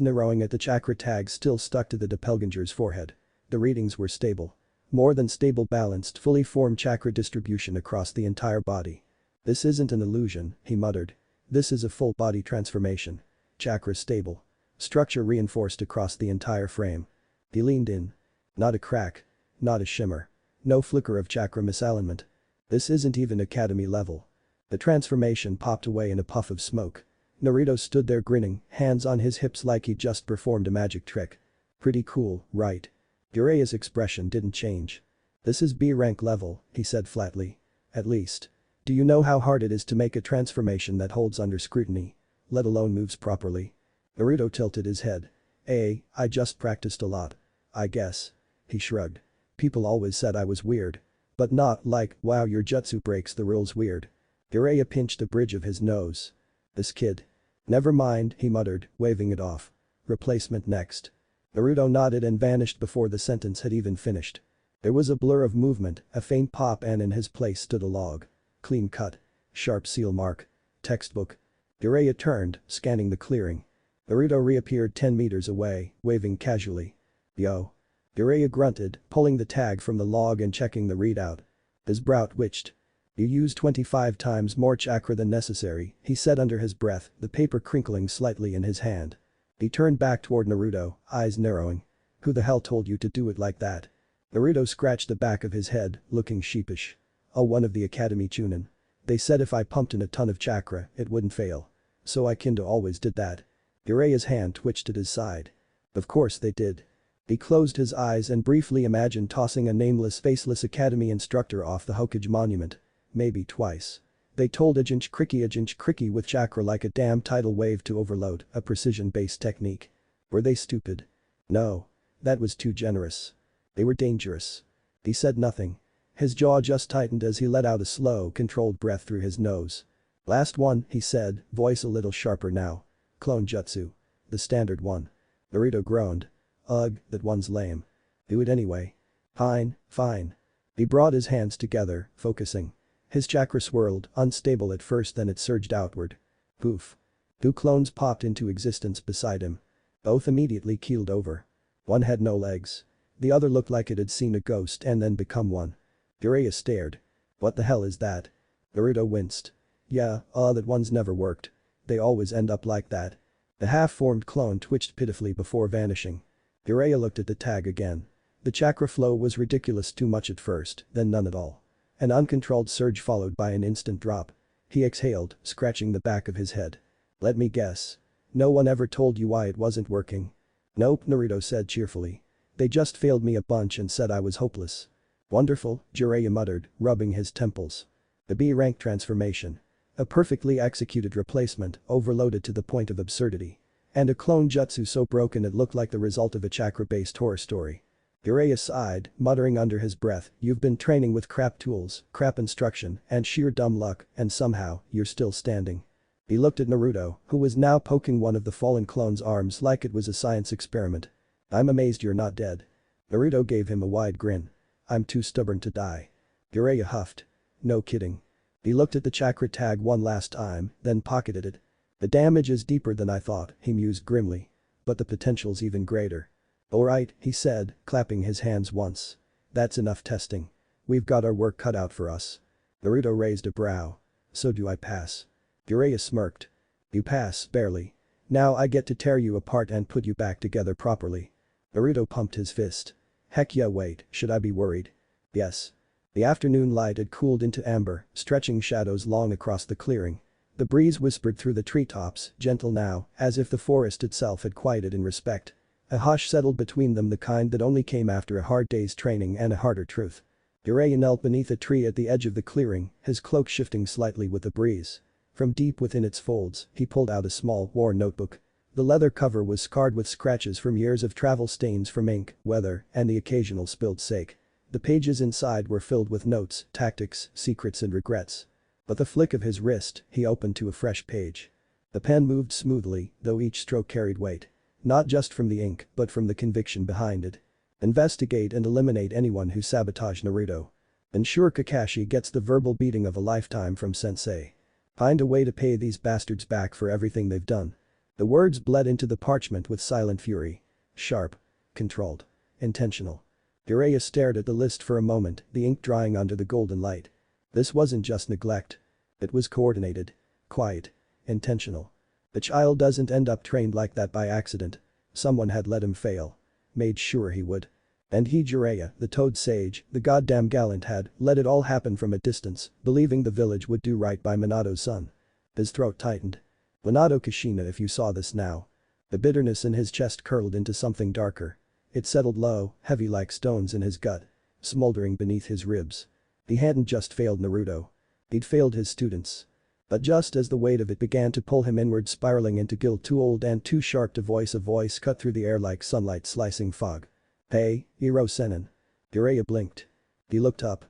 narrowing at the chakra tag still stuck to the doppelganger's forehead. The readings were stable. More than stable, balanced, fully formed chakra distribution across the entire body. This isn't an illusion, he muttered. This is a full body transformation. Chakra stable. Structure reinforced across the entire frame. He leaned in. Not a crack. Not a shimmer. No flicker of chakra misalignment. This isn't even academy level. The transformation popped away in a puff of smoke. Naruto stood there grinning, hands on his hips like he'd just performed a magic trick. Pretty cool, right? Jiraiya's expression didn't change. This is B rank level, he said flatly. At least. Do you know how hard it is to make a transformation that holds under scrutiny? Let alone moves properly? Naruto tilted his head. I just practiced a lot. I guess. He shrugged. People always said I was weird. But not like, wow, your jutsu breaks the rules weird. Jiraiya pinched the bridge of his nose. This kid. Never mind, he muttered, waving it off. Replacement next. Naruto nodded and vanished before the sentence had even finished. There was a blur of movement, a faint pop, and in his place stood a log. Clean cut. Sharp seal mark. Textbook. Jiraiya turned, scanning the clearing. Naruto reappeared 10 meters away, waving casually. Yo. Jiraiya grunted, pulling the tag from the log and checking the readout. His brow twitched. You used 25 times more chakra than necessary, he said under his breath, the paper crinkling slightly in his hand. He turned back toward Naruto, eyes narrowing. Who the hell told you to do it like that? Naruto scratched the back of his head, looking sheepish. Oh, one of the academy chunin. They said if I pumped in a ton of chakra, it wouldn't fail. So I kinda always did that. Jiraiya's hand twitched at his side. Of course they did. He closed his eyes and briefly imagined tossing a nameless, faceless academy instructor off the Hokage monument. Maybe twice. They told Ajinch Kriki with chakra like a damn tidal wave to overload, a precision-based technique. Were they stupid? No. That was too generous. They were dangerous. He said nothing. His jaw just tightened as he let out a slow, controlled breath through his nose. Last one, he said, voice a little sharper now. Clone jutsu. The standard one. Naruto groaned. Ugh, that one's lame. Do it anyway. Fine, fine. He brought his hands together, focusing. His chakra swirled, unstable at first, then it surged outward. Poof. 2 clones popped into existence beside him. Both immediately keeled over. One had no legs. The other looked like it had seen a ghost and then become one. Jiraiya stared. What the hell is that? Naruto winced. Yeah, that one's never worked. They always end up like that. The half-formed clone twitched pitifully before vanishing. Jiraiya looked at the tag again. The chakra flow was ridiculous, too much at first, then none at all. An uncontrolled surge followed by an instant drop. He exhaled, scratching the back of his head. Let me guess. No one ever told you why it wasn't working? Nope, Naruto said cheerfully. They just failed me a bunch and said I was hopeless. Wonderful, Jiraiya muttered, rubbing his temples. The B-rank transformation. A perfectly executed replacement, overloaded to the point of absurdity. And a clone jutsu so broken it looked like the result of a chakra-based horror story. Jiraiya sighed, muttering under his breath, you've been training with crap tools, crap instruction, and sheer dumb luck, and somehow, you're still standing. He looked at Naruto, who was now poking one of the fallen clone's arms like it was a science experiment. "I'm amazed you're not dead." Naruto gave him a wide grin. "I'm too stubborn to die." Jiraiya huffed. "No kidding." He looked at the chakra tag one last time, then pocketed it. "The damage is deeper than I thought," he mused grimly. "But the potential's even greater." "Alright," he said, clapping his hands once. "That's enough testing. We've got our work cut out for us." Naruto raised a brow. "So do I pass?" Jiraiya smirked. "You pass, barely. Now I get to tear you apart and put you back together properly." Naruto pumped his fist. "Heck yeah, wait, should I be worried?" "Yes." The afternoon light had cooled into amber, stretching shadows long across the clearing. The breeze whispered through the treetops, gentle now, as if the forest itself had quieted in respect. A hush settled between them, the kind that only came after a hard day's training and a harder truth. Jiraiya knelt beneath a tree at the edge of the clearing, his cloak shifting slightly with the breeze. From deep within its folds, he pulled out a small, worn notebook. The leather cover was scarred with scratches from years of travel, stains from ink, weather, and the occasional spilled sake. The pages inside were filled with notes, tactics, secrets and regrets. But the flick of his wrist, he opened to a fresh page. The pen moved smoothly, though each stroke carried weight. Not just from the ink, but from the conviction behind it. Investigate and eliminate anyone who sabotaged Naruto. Ensure Kakashi gets the verbal beating of a lifetime from Sensei. Find a way to pay these bastards back for everything they've done. The words bled into the parchment with silent fury. Sharp. Controlled. Intentional. Jiraiya stared at the list for a moment, the ink drying under the golden light. This wasn't just neglect. It was coordinated. Quiet. Intentional. The child doesn't end up trained like that by accident. Someone had let him fail. Made sure he would. And he, Jiraiya, the Toad Sage, the goddamn gallant, had let it all happen from a distance, believing the village would do right by Minato's son. His throat tightened. Minato Kushina, if you saw this now. The bitterness in his chest curled into something darker. It settled low, heavy like stones in his gut. Smoldering beneath his ribs. He hadn't just failed Naruto. He'd failed his students. But just as the weight of it began to pull him inward, spiraling into guilt too old and too sharp to voice, a voice cut through the air like sunlight slicing fog. "Hey, Hiro Sennin." Jiraiya blinked. He looked up.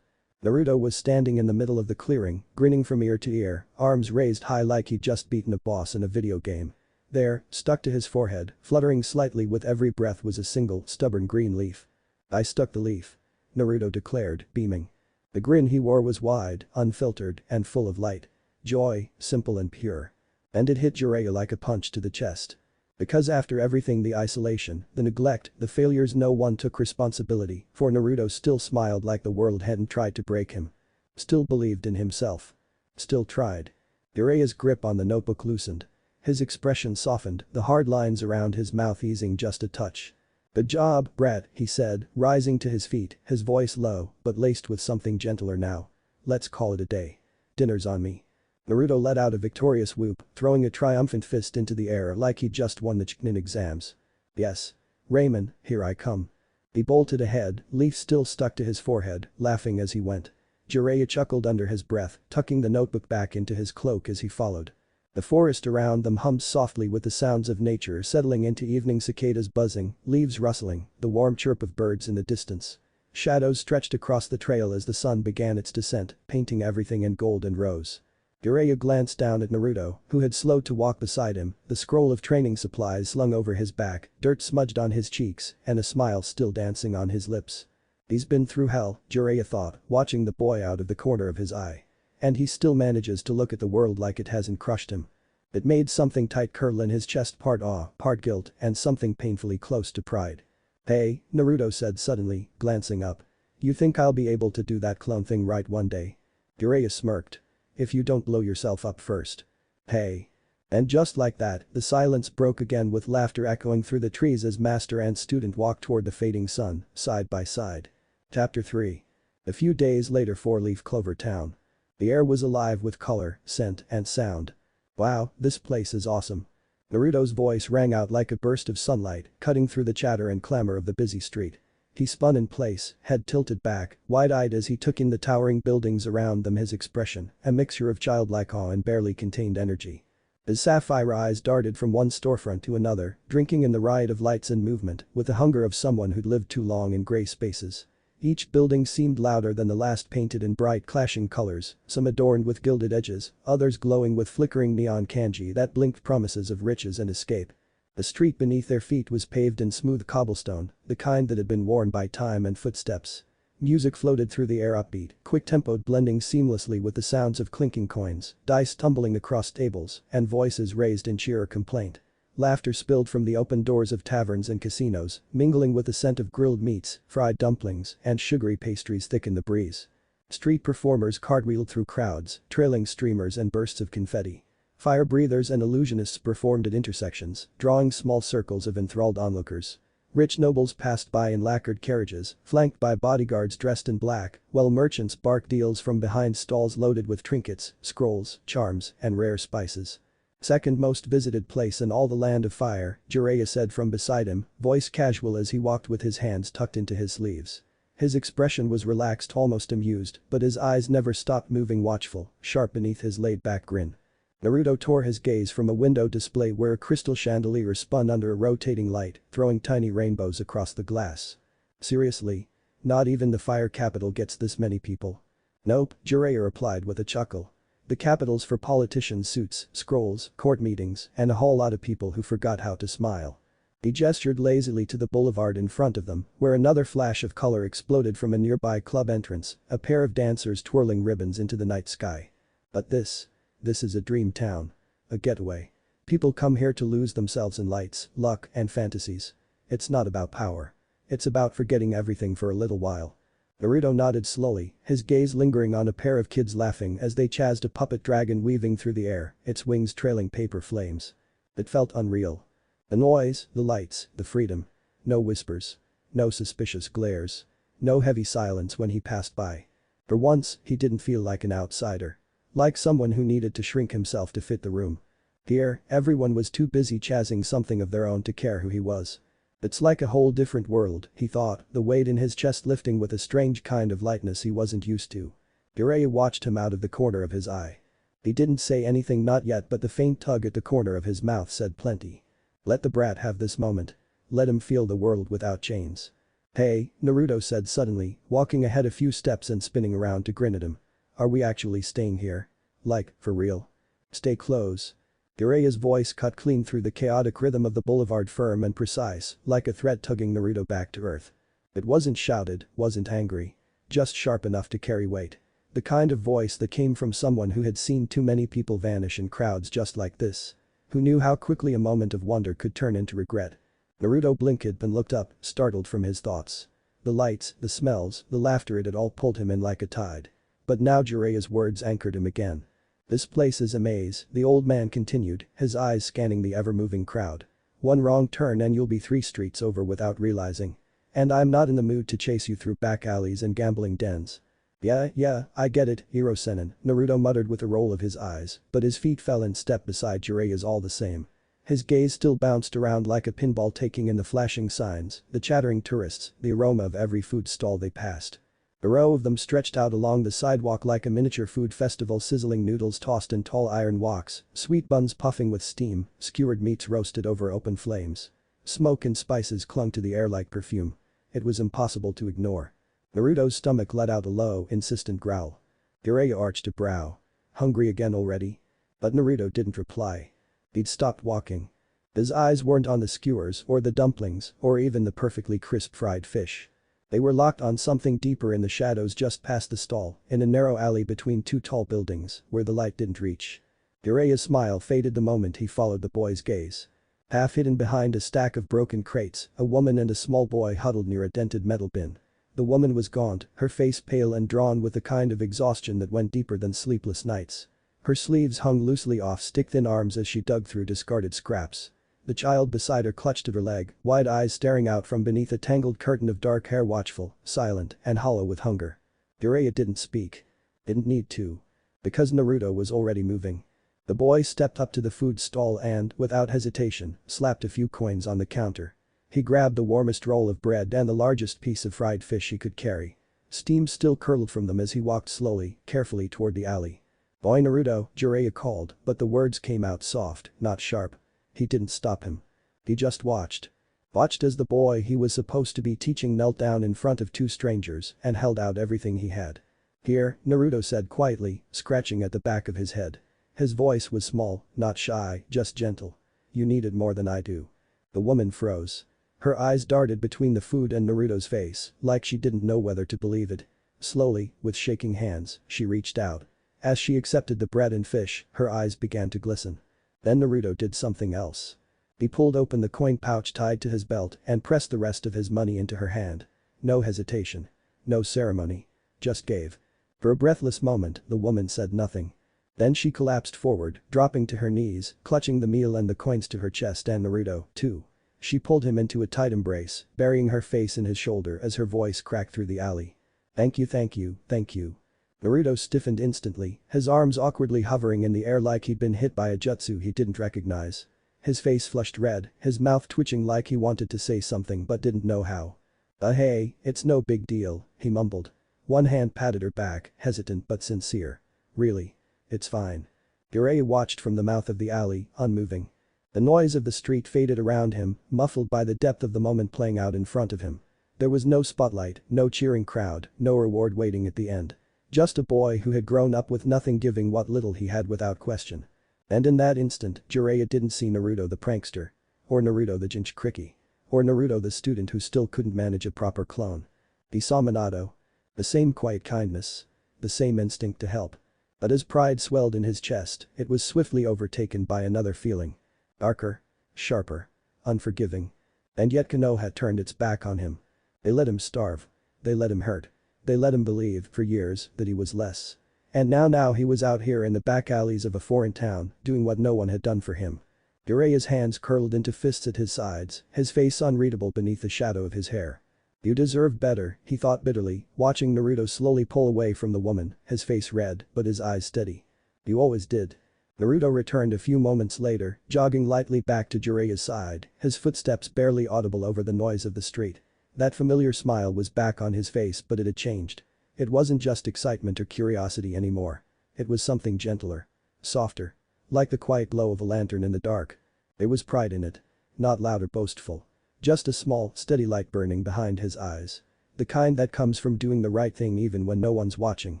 Naruto was standing in the middle of the clearing, grinning from ear to ear, arms raised high like he'd just beaten a boss in a video game. There, stuck to his forehead, fluttering slightly with every breath, was a single, stubborn green leaf. "I stuck the leaf," Naruto declared, beaming. The grin he wore was wide, unfiltered, and full of light. Joy, simple and pure. And it hit Jiraiya like a punch to the chest. Because after everything, the isolation, the neglect, the failures, no one took responsibility, for Naruto still smiled like the world hadn't tried to break him. Still believed in himself. Still tried. Jiraiya's grip on the notebook loosened. His expression softened, the hard lines around his mouth easing just a touch. "Good job, brat," he said, rising to his feet, his voice low, but laced with something gentler now. "Let's call it a day. Dinner's on me." Naruto let out a victorious whoop, throwing a triumphant fist into the air like he'd just won the Chunin exams. "Yes. Raymond, here I come." He bolted ahead, leaf still stuck to his forehead, laughing as he went. Jiraiya chuckled under his breath, tucking the notebook back into his cloak as he followed. The forest around them hummed softly with the sounds of nature settling into evening, cicadas buzzing, leaves rustling, the warm chirp of birds in the distance. Shadows stretched across the trail as the sun began its descent, painting everything in gold and rose. Jiraiya glanced down at Naruto, who had slowed to walk beside him, the scroll of training supplies slung over his back, dirt smudged on his cheeks, and a smile still dancing on his lips. He's been through hell, Jiraiya thought, watching the boy out of the corner of his eye. And he still manages to look at the world like it hasn't crushed him. It made something tight curl in his chest, part awe, part guilt, and something painfully close to pride. "Hey," Naruto said suddenly, glancing up. "You think I'll be able to do that clone thing right one day?" Jiraiya smirked. "If you don't blow yourself up first." "Hey." And just like that, the silence broke again with laughter echoing through the trees as master and student walked toward the fading sun, side by side. Chapter 3. A few days later, Four-Leaf Clover Town. The air was alive with color, scent, and sound. "Wow, this place is awesome." Naruto's voice rang out like a burst of sunlight, cutting through the chatter and clamor of the busy street. He spun in place, head tilted back, wide-eyed as he took in the towering buildings around them, his expression, a mixture of childlike awe and barely contained energy. His sapphire eyes darted from one storefront to another, drinking in the riot of lights and movement, with the hunger of someone who'd lived too long in gray spaces. Each building seemed louder than the last, painted in bright clashing colors, some adorned with gilded edges, others glowing with flickering neon kanji that blinked promises of riches and escape. The street beneath their feet was paved in smooth cobblestone, the kind that had been worn by time and footsteps. Music floated through the air, upbeat, quick-tempoed, blending seamlessly with the sounds of clinking coins, dice tumbling across tables, and voices raised in cheer or complaint. Laughter spilled from the open doors of taverns and casinos, mingling with the scent of grilled meats, fried dumplings, and sugary pastries thick in the breeze. Street performers cartwheeled through crowds, trailing streamers and bursts of confetti. Fire breathers and illusionists performed at intersections, drawing small circles of enthralled onlookers. Rich nobles passed by in lacquered carriages, flanked by bodyguards dressed in black, while merchants barked deals from behind stalls loaded with trinkets, scrolls, charms, and rare spices. "Second most visited place in all the land of fire," Jiraiya said from beside him, voice casual as he walked with his hands tucked into his sleeves. His expression was relaxed, almost amused, but his eyes never stopped moving, watchful, sharp beneath his laid-back grin. Naruto tore his gaze from a window display where a crystal chandelier spun under a rotating light, throwing tiny rainbows across the glass. "Seriously? Not even the fire capital gets this many people?" "Nope," Jiraiya replied with a chuckle. "The capital's for politicians' suits, scrolls, court meetings, and a whole lot of people who forgot how to smile." He gestured lazily to the boulevard in front of them, where another flash of color exploded from a nearby club entrance, a pair of dancers twirling ribbons into the night sky. "But this is a dream town. A getaway. People come here to lose themselves in lights, luck, and fantasies. It's not about power. It's about forgetting everything for a little while." Naruto nodded slowly, his gaze lingering on a pair of kids laughing as they chased a puppet dragon weaving through the air, its wings trailing paper flames. It felt unreal. The noise, the lights, the freedom. No whispers. No suspicious glares. No heavy silence when he passed by. For once, he didn't feel like an outsider. Like someone who needed to shrink himself to fit the room. Here, everyone was too busy chasing something of their own to care who he was. "It's like a whole different world," he thought, the weight in his chest lifting with a strange kind of lightness he wasn't used to. Jiraiya watched him out of the corner of his eye. He didn't say anything, not yet, but the faint tug at the corner of his mouth said plenty. Let the brat have this moment. Let him feel the world without chains. "Hey," Naruto said suddenly, walking ahead a few steps and spinning around to grin at him. "Are we actually staying here? Like, for real? Stay close." Jiraiya's voice cut clean through the chaotic rhythm of the boulevard, firm and precise, like a thread tugging Naruto back to earth. It wasn't shouted, wasn't angry. Just sharp enough to carry weight. The kind of voice that came from someone who had seen too many people vanish in crowds just like this. Who knew how quickly a moment of wonder could turn into regret. Naruto blinked and looked up, startled from his thoughts. The lights, the smells, the laughter, it had all pulled him in like a tide. But now Jiraiya's words anchored him again. "This place is a maze," the old man continued, his eyes scanning the ever-moving crowd. "One wrong turn and you'll be 3 streets over without realizing. And I'm not in the mood to chase you through back alleys and gambling dens." Yeah, I get it, Hiro-senin," Naruto muttered with a roll of his eyes, but his feet fell in step beside Jiraiya's all the same. His gaze still bounced around like a pinball, taking in the flashing signs, the chattering tourists, the aroma of every food stall they passed. A row of them stretched out along the sidewalk like a miniature food festival, sizzling noodles tossed in tall iron woks, sweet buns puffing with steam, skewered meats roasted over open flames. Smoke and spices clung to the air like perfume. It was impossible to ignore. Naruto's stomach let out a low, insistent growl. Jiraiya arched a brow. "Hungry again already?" But Naruto didn't reply. He'd stopped walking. His eyes weren't on the skewers or the dumplings or even the perfectly crisp fried fish. They were locked on something deeper, in the shadows just past the stall, in a narrow alley between 2 tall buildings, where the light didn't reach. Jiraiya's smile faded the moment he followed the boy's gaze. Half hidden behind a stack of broken crates, a woman and a small boy huddled near a dented metal bin. The woman was gaunt, her face pale and drawn with the kind of exhaustion that went deeper than sleepless nights. Her sleeves hung loosely off stick-thin arms as she dug through discarded scraps. The child beside her clutched at her leg, wide eyes staring out from beneath a tangled curtain of dark hair, watchful, silent, and hollow with hunger. Jiraiya didn't speak. Didn't need to. Because Naruto was already moving. The boy stepped up to the food stall and, without hesitation, slapped a few coins on the counter. He grabbed the warmest roll of bread and the largest piece of fried fish he could carry. Steam still curled from them as he walked slowly, carefully toward the alley. "Boy Naruto," Jiraiya called, but the words came out soft, not sharp. He didn't stop him. He just watched. Watched as the boy he was supposed to be teaching knelt down in front of two strangers and held out everything he had. "Here," Naruto said quietly, scratching at the back of his head. His voice was small, not shy, just gentle. "You need it more than I do." The woman froze. Her eyes darted between the food and Naruto's face, like she didn't know whether to believe it. Slowly, with shaking hands, she reached out. As she accepted the bread and fish, her eyes began to glisten. Then Naruto did something else. He pulled open the coin pouch tied to his belt and pressed the rest of his money into her hand. No hesitation. No ceremony. Just gave. For a breathless moment, the woman said nothing. Then she collapsed forward, dropping to her knees, clutching the meal and the coins to her chest and Naruto, too. She pulled him into a tight embrace, burying her face in his shoulder as her voice cracked through the alley. "Thank you, thank you, thank you." Naruto stiffened instantly, his arms awkwardly hovering in the air like he'd been hit by a jutsu he didn't recognize. His face flushed red, his mouth twitching like he wanted to say something but didn't know how. Hey, it's no big deal," he mumbled. One hand patted her back, hesitant but sincere. "Really? It's fine." Jiraiya watched from the mouth of the alley, unmoving. The noise of the street faded around him, muffled by the depth of the moment playing out in front of him. There was no spotlight, no cheering crowd, no reward waiting at the end. Just a boy who had grown up with nothing giving what little he had without question. And in that instant, Jiraiya didn't see Naruto the prankster. Or Naruto the Jinchuriki. Or Naruto the student who still couldn't manage a proper clone. He saw Minato. The same quiet kindness. The same instinct to help. But as pride swelled in his chest, it was swiftly overtaken by another feeling. Darker. Sharper. Unforgiving. And yet Konoha had turned its back on him. They let him starve. They let him hurt. They let him believe, for years, that he was less. And now he was out here in the back alleys of a foreign town, doing what no one had done for him. Jiraiya's hands curled into fists at his sides, his face unreadable beneath the shadow of his hair. "You deserve better," he thought bitterly, watching Naruto slowly pull away from the woman, his face red, but his eyes steady. "You always did." Naruto returned a few moments later, jogging lightly back to Jiraiya's side, his footsteps barely audible over the noise of the street. That familiar smile was back on his face but it had changed. It wasn't just excitement or curiosity anymore. It was something gentler. Softer. Like the quiet glow of a lantern in the dark. There was pride in it. Not loud or boastful. Just a small, steady light burning behind his eyes. The kind that comes from doing the right thing even when no one's watching.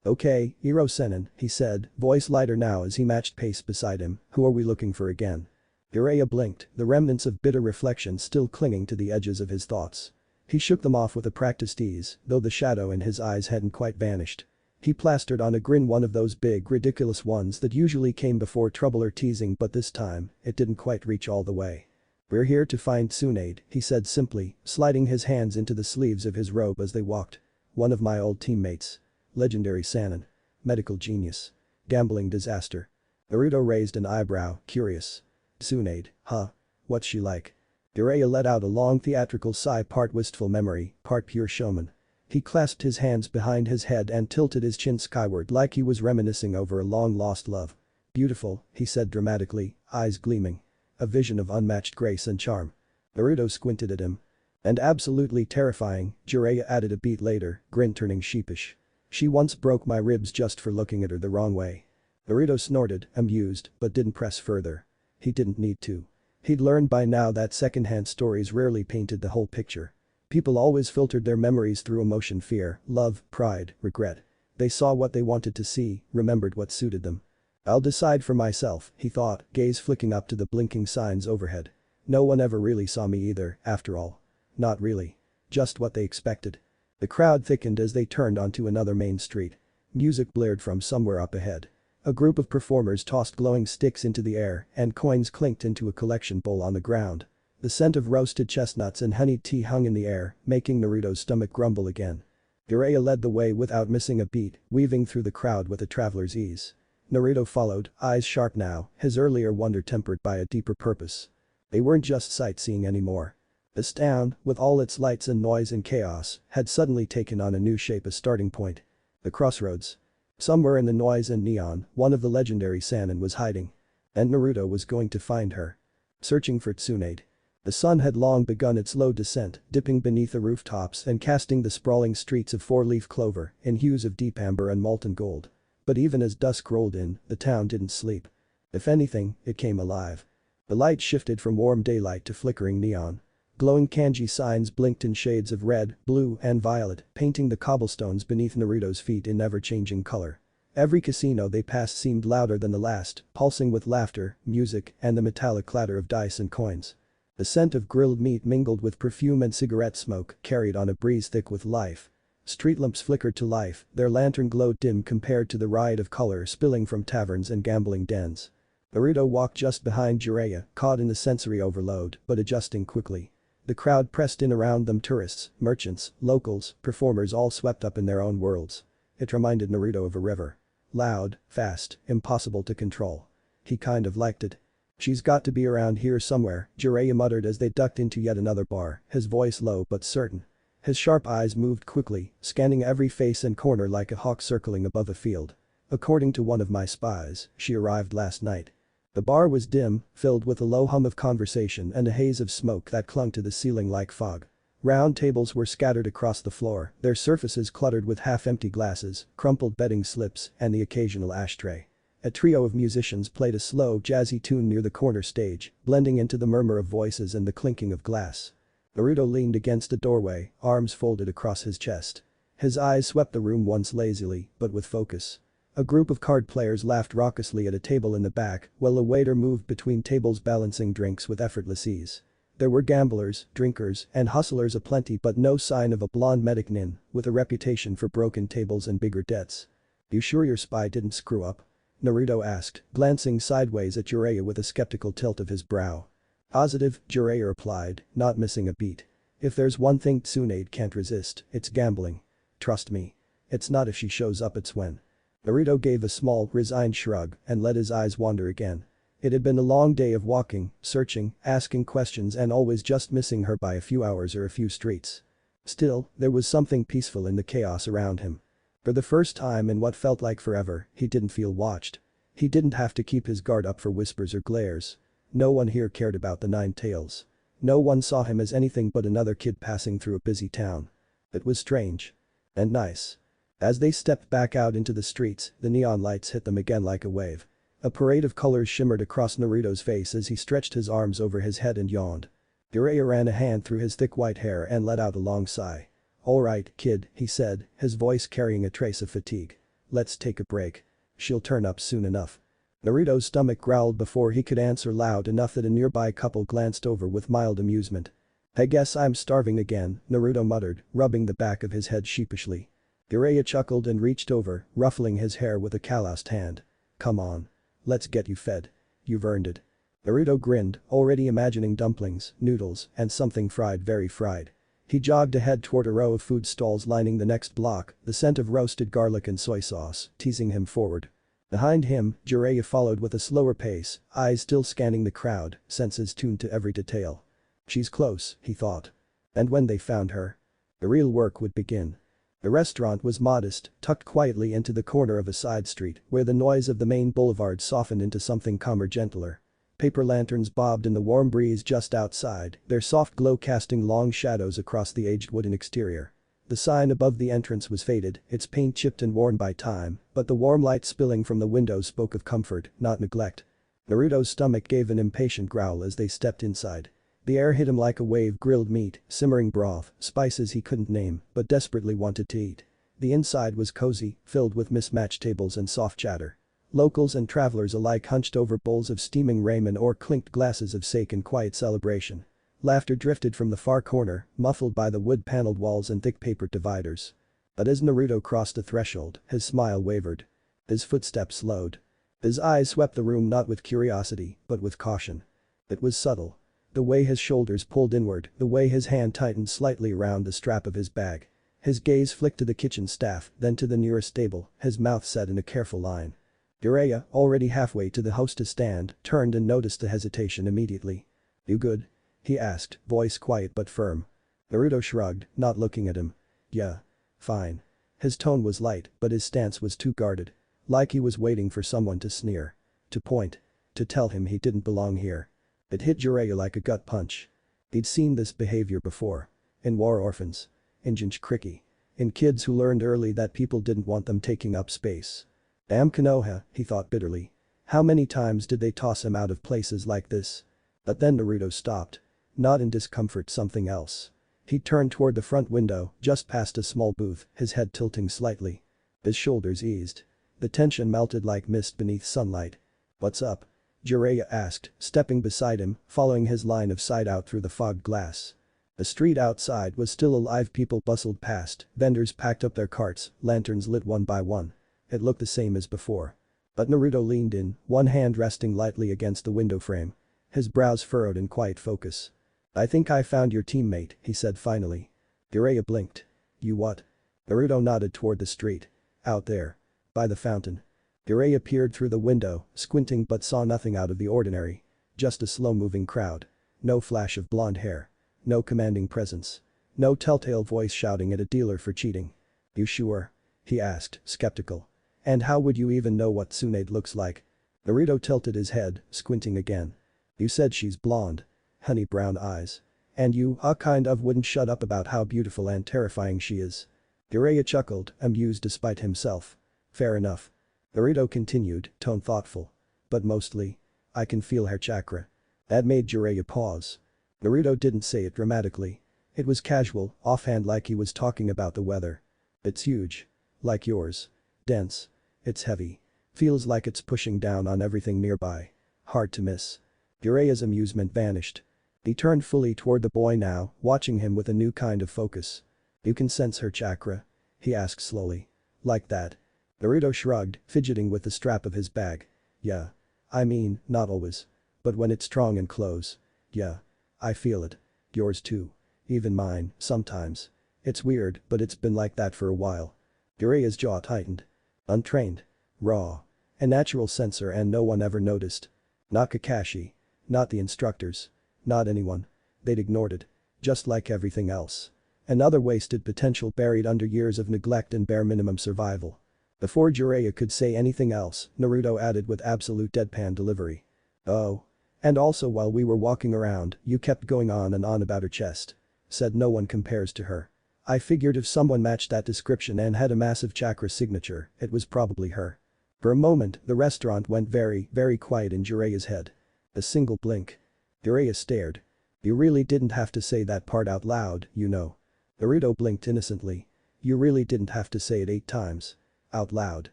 "Okay, Iro Sennin," he said, voice lighter now as he matched pace beside him, "who are we looking for again?" Jiraiya blinked, the remnants of bitter reflection still clinging to the edges of his thoughts. He shook them off with a practiced ease, though the shadow in his eyes hadn't quite vanished. He plastered on a grin, one of those big, ridiculous ones that usually came before trouble or teasing, but this time, it didn't quite reach all the way. "We're here to find Tsunade," he said simply, sliding his hands into the sleeves of his robe as they walked. "One of my old teammates. Legendary Sannin. Medical genius. Gambling disaster." Naruto raised an eyebrow, curious. "Tsunade, huh? What's she like?" Jiraiya let out a long theatrical sigh, part wistful memory, part pure showman. He clasped his hands behind his head and tilted his chin skyward like he was reminiscing over a long-lost love. "Beautiful," he said dramatically, eyes gleaming. A vision of unmatched grace and charm. Naruto squinted at him. "And absolutely terrifying," Jiraiya added a beat later, grin turning sheepish. "She once broke my ribs just for looking at her the wrong way." Naruto snorted, amused, but didn't press further. He didn't need to. He'd learned by now that second-hand stories rarely painted the whole picture. People always filtered their memories through emotion, fear, love, pride, regret. They saw what they wanted to see, remembered what suited them. "I'll decide for myself," he thought, gaze flicking up to the blinking signs overhead. No one ever really saw me either, after all. Not really. Just what they expected. The crowd thickened as they turned onto another main street. Music blared from somewhere up ahead. A group of performers tossed glowing sticks into the air and coins clinked into a collection bowl on the ground. The scent of roasted chestnuts and honeyed tea hung in the air, making Naruto's stomach grumble again. Jiraiya led the way without missing a beat, weaving through the crowd with a traveler's ease. Naruto followed, eyes sharp now, his earlier wonder tempered by a deeper purpose. They weren't just sightseeing anymore. This town, with all its lights and noise and chaos, had suddenly taken on a new shape, a starting point. The crossroads. Somewhere in the noise and neon, one of the legendary Sannin was hiding. And Naruto was going to find her. Searching for Tsunade. The sun had long begun its slow descent, dipping beneath the rooftops and casting the sprawling streets of four-leaf clover in hues of deep amber and molten gold. But even as dusk rolled in, the town didn't sleep. If anything, it came alive. The light shifted from warm daylight to flickering neon. Glowing kanji signs blinked in shades of red, blue, and violet, painting the cobblestones beneath Naruto's feet in ever-changing color. Every casino they passed seemed louder than the last, pulsing with laughter, music, and the metallic clatter of dice and coins. The scent of grilled meat mingled with perfume and cigarette smoke carried on a breeze thick with life. Street lamps flickered to life, their lantern glowed dim compared to the riot of color spilling from taverns and gambling dens. Naruto walked just behind Jiraiya, caught in the sensory overload, but adjusting quickly. The crowd pressed in around them, tourists, merchants, locals, performers all swept up in their own worlds. It reminded Naruto of a river. Loud, fast, impossible to control. He kind of liked it. "She's got to be around here somewhere," Jiraiya muttered as they ducked into yet another bar, his voice low but certain. His sharp eyes moved quickly, scanning every face and corner like a hawk circling above a field. "According to one of my spies, she arrived last night." The bar was dim, filled with a low hum of conversation and a haze of smoke that clung to the ceiling like fog. Round tables were scattered across the floor, their surfaces cluttered with half-empty glasses, crumpled betting slips, and the occasional ashtray. A trio of musicians played a slow, jazzy tune near the corner stage, blending into the murmur of voices and the clinking of glass. Naruto leaned against a doorway, arms folded across his chest. His eyes swept the room once lazily, but with focus. A group of card players laughed raucously at a table in the back, while a waiter moved between tables balancing drinks with effortless ease. There were gamblers, drinkers, and hustlers aplenty, but no sign of a blonde medic nin, with a reputation for broken tables and bigger debts. "You sure your spy didn't screw up?" Naruto asked, glancing sideways at Jiraiya with a skeptical tilt of his brow. "Positive," Jiraiya replied, not missing a beat. "If there's one thing Tsunade can't resist, it's gambling. Trust me. It's not if she shows up, it's when." Naruto gave a small, resigned shrug and let his eyes wander again. It had been a long day of walking, searching, asking questions and always just missing her by a few hours or a few streets. Still, there was something peaceful in the chaos around him. For the first time in what felt like forever, he didn't feel watched. He didn't have to keep his guard up for whispers or glares. No one here cared about the Nine Tails. No one saw him as anything but another kid passing through a busy town. It was strange. And nice. As they stepped back out into the streets, the neon lights hit them again like a wave. A parade of colors shimmered across Naruto's face as he stretched his arms over his head and yawned. Jiraiya ran a hand through his thick white hair and let out a long sigh. "All right, kid," he said, his voice carrying a trace of fatigue. "Let's take a break. She'll turn up soon enough." Naruto's stomach growled before he could answer loud enough that a nearby couple glanced over with mild amusement. "I guess I'm starving again," Naruto muttered, rubbing the back of his head sheepishly. Jiraiya chuckled and reached over, ruffling his hair with a calloused hand. "Come on. Let's get you fed. You've earned it." Naruto grinned, already imagining dumplings, noodles, and something fried, very fried. He jogged ahead toward a row of food stalls lining the next block, the scent of roasted garlic and soy sauce teasing him forward. Behind him, Jiraiya followed with a slower pace, eyes still scanning the crowd, senses tuned to every detail. "She's close," he thought. And when they found her, the real work would begin. The restaurant was modest, tucked quietly into the corner of a side street where the noise of the main boulevard softened into something calmer, gentler. Paper lanterns bobbed in the warm breeze just outside, their soft glow casting long shadows across the aged wooden exterior. The sign above the entrance was faded, its paint chipped and worn by time, but the warm light spilling from the windows spoke of comfort, not neglect. Naruto's stomach gave an impatient growl as they stepped inside. The air hit him like a wave, grilled meat, simmering broth, spices he couldn't name, but desperately wanted to eat. The inside was cozy, filled with mismatched tables and soft chatter. Locals and travelers alike hunched over bowls of steaming ramen or clinked glasses of sake in quiet celebration. Laughter drifted from the far corner, muffled by the wood-paneled walls and thick paper dividers. But as Naruto crossed the threshold, his smile wavered. His footsteps slowed. His eyes swept the room not with curiosity, but with caution. It was subtle. The way his shoulders pulled inward, the way his hand tightened slightly around the strap of his bag. His gaze flicked to the kitchen staff, then to the nearest table, his mouth set in a careful line. Jiraiya, already halfway to the hostess stand, turned and noticed the hesitation immediately. "You good?" he asked, voice quiet but firm. Naruto shrugged, not looking at him. "Yeah. Fine." His tone was light, but his stance was too guarded. Like he was waiting for someone to sneer. To point. To tell him he didn't belong here. It hit Jiraiya like a gut punch. He'd seen this behavior before. In war orphans. In Jinchuriki. In kids who learned early that people didn't want them taking up space. Damn Konoha, he thought bitterly. How many times did they toss him out of places like this? But then Naruto stopped. Not in discomfort, something else. He turned toward the front window, just past a small booth, his head tilting slightly. His shoulders eased. The tension melted like mist beneath sunlight. "What's up?" Jiraiya asked, stepping beside him, following his line of sight out through the fogged glass. The street outside was still alive. People bustled past, vendors packed up their carts, lanterns lit one by one. It looked the same as before. But Naruto leaned in, one hand resting lightly against the window frame. His brows furrowed in quiet focus. "I think I found your teammate," he said finally. Jiraiya blinked. "You what?" Naruto nodded toward the street. "Out there. By the fountain." Jiraiya peered through the window, squinting but saw nothing out of the ordinary. Just a slow-moving crowd. No flash of blonde hair. No commanding presence. No telltale voice shouting at a dealer for cheating. "You sure?" he asked, skeptical. "And how would you even know what Tsunade looks like?" Naruto tilted his head, squinting again. "You said she's blonde. Honey brown eyes. And you, kind of wouldn't shut up about how beautiful and terrifying she is." Jiraiya chuckled, amused despite himself. "Fair enough." Naruto continued, tone thoughtful. "But mostly. I can feel her chakra." That made Jiraiya pause. Naruto didn't say it dramatically. It was casual, offhand, like he was talking about the weather. "It's huge. Like yours. Dense. It's heavy. Feels like it's pushing down on everything nearby. Hard to miss." Jiraiya's amusement vanished. He turned fully toward the boy now, watching him with a new kind of focus. "You can sense her chakra?" he asked slowly. "Like that?" Naruto shrugged, fidgeting with the strap of his bag. "Yeah. I mean, not always. But when it's strong and close. Yeah. I feel it. Yours too. Even mine, sometimes. It's weird, but it's been like that for a while." Jiraiya's jaw tightened. Untrained. Raw. A natural sensor, and no one ever noticed. Not Kakashi. Not the instructors. Not anyone. They'd ignored it. Just like everything else. Another wasted potential buried under years of neglect and bare minimum survival. Before Jiraiya could say anything else, Naruto added with absolute deadpan delivery. "Oh. And also while we were walking around, you kept going on and on about her chest. Said no one compares to her. I figured if someone matched that description and had a massive chakra signature, it was probably her." For a moment, the restaurant went very, very quiet in Jiraiya's head. A single blink. Jiraiya stared. "You really didn't have to say that part out loud, you know." Naruto blinked innocently. "You really didn't have to say it 8 times. Out loud.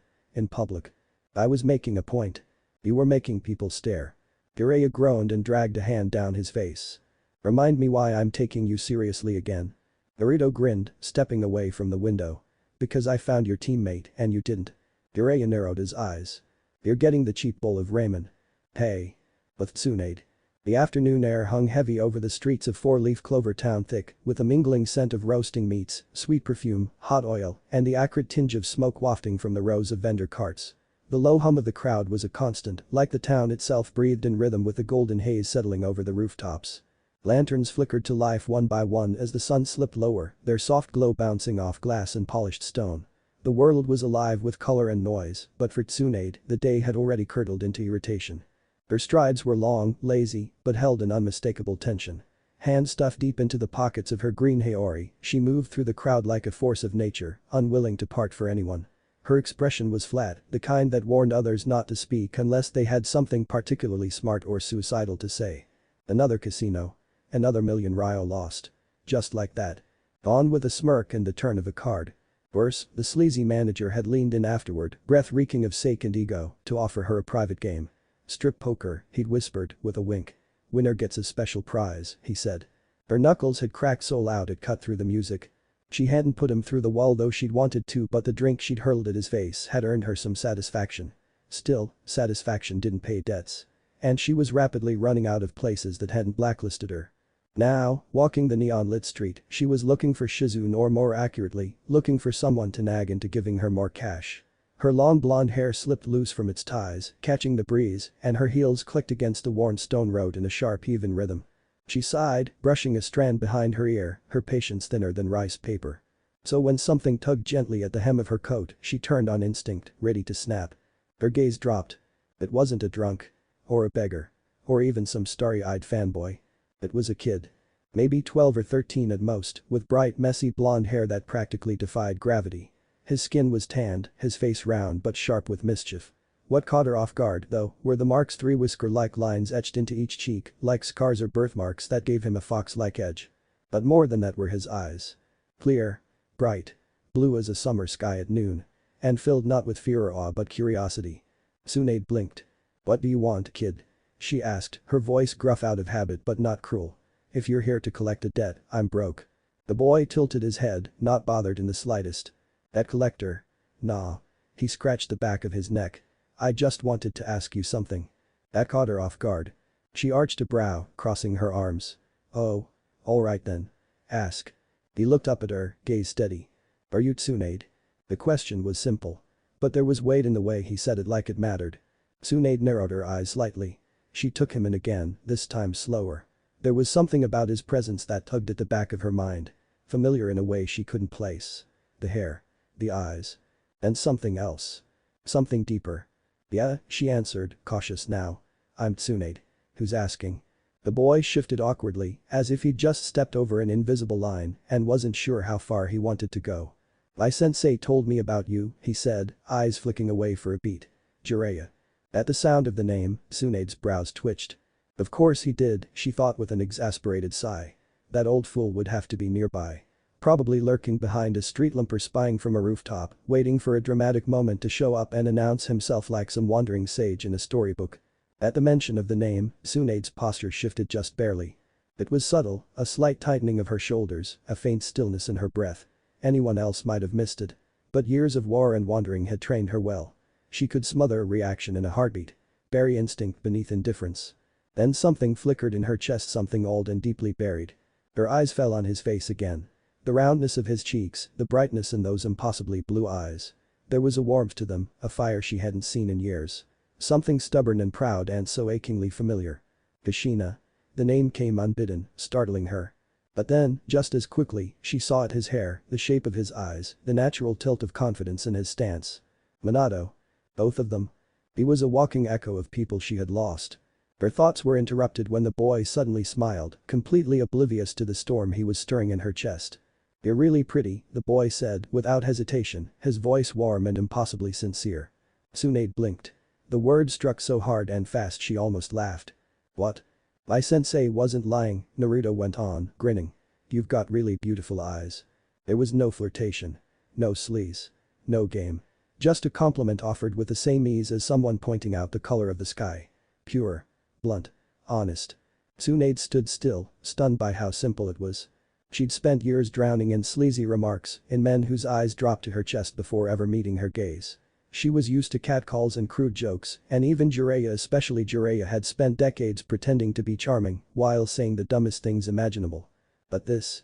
In public. I was making a point. You were making people stare." Jiraiya groaned and dragged a hand down his face. "Remind me why I'm taking you seriously again." Naruto grinned, stepping away from the window. "Because I found your teammate and you didn't." Jiraiya narrowed his eyes. "You're getting the cheap bowl of ramen." "Hey." With Tsunade. The afternoon air hung heavy over the streets of Four-Leaf Clover Town, thick with a mingling scent of roasting meats, sweet perfume, hot oil, and the acrid tinge of smoke wafting from the rows of vendor carts. The low hum of the crowd was a constant, like the town itself breathed in rhythm with the golden haze settling over the rooftops. Lanterns flickered to life one by one as the sun slipped lower, their soft glow bouncing off glass and polished stone. The world was alive with color and noise, but for Tsunade, the day had already curdled into irritation. Her strides were long, lazy, but held an unmistakable tension. Hands stuffed deep into the pockets of her green haori, she moved through the crowd like a force of nature, unwilling to part for anyone. Her expression was flat, the kind that warned others not to speak unless they had something particularly smart or suicidal to say. Another casino. Another million Ryo lost. Just like that. On with a smirk and the turn of a card. Worse, the sleazy manager had leaned in afterward, breath reeking of sake and ego, to offer her a private game. "Strip poker," he'd whispered, with a wink. "Winner gets a special prize," he said. Her knuckles had cracked so loud it cut through the music. She hadn't put him through the wall though she'd wanted to, but the drink she'd hurled at his face had earned her some satisfaction. Still, satisfaction didn't pay debts. And she was rapidly running out of places that hadn't blacklisted her. Now, walking the neon-lit street, she was looking for Shizune, or more accurately, looking for someone to nag into giving her more cash. Her long blonde hair slipped loose from its ties, catching the breeze, and her heels clicked against the worn stone road in a sharp, even rhythm. She sighed, brushing a strand behind her ear, her patience thinner than rice paper. So when something tugged gently at the hem of her coat, she turned on instinct, ready to snap. Her gaze dropped. It wasn't a drunk. Or a beggar. Or even some starry-eyed fanboy. It was a kid. Maybe 12 or 13 at most, with bright, messy blonde hair that practically defied gravity. His skin was tanned, his face round but sharp with mischief. What caught her off guard, though, were the marks, 3 whisker-like lines etched into each cheek, like scars or birthmarks that gave him a fox-like edge. But more than that were his eyes. Clear. Bright. Blue as a summer sky at noon. And filled not with fear or awe but curiosity. Tsunade blinked. "What do you want, kid?" she asked, her voice gruff out of habit but not cruel. "If you're here to collect a debt, I'm broke." The boy tilted his head, not bothered in the slightest. "That collector? Nah." He scratched the back of his neck. "I just wanted to ask you something." That caught her off guard. She arched a brow, crossing her arms. "Oh. Alright then. Ask." He looked up at her, gaze steady. "Are you Tsunade?" The question was simple. But there was weight in the way he said it, like it mattered. Tsunade narrowed her eyes slightly. She took him in again, this time slower. There was something about his presence that tugged at the back of her mind. Familiar in a way she couldn't place. The hair. The eyes. And something else. Something deeper. "Yeah," she answered, cautious now. "I'm Tsunade. Who's asking?" The boy shifted awkwardly, as if he'd just stepped over an invisible line and wasn't sure how far he wanted to go. "My sensei told me about you," he said, eyes flicking away for a beat. "Jiraiya." At the sound of the name, Tsunade's brows twitched. Of course he did, she thought with an exasperated sigh. That old fool would have to be nearby. Probably lurking behind a street lamp or spying from a rooftop, waiting for a dramatic moment to show up and announce himself like some wandering sage in a storybook. At the mention of the name, Tsunade's posture shifted just barely. It was subtle, a slight tightening of her shoulders, a faint stillness in her breath. Anyone else might have missed it. But years of war and wandering had trained her well. She could smother a reaction in a heartbeat. Bury instinct beneath indifference. Then something flickered in her chest, something old and deeply buried. Her eyes fell on his face again. The roundness of his cheeks, the brightness in those impossibly blue eyes. There was a warmth to them, a fire she hadn't seen in years. Something stubborn and proud and so achingly familiar. Kushina. The name came unbidden, startling her. But then, just as quickly, she saw it, his hair, the shape of his eyes, the natural tilt of confidence in his stance. Minato. Both of them. He was a walking echo of people she had lost. Her thoughts were interrupted when the boy suddenly smiled, completely oblivious to the storm he was stirring in her chest. "You're really pretty," the boy said without hesitation, his voice warm and impossibly sincere. Tsunade blinked. The word struck so hard and fast she almost laughed. "What?" "My sensei wasn't lying," Naruto went on, grinning. "You've got really beautiful eyes." There was no flirtation. No sleaze. No game. Just a compliment offered with the same ease as someone pointing out the color of the sky. Pure. Blunt. Honest. Tsunade stood still, stunned by how simple it was. She'd spent years drowning in sleazy remarks, in men whose eyes dropped to her chest before ever meeting her gaze. She was used to catcalls and crude jokes, and even Jiraiya, especially Jiraiya, had spent decades pretending to be charming while saying the dumbest things imaginable. But this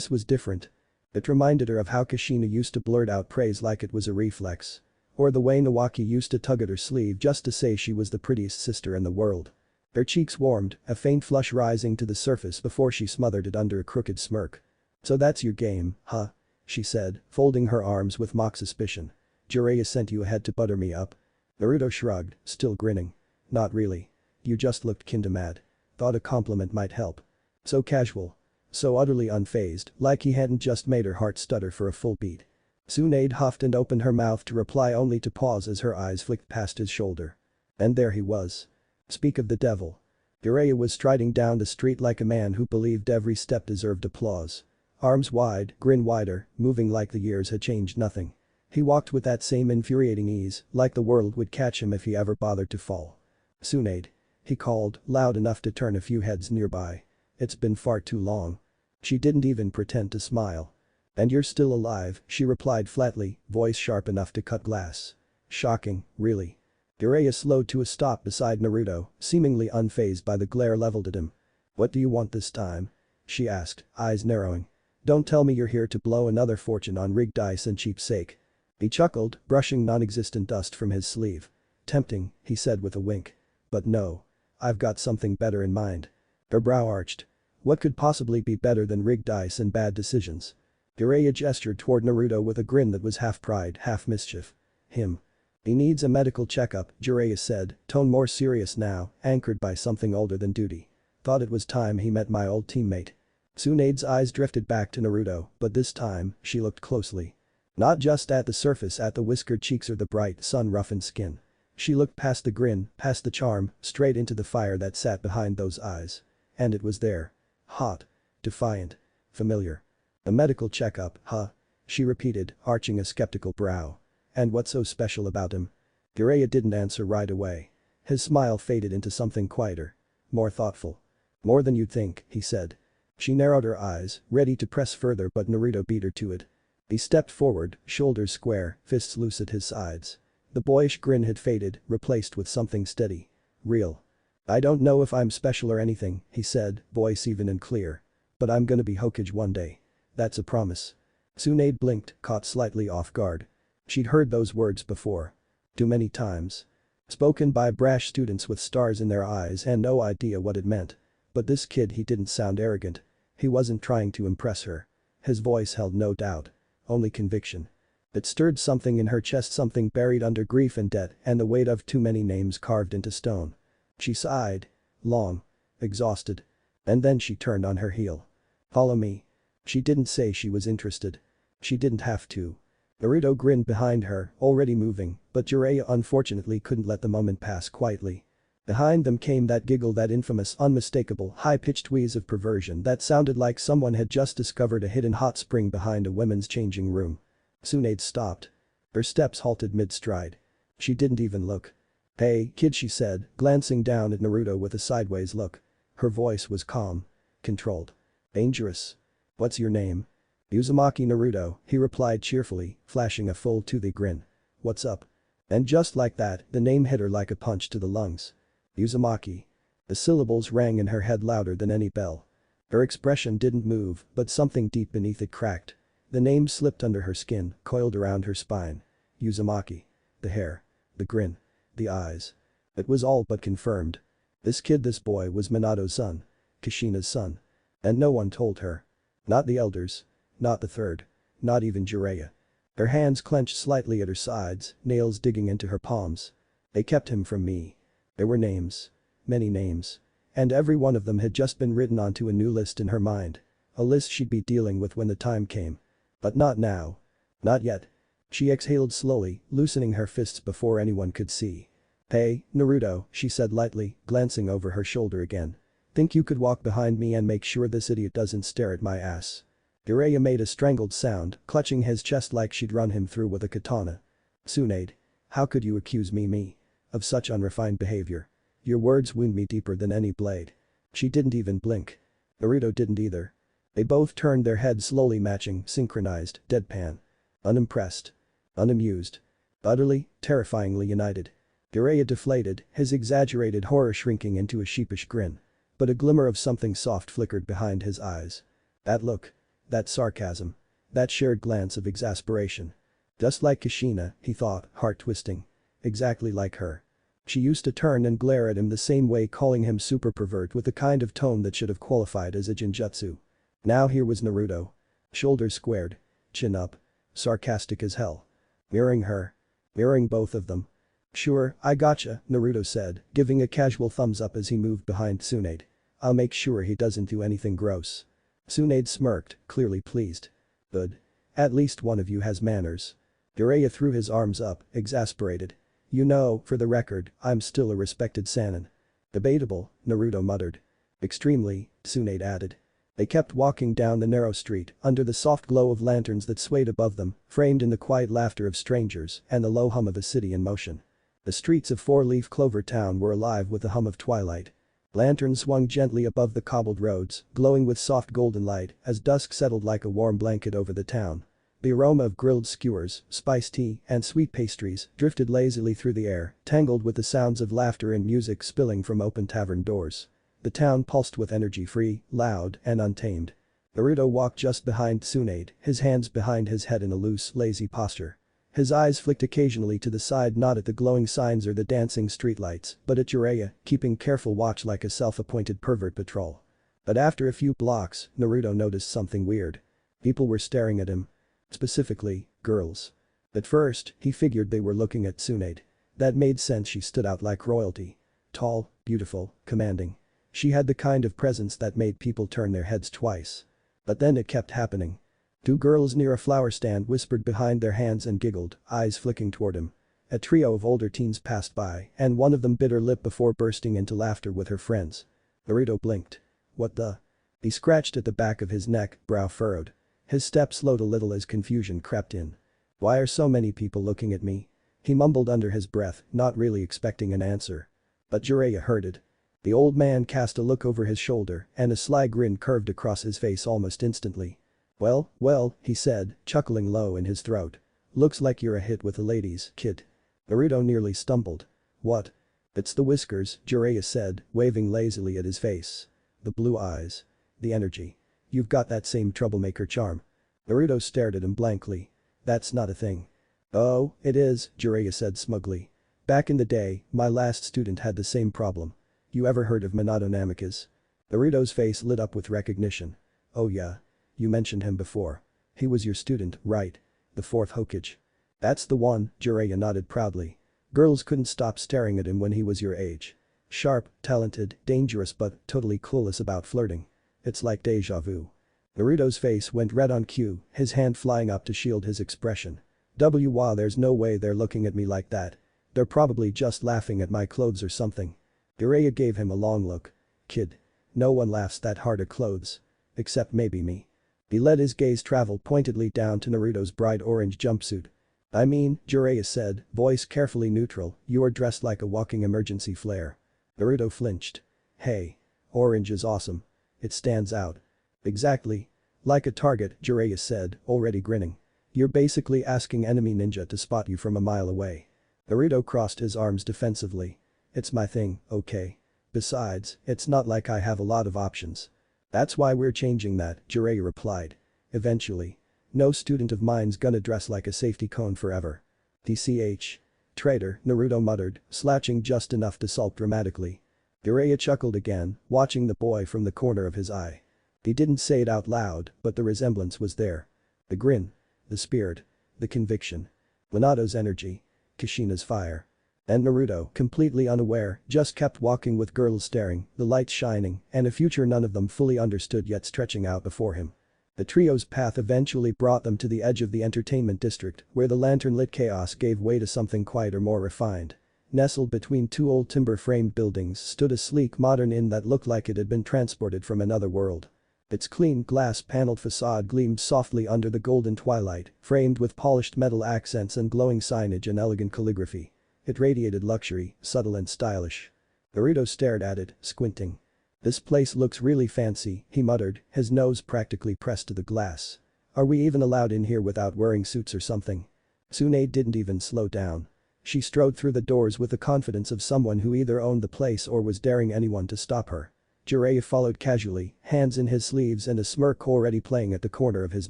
was different. It reminded her of how Kushina used to blurt out praise like it was a reflex. Or the way Nawaki used to tug at her sleeve just to say she was the prettiest sister in the world. Her cheeks warmed, a faint flush rising to the surface before she smothered it under a crooked smirk. "So that's your game, huh?" she said, folding her arms with mock suspicion. "Jiraiya sent you ahead to butter me up?" Naruto shrugged, still grinning. "Not really. You just looked kinda mad. Thought a compliment might help." So casual. So utterly unfazed, like he hadn't just made her heart stutter for a full beat. Tsunade huffed and opened her mouth to reply, only to pause as her eyes flicked past his shoulder. And there he was. Speak of the devil. Jiraiya was striding down the street like a man who believed every step deserved applause. Arms wide, grin wider, moving like the years had changed nothing. He walked with that same infuriating ease, like the world would catch him if he ever bothered to fall. "Tsunade," he called, loud enough to turn a few heads nearby. "It's been far too long." She didn't even pretend to smile. "And you're still alive," she replied flatly, voice sharp enough to cut glass. "Shocking, really." Jiraiya slowed to a stop beside Naruto, seemingly unfazed by the glare leveled at him. "What do you want this time?" she asked, eyes narrowing. "Don't tell me you're here to blow another fortune on rigged dice and cheap sake." He chuckled, brushing non-existent dust from his sleeve. "Tempting," he said with a wink. "But no. I've got something better in mind." Her brow arched. What could possibly be better than rigged dice and bad decisions? Jiraiya gestured toward Naruto with a grin that was half pride, half mischief. "Him. He needs a medical checkup," Jiraiya said, tone more serious now, anchored by something older than duty. "Thought it was time he met my old teammate." Tsunade's eyes drifted back to Naruto, but this time, she looked closely. Not just at the surface, at the whiskered cheeks or the bright sun-roughened skin. She looked past the grin, past the charm, straight into the fire that sat behind those eyes. And it was there. Hot. Defiant. Familiar. A medical checkup, huh? She repeated, arching a skeptical brow. And what's so special about him? Jiraiya didn't answer right away. His smile faded into something quieter. More thoughtful. More than you'd think, he said. She narrowed her eyes, ready to press further but Naruto beat her to it. He stepped forward, shoulders square, fists loose at his sides. The boyish grin had faded, replaced with something steady. Real. I don't know if I'm special or anything, he said, voice even and clear. But I'm gonna be Hokage one day. That's a promise. Tsunade blinked, caught slightly off guard. She'd heard those words before. Too many times. Spoken by brash students with stars in their eyes and no idea what it meant. But this kid, he didn't sound arrogant. He wasn't trying to impress her. His voice held no doubt. Only conviction. It stirred something in her chest, something buried under grief and debt and the weight of too many names carved into stone. She sighed. Long. Exhausted. And then she turned on her heel. Follow me. She didn't say she was interested. She didn't have to. Naruto grinned behind her, already moving, but Jiraiya unfortunately couldn't let the moment pass quietly. Behind them came that giggle, that infamous, unmistakable, high-pitched wheeze of perversion that sounded like someone had just discovered a hidden hot spring behind a women's changing room. Tsunade stopped. Her steps halted mid-stride. She didn't even look. Hey, kid, she said, glancing down at Naruto with a sideways look. Her voice was calm. Controlled. Dangerous. What's your name? Uzumaki Naruto, he replied cheerfully, flashing a full toothy grin. What's up? And just like that, the name hit her like a punch to the lungs. Uzumaki. The syllables rang in her head louder than any bell. Her expression didn't move, but something deep beneath it cracked. The name slipped under her skin, coiled around her spine. Uzumaki. The hair. The grin. The eyes. It was all but confirmed. This kid, this boy, was Minato's son. Kushina's son. And no one told her. Not the elders. Not the third. Not even Jiraiya. Her hands clenched slightly at her sides, nails digging into her palms. They kept him from me. There were names. Many names. And every one of them had just been written onto a new list in her mind. A list she'd be dealing with when the time came. But not now. Not yet. She exhaled slowly, loosening her fists before anyone could see. Hey, Naruto, she said lightly, glancing over her shoulder again. Think you could walk behind me and make sure this idiot doesn't stare at my ass? Jiraiya made a strangled sound, clutching his chest like she'd run him through with a katana. Tsunade. How could you accuse me of such unrefined behavior? Your words wound me deeper than any blade. She didn't even blink. Naruto didn't either. They both turned their heads slowly, matching, synchronized, deadpan. Unimpressed. Unamused. Utterly, terrifyingly united. Jiraiya deflated, his exaggerated horror shrinking into a sheepish grin. But a glimmer of something soft flickered behind his eyes. That look. That sarcasm. That shared glance of exasperation. Just like Kushina, he thought, heart twisting. Exactly like her. She used to turn and glare at him the same way, calling him super pervert with the kind of tone that should have qualified as a genjutsu. Now here was Naruto. Shoulders squared. Chin up. Sarcastic as hell. Mirroring her. Mirroring both of them. Sure, I gotcha, Naruto said, giving a casual thumbs up as he moved behind Tsunade. I'll make sure he doesn't do anything gross. Tsunade smirked, clearly pleased. Good. At least one of you has manners. Jiraiya threw his arms up, exasperated. You know, for the record, I'm still a respected Sannin. Debatable, Naruto muttered. Extremely, Tsunade added. They kept walking down the narrow street, under the soft glow of lanterns that swayed above them, framed in the quiet laughter of strangers and the low hum of a city in motion. The streets of Four-Leaf Clover Town were alive with the hum of twilight. Lanterns swung gently above the cobbled roads, glowing with soft golden light as dusk settled like a warm blanket over the town. The aroma of grilled skewers, spiced tea, and sweet pastries drifted lazily through the air, tangled with the sounds of laughter and music spilling from open tavern doors. The town pulsed with energy, free, loud, and untamed. Naruto walked just behind Tsunade, his hands behind his head in a loose, lazy posture. His eyes flicked occasionally to the side, not at the glowing signs or the dancing streetlights, but at Jiraiya, keeping careful watch like a self-appointed pervert patrol. But after a few blocks, Naruto noticed something weird. People were staring at him. Specifically, girls. At first, he figured they were looking at Tsunade. That made sense, she stood out like royalty. Tall, beautiful, commanding. She had the kind of presence that made people turn their heads twice. But then it kept happening. Two girls near a flower stand whispered behind their hands and giggled, eyes flicking toward him. A trio of older teens passed by, and one of them bit her lip before bursting into laughter with her friends. Naruto blinked. What the? He scratched at the back of his neck, brow furrowed. His step slowed a little as confusion crept in. Why are so many people looking at me? He mumbled under his breath, not really expecting an answer. But Jiraiya heard it. The old man cast a look over his shoulder, and a sly grin curved across his face almost instantly. Well, he said, chuckling low in his throat. Looks like you're a hit with the ladies, kid. Naruto nearly stumbled. What? It's the whiskers, Jiraiya said, waving lazily at his face. The blue eyes. The energy. You've got that same troublemaker charm. Naruto stared at him blankly. That's not a thing. Oh, it is, Jiraiya said smugly. Back in the day, my last student had the same problem. You ever heard of Minato Namikaze? Naruto's face lit up with recognition. Oh yeah. You mentioned him before. He was your student, right? The fourth Hokage. That's the one, Jiraiya nodded proudly. Girls couldn't stop staring at him when he was your age. Sharp, talented, dangerous but totally clueless about flirting. It's like deja vu. Naruto's face went red on cue, his hand flying up to shield his expression. Wow, there's no way they're looking at me like that. They're probably just laughing at my clothes or something. Jiraiya gave him a long look. Kid. No one laughs that hard at clothes. Except maybe me. He let his gaze travel pointedly down to Naruto's bright orange jumpsuit. I mean, Jiraiya said, voice carefully neutral, you are dressed like a walking emergency flare. Naruto flinched. Hey. Orange is awesome. It stands out. Exactly. Like a target, Jiraiya said, already grinning. You're basically asking enemy ninja to spot you from a mile away. Naruto crossed his arms defensively. It's my thing, okay? Besides, it's not like I have a lot of options. That's why we're changing that, Jiraiya replied. Eventually. No student of mine's gonna dress like a safety cone forever. TCH. Traitor, Naruto muttered, slouching just enough to sulk dramatically. Jiraiya chuckled again, watching the boy from the corner of his eye. He didn't say it out loud, but the resemblance was there. The grin. The spirit. The conviction. Minato's energy. Kushina's fire. And Naruto, completely unaware, just kept walking with girls staring, the lights shining, and a future none of them fully understood yet stretching out before him. The trio's path eventually brought them to the edge of the entertainment district, where the lantern-lit chaos gave way to something quieter, more refined. Nestled between two old timber-framed buildings stood a sleek modern inn that looked like it had been transported from another world. Its clean glass-paneled facade gleamed softly under the golden twilight, framed with polished metal accents and glowing signage and elegant calligraphy. It radiated luxury, subtle and stylish. Naruto stared at it, squinting. This place looks really fancy, he muttered, his nose practically pressed to the glass. Are we even allowed in here without wearing suits or something? Tsunade didn't even slow down. She strode through the doors with the confidence of someone who either owned the place or was daring anyone to stop her. Jiraiya followed casually, hands in his sleeves and a smirk already playing at the corner of his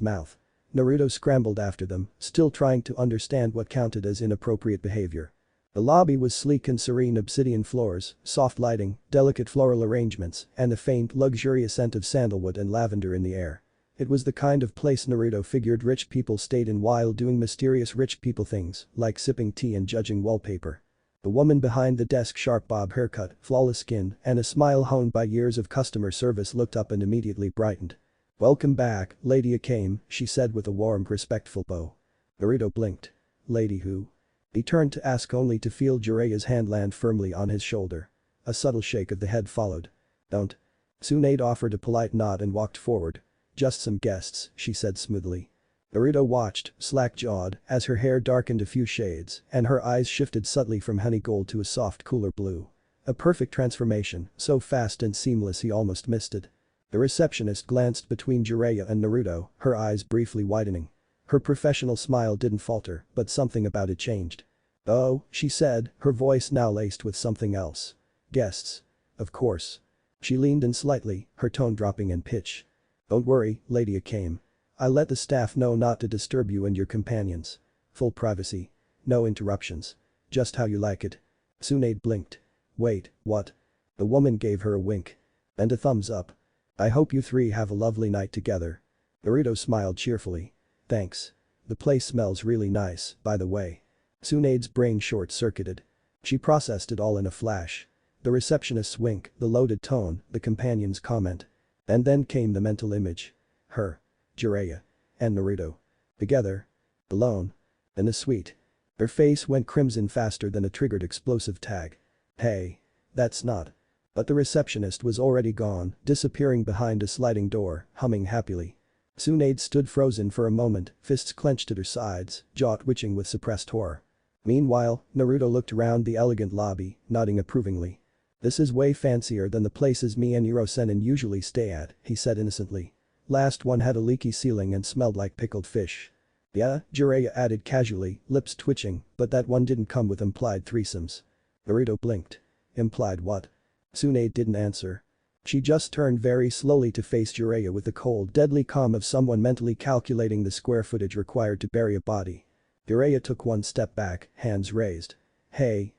mouth. Naruto scrambled after them, still trying to understand what counted as inappropriate behavior. The lobby was sleek and serene, obsidian floors, soft lighting, delicate floral arrangements, and a faint, luxurious scent of sandalwood and lavender in the air. It was the kind of place Naruto figured rich people stayed in while doing mysterious rich people things, like sipping tea and judging wallpaper. The woman behind the desk, sharp bob haircut, flawless skin, and a smile honed by years of customer service, looked up and immediately brightened. Welcome back, Lady Akame, she said with a warm, respectful bow. Naruto blinked. Lady who? He turned to ask only to feel Jiraiya's hand land firmly on his shoulder. A subtle shake of the head followed. Don't. Tsunade offered a polite nod and walked forward. Just some guests, she said smoothly. Naruto watched, slack-jawed, as her hair darkened a few shades and her eyes shifted subtly from honey gold to a soft cooler blue. A perfect transformation, so fast and seamless he almost missed it. The receptionist glanced between Jiraiya and Naruto, her eyes briefly widening. Her professional smile didn't falter, but something about it changed. Oh, she said, her voice now laced with something else. Guests. Of course. She leaned in slightly, her tone dropping in pitch. Don't worry, Lady Akame. I let the staff know not to disturb you and your companions. Full privacy. No interruptions. Just how you like it. Tsunade blinked. Wait, what? The woman gave her a wink. And a thumbs up. I hope you three have a lovely night together. Naruto smiled cheerfully. Thanks. The place smells really nice, by the way. Tsunade's brain short-circuited. She processed it all in a flash. The receptionist's wink, the loaded tone, the companion's comment. And then came the mental image. Her. Jiraiya. And Naruto. Together. Alone. In a suite. Her face went crimson faster than a triggered explosive tag. "Hey. That's not." But the receptionist was already gone, disappearing behind a sliding door, humming happily. Tsunade stood frozen for a moment, fists clenched at her sides, jaw twitching with suppressed horror. Meanwhile, Naruto looked around the elegant lobby, nodding approvingly. "This is way fancier than the places me and Yuro-senin usually stay at," he said innocently. "Last one had a leaky ceiling and smelled like pickled fish." "Yeah," Jiraiya added casually, lips twitching, "but that one didn't come with implied threesomes." Naruto blinked. "Implied what?" Tsunade didn't answer. She just turned very slowly to face Jiraiya with the cold, deadly calm of someone mentally calculating the square footage required to bury a body. Jiraiya took one step back, hands raised. Hey,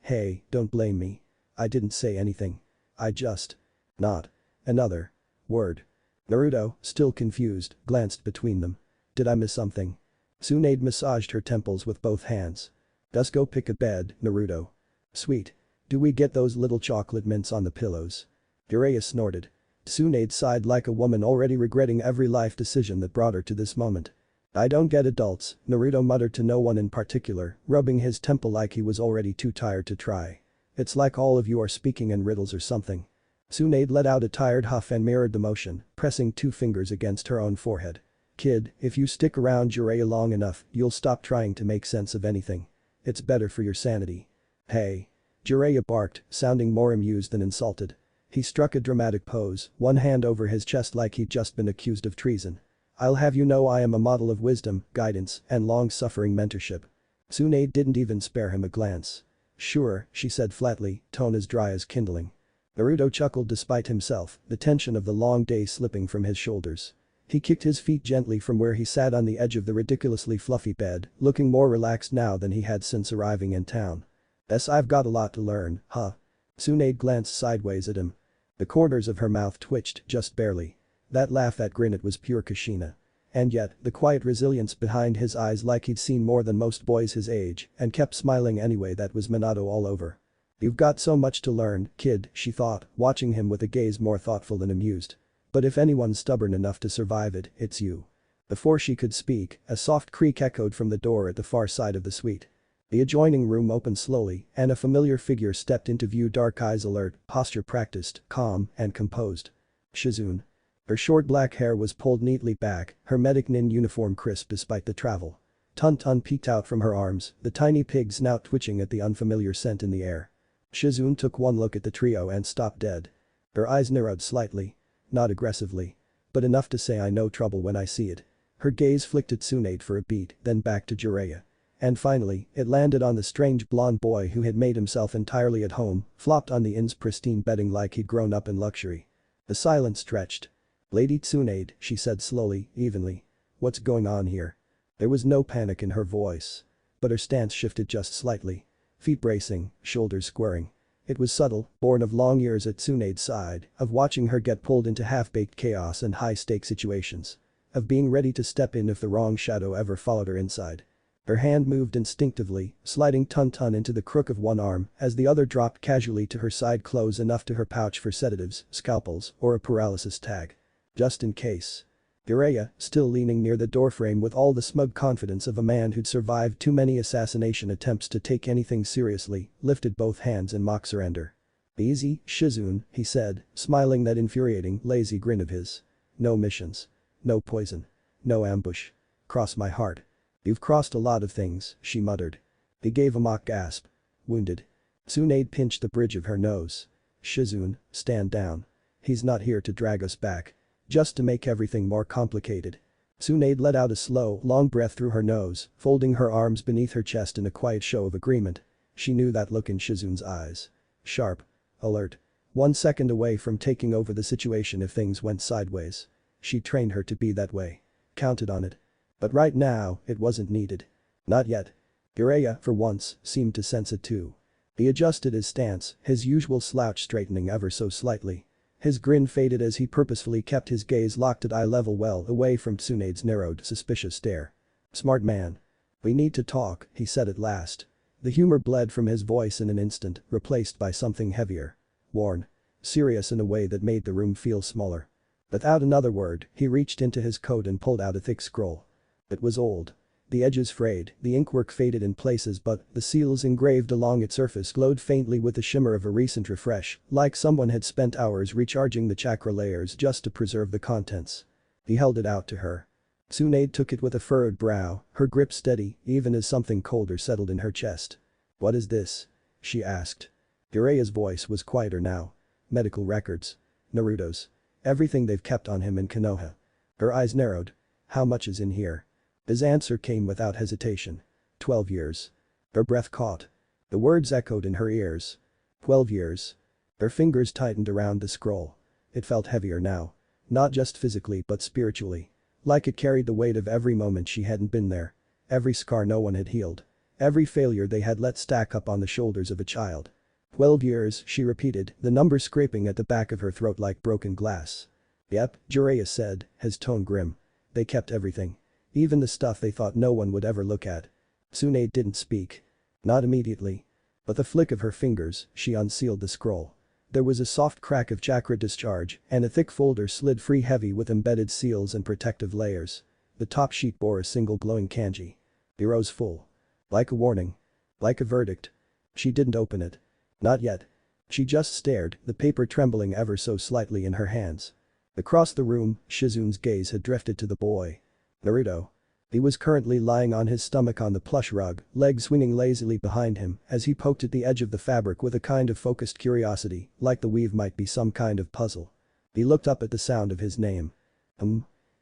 don't blame me. I didn't say anything. I just. Not. Another. Word." Naruto, still confused, glanced between them. "Did I miss something?" Tsunade massaged her temples with both hands. "Just go pick a bed, Naruto." "Sweet. Do we get those little chocolate mints on the pillows?" Jiraiya snorted. Tsunade sighed like a woman already regretting every life decision that brought her to this moment. "I don't get adults," Naruto muttered to no one in particular, rubbing his temple like he was already too tired to try. "It's like all of you are speaking in riddles or something." Tsunade let out a tired huff and mirrored the motion, pressing two fingers against her own forehead. "Kid, if you stick around Jiraiya long enough, you'll stop trying to make sense of anything. It's better for your sanity." "Hey." Jiraiya barked, sounding more amused than insulted. He struck a dramatic pose, one hand over his chest like he'd just been accused of treason. "I'll have you know I am a model of wisdom, guidance, and long-suffering mentorship." Tsunade didn't even spare him a glance. "Sure," she said flatly, tone as dry as kindling. Naruto chuckled despite himself, the tension of the long day slipping from his shoulders. He kicked his feet gently from where he sat on the edge of the ridiculously fluffy bed, looking more relaxed now than he had since arriving in town. "Guess I've got a lot to learn, huh?" Tsunade glanced sideways at him. The corners of her mouth twitched, just barely. That laugh, that grin, it was pure Kushina. And yet, the quiet resilience behind his eyes, like he'd seen more than most boys his age and kept smiling anyway, that was Minato all over. "You've got so much to learn, kid," she thought, watching him with a gaze more thoughtful than amused. "But if anyone's stubborn enough to survive it, it's you." Before she could speak, a soft creak echoed from the door at the far side of the suite. The adjoining room opened slowly, and a familiar figure stepped into view, dark eyes alert, posture practiced, calm, and composed. Shizune. Her short black hair was pulled neatly back, her medic nin uniform crisp despite the travel. Tun peeked out from her arms, the tiny pig snout twitching at the unfamiliar scent in the air. Shizune took one look at the trio and stopped dead. Her eyes narrowed slightly. Not aggressively. But enough to say, "I know trouble when I see it." Her gaze flicked at Tsunade for a beat, then back to Jiraiya. And finally, it landed on the strange blonde boy who had made himself entirely at home, flopped on the inn's pristine bedding like he'd grown up in luxury. The silence stretched. "Lady Tsunade," she said slowly, evenly. "What's going on here?" There was no panic in her voice. But her stance shifted just slightly. Feet bracing, shoulders squaring. It was subtle, born of long years at Tsunade's side, of watching her get pulled into half-baked chaos and high-stake situations. Of being ready to step in if the wrong shadow ever followed her inside. Her hand moved instinctively, sliding Tun into the crook of one arm as the other dropped casually to her side, close enough to her pouch for sedatives, scalpels, or a paralysis tag. Just in case. Jiraiya, still leaning near the doorframe with all the smug confidence of a man who'd survived too many assassination attempts to take anything seriously, lifted both hands in mock surrender. "Easy, Shizune," he said, smiling that infuriating, lazy grin of his. "No missions. No poison. No ambush. Cross my heart." "You've crossed a lot of things," she muttered. He gave a mock gasp. "Wounded?" Tsunade pinched the bridge of her nose. "Shizune, stand down. He's not here to drag us back. Just to make everything more complicated." Tsunade let out a slow, long breath through her nose, folding her arms beneath her chest in a quiet show of agreement. She knew that look in Shizune's eyes. Sharp. Alert. 1 second away from taking over the situation if things went sideways. She trained her to be that way. Counted on it. But right now, it wasn't needed. Not yet. Jiraiya, for once, seemed to sense it too. He adjusted his stance, his usual slouch straightening ever so slightly. His grin faded as he purposefully kept his gaze locked at eye level, well away from Tsunade's narrowed, suspicious stare. "Smart man. We need to talk," he said at last. The humor bled from his voice in an instant, replaced by something heavier. Worn. Serious in a way that made the room feel smaller. Without another word, he reached into his coat and pulled out a thick scroll. It was old. The edges frayed, the inkwork faded in places but the seals engraved along its surface glowed faintly with the shimmer of a recent refresh, like someone had spent hours recharging the chakra layers just to preserve the contents. He held it out to her. Tsunade took it with a furrowed brow, her grip steady, even as something colder settled in her chest. "What is this?" she asked. Jiraiya's voice was quieter now. "Medical records. Naruto's. Everything they've kept on him in Konoha." Her eyes narrowed. "How much is in here?" His answer came without hesitation. 12 years. Her breath caught. The words echoed in her ears. 12 years. Her fingers tightened around the scroll. It felt heavier now. Not just physically but spiritually. Like it carried the weight of every moment she hadn't been there. Every scar no one had healed. Every failure they had let stack up on the shoulders of a child. 12 years, she repeated, the number scraping at the back of her throat like broken glass. "Yep," Jiraiya said, his tone grim. "They kept everything. Even the stuff they thought no one would ever look at." Tsunade didn't speak. Not immediately. But the flick of her fingers, she unsealed the scroll. There was a soft crack of chakra discharge, and a thick folder slid free heavy with embedded seals and protective layers. The top sheet bore a single glowing kanji. "Heroes full." Like a warning. Like a verdict. She didn't open it. Not yet. She just stared, the paper trembling ever so slightly in her hands. Across the room, Shizune's gaze had drifted to the boy. Naruto. He was currently lying on his stomach on the plush rug, legs swinging lazily behind him as he poked at the edge of the fabric with a kind of focused curiosity, like the weave might be some kind of puzzle. He looked up at the sound of his name.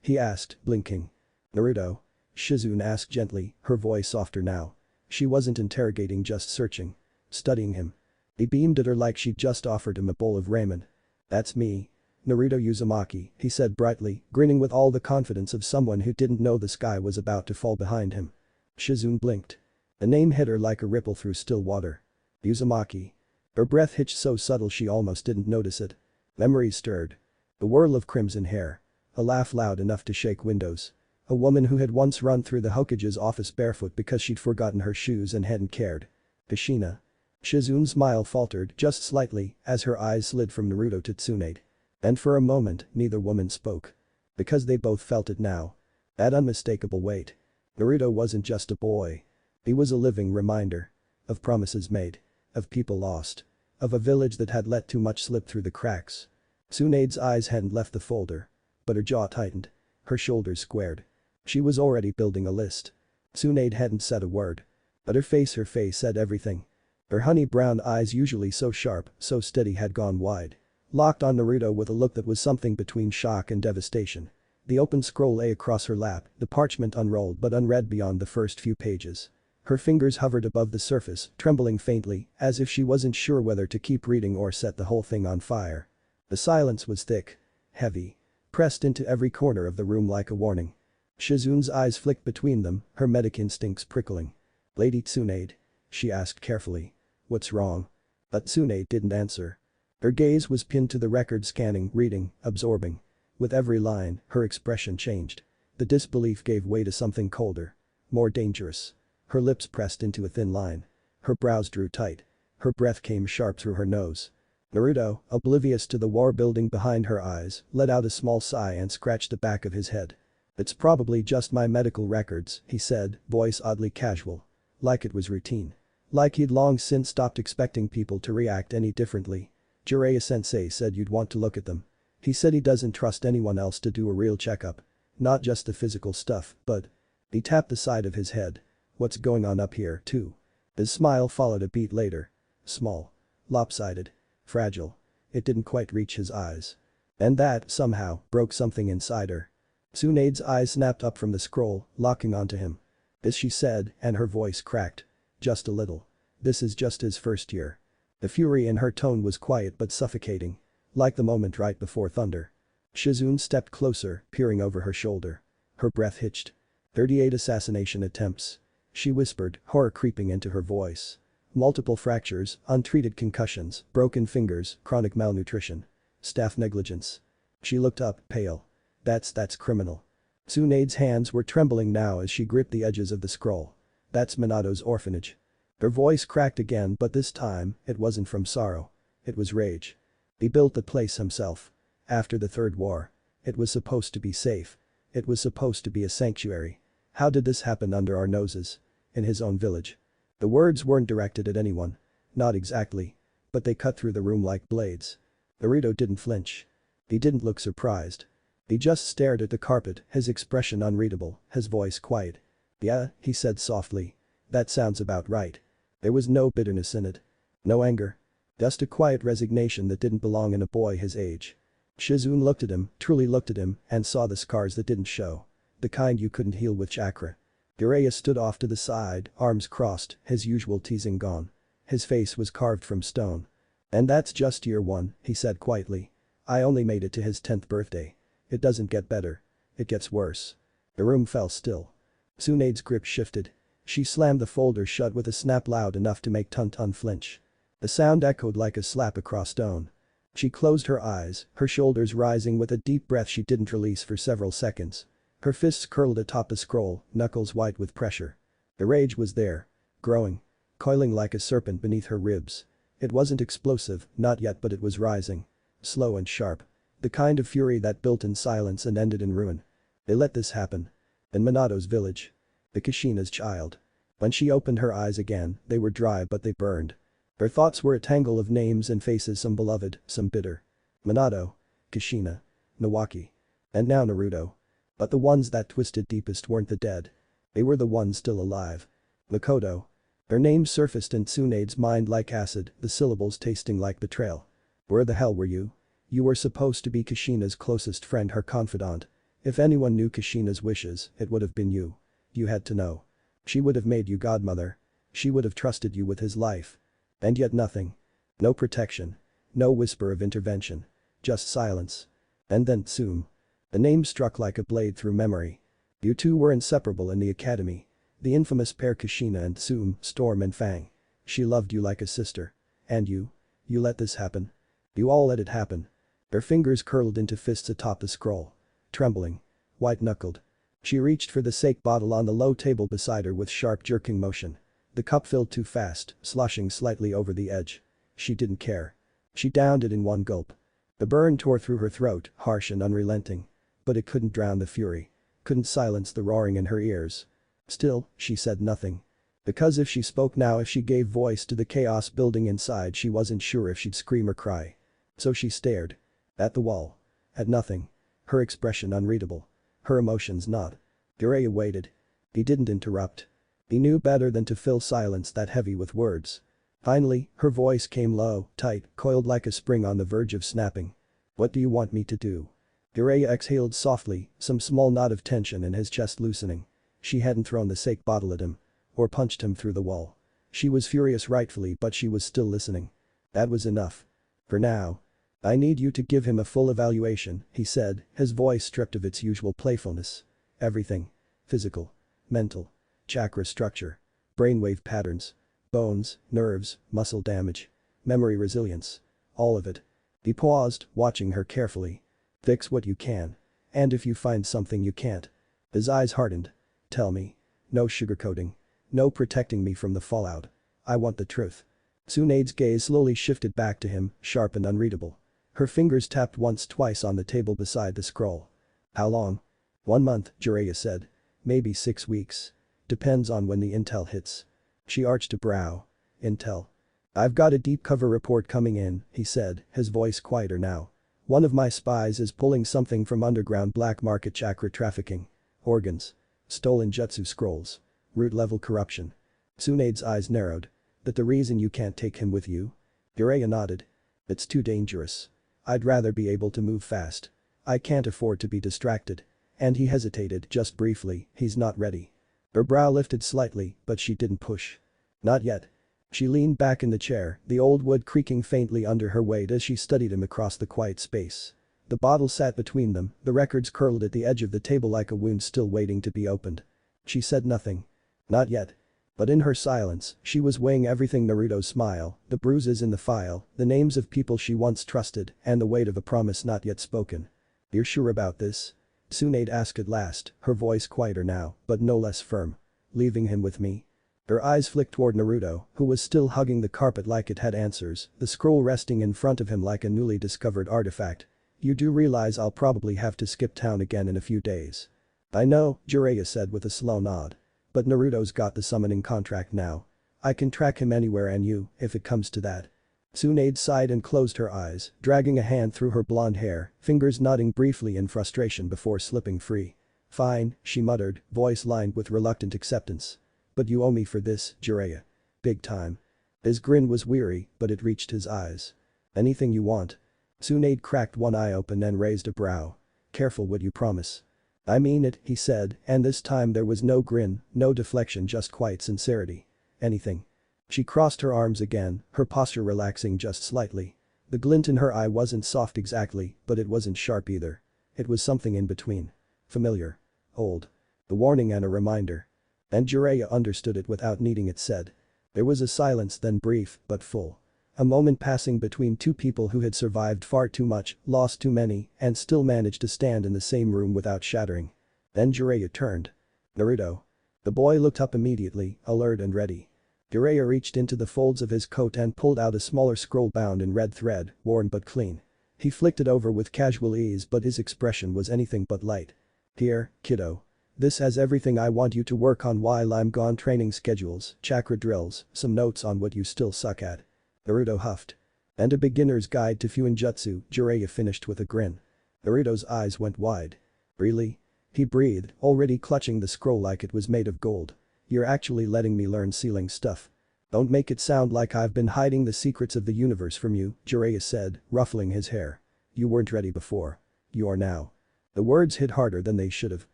He asked, blinking. "Naruto?" Shizune asked gently, her voice softer now. She wasn't interrogating, just searching. Studying him. He beamed at her like she'd just offered him a bowl of ramen. "That's me. Naruto Uzumaki," he said brightly, grinning with all the confidence of someone who didn't know the sky was about to fall behind him. Shizune blinked. The name hit her like a ripple through still water. Uzumaki. Her breath hitched so subtle she almost didn't notice it. Memories stirred. A whirl of crimson hair. A laugh loud enough to shake windows. A woman who had once run through the Hokage's office barefoot because she'd forgotten her shoes and hadn't cared. Kushina. Shizune's smile faltered just slightly as her eyes slid from Naruto to Tsunade. And for a moment, neither woman spoke. Because they both felt it now. That unmistakable weight. Naruto wasn't just a boy. He was a living reminder. Of promises made. Of people lost. Of a village that had let too much slip through the cracks. Tsunade's eyes hadn't left the folder. But her jaw tightened. Her shoulders squared. She was already building a list. Tsunade hadn't said a word. But her face said everything. Her honey brown eyes, usually so sharp, so steady, had gone wide. Locked on Naruto with a look that was something between shock and devastation. The open scroll lay across her lap, the parchment unrolled but unread beyond the first few pages. Her fingers hovered above the surface, trembling faintly, as if she wasn't sure whether to keep reading or set the whole thing on fire. The silence was thick. Heavy. Pressed into every corner of the room like a warning. Shizune's eyes flicked between them, her medic instincts prickling. "Lady Tsunade?" she asked carefully. "What's wrong?" But Tsunade didn't answer. Her gaze was pinned to the record, scanning, reading, absorbing. With every line, her expression changed. The disbelief gave way to something colder. More dangerous. Her lips pressed into a thin line. Her brows drew tight. Her breath came sharp through her nose. Naruto, oblivious to the war building behind her eyes, let out a small sigh and scratched the back of his head. "It's probably just my medical records," he said, voice oddly casual. Like it was routine. Like he'd long since stopped expecting people to react any differently. "Jiraiya-sensei said you'd want to look at them. He said he doesn't trust anyone else to do a real checkup. Not just the physical stuff, but..." He tapped the side of his head. "What's going on up here, too?" His smile followed a beat later. Small. Lopsided. Fragile. It didn't quite reach his eyes. And that, somehow, broke something inside her. Tsunade's eyes snapped up from the scroll, locking onto him. "This," she said, and her voice cracked. "Just a little. This is just his first year." The fury in her tone was quiet but suffocating. Like the moment right before thunder. Shizune stepped closer, peering over her shoulder. Her breath hitched. 38 assassination attempts. She whispered, horror creeping into her voice. Multiple fractures, untreated concussions, broken fingers, chronic malnutrition. Staff negligence. She looked up, pale. That's criminal." Tsunade's hands were trembling now as she gripped the edges of the scroll. "That's Minato's orphanage." Her voice cracked again, but this time, it wasn't from sorrow. It was rage. He built the place himself. After the Third War. It was supposed to be safe. It was supposed to be a sanctuary. How did this happen under our noses? In his own village. The words weren't directed at anyone. Not exactly. But they cut through the room like blades. Naruto didn't flinch. He didn't look surprised. He just stared at the carpet, his expression unreadable, his voice quiet. "Yeah," he said softly. "That sounds about right." There was no bitterness in it. No anger. Just a quiet resignation that didn't belong in a boy his age. Shizune looked at him, truly looked at him, and saw the scars that didn't show. The kind you couldn't heal with chakra. Jiraiya stood off to the side, arms crossed, his usual teasing gone. His face was carved from stone. "And that's just year one," he said quietly. "I only made it to his 10th birthday. It doesn't get better. It gets worse." The room fell still. Tsunade's grip shifted. She slammed the folder shut with a snap loud enough to make Tun flinch. The sound echoed like a slap across stone. She closed her eyes, her shoulders rising with a deep breath she didn't release for several seconds. Her fists curled atop the scroll, knuckles white with pressure. The rage was there. Growing. Coiling like a serpent beneath her ribs. It wasn't explosive, not yet, but it was rising. Slow and sharp. The kind of fury that built in silence and ended in ruin. They let this happen. In Minato's village. The Kushina's child. When she opened her eyes again, they were dry but they burned. Her thoughts were a tangle of names and faces, some beloved, some bitter. Minato. Kushina. Nawaki. And now Naruto. But the ones that twisted deepest weren't the dead. They were the ones still alive. Makoto. Her name surfaced in Tsunade's mind like acid, the syllables tasting like betrayal. Where the hell were you? You were supposed to be Kushina's closest friend, her confidant. If anyone knew Kushina's wishes, it would have been you. You had to know. She would have made you godmother. She would have trusted you with his life. And yet nothing. No protection. No whisper of intervention. Just silence. And then Tsume. The name struck like a blade through memory. You two were inseparable in the academy. The infamous pair Kushina and Tsume, Storm and Fang. She loved you like a sister. And you? You let this happen. You all let it happen. Her fingers curled into fists atop the scroll. Trembling. White-knuckled. She reached for the sake bottle on the low table beside her with sharp jerking motion. The cup filled too fast, sloshing slightly over the edge. She didn't care. She downed it in one gulp. The burn tore through her throat, harsh and unrelenting. But it couldn't drown the fury. Couldn't silence the roaring in her ears. Still, she said nothing. Because if she spoke now, if she gave voice to the chaos building inside, she wasn't sure if she'd scream or cry. So she stared. At the wall. At nothing. Her expression unreadable. Her emotions not. Jiraiya waited. He didn't interrupt. He knew better than to fill silence that heavy with words. Finally, her voice came low, tight, coiled like a spring on the verge of snapping. "What do you want me to do?" Jiraiya exhaled softly, some small knot of tension in his chest loosening. She hadn't thrown the sake bottle at him. Or punched him through the wall. She was furious rightfully, but she was still listening. That was enough. For now. "I need you to give him a full evaluation," he said, his voice stripped of its usual playfulness. "Everything. Physical. Mental. Chakra structure. Brainwave patterns. Bones, nerves, muscle damage. Memory resilience. All of it." He paused, watching her carefully. "Fix what you can. And if you find something you can't." His eyes hardened. "Tell me. No sugarcoating. No protecting me from the fallout. I want the truth." Tsunade's gaze slowly shifted back to him, sharp and unreadable. Her fingers tapped once twice on the table beside the scroll. "How long?" "1 month," Jiraiya said. "Maybe 6 weeks. Depends on when the intel hits." She arched a brow. "Intel?" "I've got a deep cover report coming in," he said, his voice quieter now. "One of my spies is pulling something from underground black market chakra trafficking. Organs. Stolen jutsu scrolls. Root-level corruption." Tsunade's eyes narrowed. "That the reason you can't take him with you?" Jiraiya nodded. "It's too dangerous. I'd rather be able to move fast. I can't afford to be distracted." And he hesitated just briefly. "He's not ready." Her brow lifted slightly, but she didn't push. "Not yet." She leaned back in the chair, the old wood creaking faintly under her weight as she studied him across the quiet space. The bottle sat between them, the records curled at the edge of the table like a wound still waiting to be opened. She said nothing. Not yet. But in her silence, she was weighing everything: Naruto's smile, the bruises in the file, the names of people she once trusted, and the weight of a promise not yet spoken. "You're sure about this?" Tsunade asked at last, her voice quieter now, but no less firm. "Leaving him with me?" Her eyes flicked toward Naruto, who was still hugging the carpet like it had answers, the scroll resting in front of him like a newly discovered artifact. "You do realize I'll probably have to skip town again in a few days?" I know, Jiraiya said with a slow nod. But Naruto's got the summoning contract now. I can track him anywhere and you, if it comes to that. Tsunade sighed and closed her eyes, dragging a hand through her blonde hair, fingers nodding briefly in frustration before slipping free. Fine, she muttered, voice lined with reluctant acceptance. But you owe me for this, Jiraiya. Big time. His grin was weary, but it reached his eyes. Anything you want. Tsunade cracked one eye open and raised a brow. Careful what you promise. I mean it, he said, and this time there was no grin, no deflection, just quiet sincerity. Anything. She crossed her arms again, her posture relaxing just slightly. The glint in her eye wasn't soft exactly, but it wasn't sharp either. It was something in between. Familiar. Old. A warning and a reminder. And Jiraiya understood it without needing it said. There was a silence, then brief, but full. A moment passing between two people who had survived far too much, lost too many, and still managed to stand in the same room without shattering. Then Jiraiya turned. Naruto. The boy looked up immediately, alert and ready. Jiraiya reached into the folds of his coat and pulled out a smaller scroll bound in red thread, worn but clean. He flicked it over with casual ease, but his expression was anything but light. Here, kiddo. This has everything I want you to work on while I'm gone: training schedules, chakra drills, some notes on what you still suck at. Naruto huffed. And a beginner's guide to Fuinjutsu, Jiraiya finished with a grin. Naruto's eyes went wide. Really? He breathed, already clutching the scroll like it was made of gold. You're actually letting me learn sealing stuff. Don't make it sound like I've been hiding the secrets of the universe from you, Jiraiya said, ruffling his hair. You weren't ready before. You are now. The words hit harder than they should have.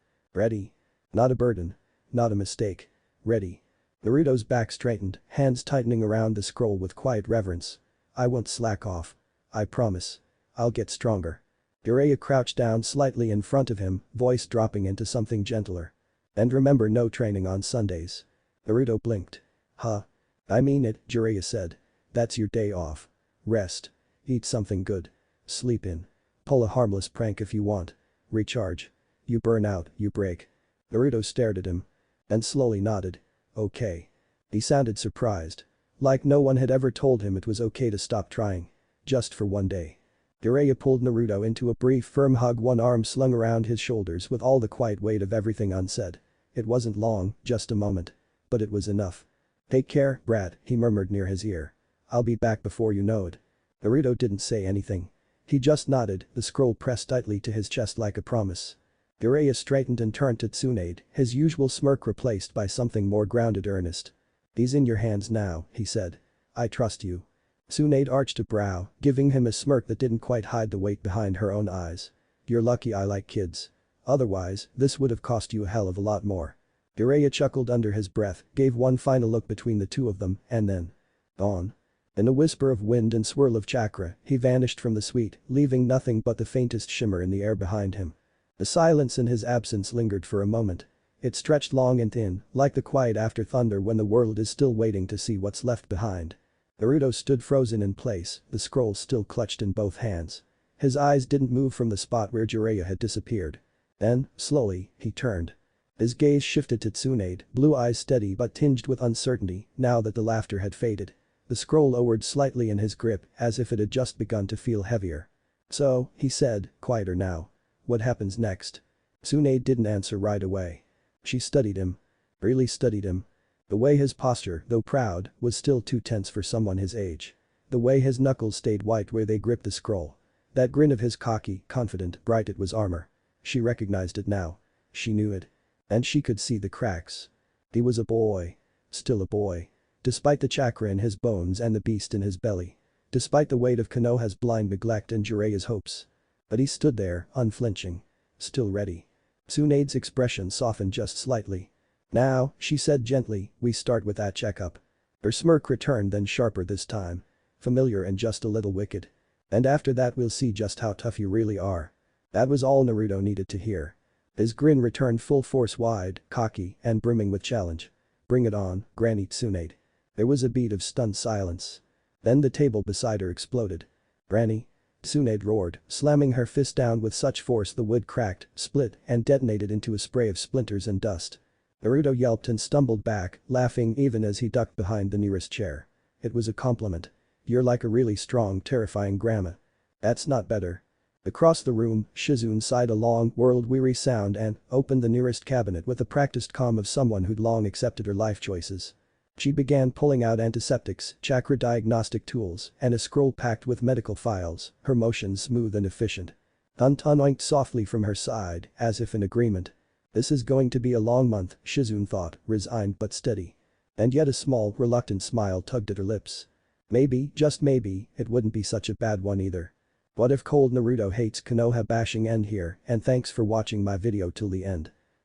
Ready. Not a burden. Not a mistake. Ready. Naruto's back straightened, hands tightening around the scroll with quiet reverence. I won't slack off. I promise. I'll get stronger. Jiraiya crouched down slightly in front of him, voice dropping into something gentler. And remember, no training on Sundays. Naruto blinked. Huh? I mean it, Jiraiya said. That's your day off. Rest. Eat something good. Sleep in. Pull a harmless prank if you want. Recharge. You burn out, you break. Naruto stared at him. And slowly nodded. Okay. He sounded surprised. Like no one had ever told him it was okay to stop trying. Just for one day. Jiraiya pulled Naruto into a brief firm hug, one arm slung around his shoulders with all the quiet weight of everything unsaid. It wasn't long, just a moment. But it was enough. Take care, brat, he murmured near his ear. I'll be back before you know it. Naruto didn't say anything. He just nodded, the scroll pressed tightly to his chest like a promise. Jiraiya straightened and turned to Tsunade, his usual smirk replaced by something more grounded, earnest. He's in your hands now, he said. I trust you. Tsunade arched a brow, giving him a smirk that didn't quite hide the weight behind her own eyes. You're lucky I like kids. Otherwise, this would have cost you a hell of a lot more. Jiraiya chuckled under his breath, gave one final look between the two of them, and then. Gone. In a whisper of wind and swirl of chakra, he vanished from the suite, leaving nothing but the faintest shimmer in the air behind him. The silence in his absence lingered for a moment. It stretched long and thin, like the quiet after thunder when the world is still waiting to see what's left behind. Naruto stood frozen in place, the scroll still clutched in both hands. His eyes didn't move from the spot where Jiraiya had disappeared. Then, slowly, he turned. His gaze shifted to Tsunade, blue eyes steady but tinged with uncertainty, now that the laughter had faded. The scroll lowered slightly in his grip, as if it had just begun to feel heavier. So, he said, quieter now. What happens next? Tsunade didn't answer right away. She studied him. Really studied him. The way his posture, though proud, was still too tense for someone his age. The way his knuckles stayed white where they gripped the scroll. That grin of his, cocky, confident, bright, it was armor. She recognized it now. She knew it. And she could see the cracks. He was a boy. Still a boy. Despite the chakra in his bones and the beast in his belly. Despite the weight of Konoha's blind neglect and Jiraiya's hopes. But he stood there, unflinching. Still ready. Tsunade's expression softened just slightly. Now, she said gently, we start with that checkup. Her smirk returned, then sharper this time. Familiar and just a little wicked. And after that we'll see just how tough you really are. That was all Naruto needed to hear. His grin returned full force, wide, cocky, and brimming with challenge. Bring it on, Granny Tsunade. There was a beat of stunned silence. Then the table beside her exploded. Granny? Tsunade roared, slamming her fist down with such force the wood cracked, split, and detonated into a spray of splinters and dust. Naruto yelped and stumbled back, laughing even as he ducked behind the nearest chair. It was a compliment. You're like a really strong, terrifying grandma. That's not better. Across the room, Shizune sighed a long, world-weary sound and opened the nearest cabinet with the practiced calm of someone who'd long accepted her life choices. She began pulling out antiseptics, chakra diagnostic tools, and a scroll packed with medical files, her motions smooth and efficient. Untun oinked softly from her side, as if in agreement. This is going to be a long month, Shizune thought, resigned but steady. And yet a small, reluctant smile tugged at her lips. Maybe, just maybe, it wouldn't be such a bad one either. What if Cold Naruto hates Konoha bashing? End here, and thanks for watching my video till the end.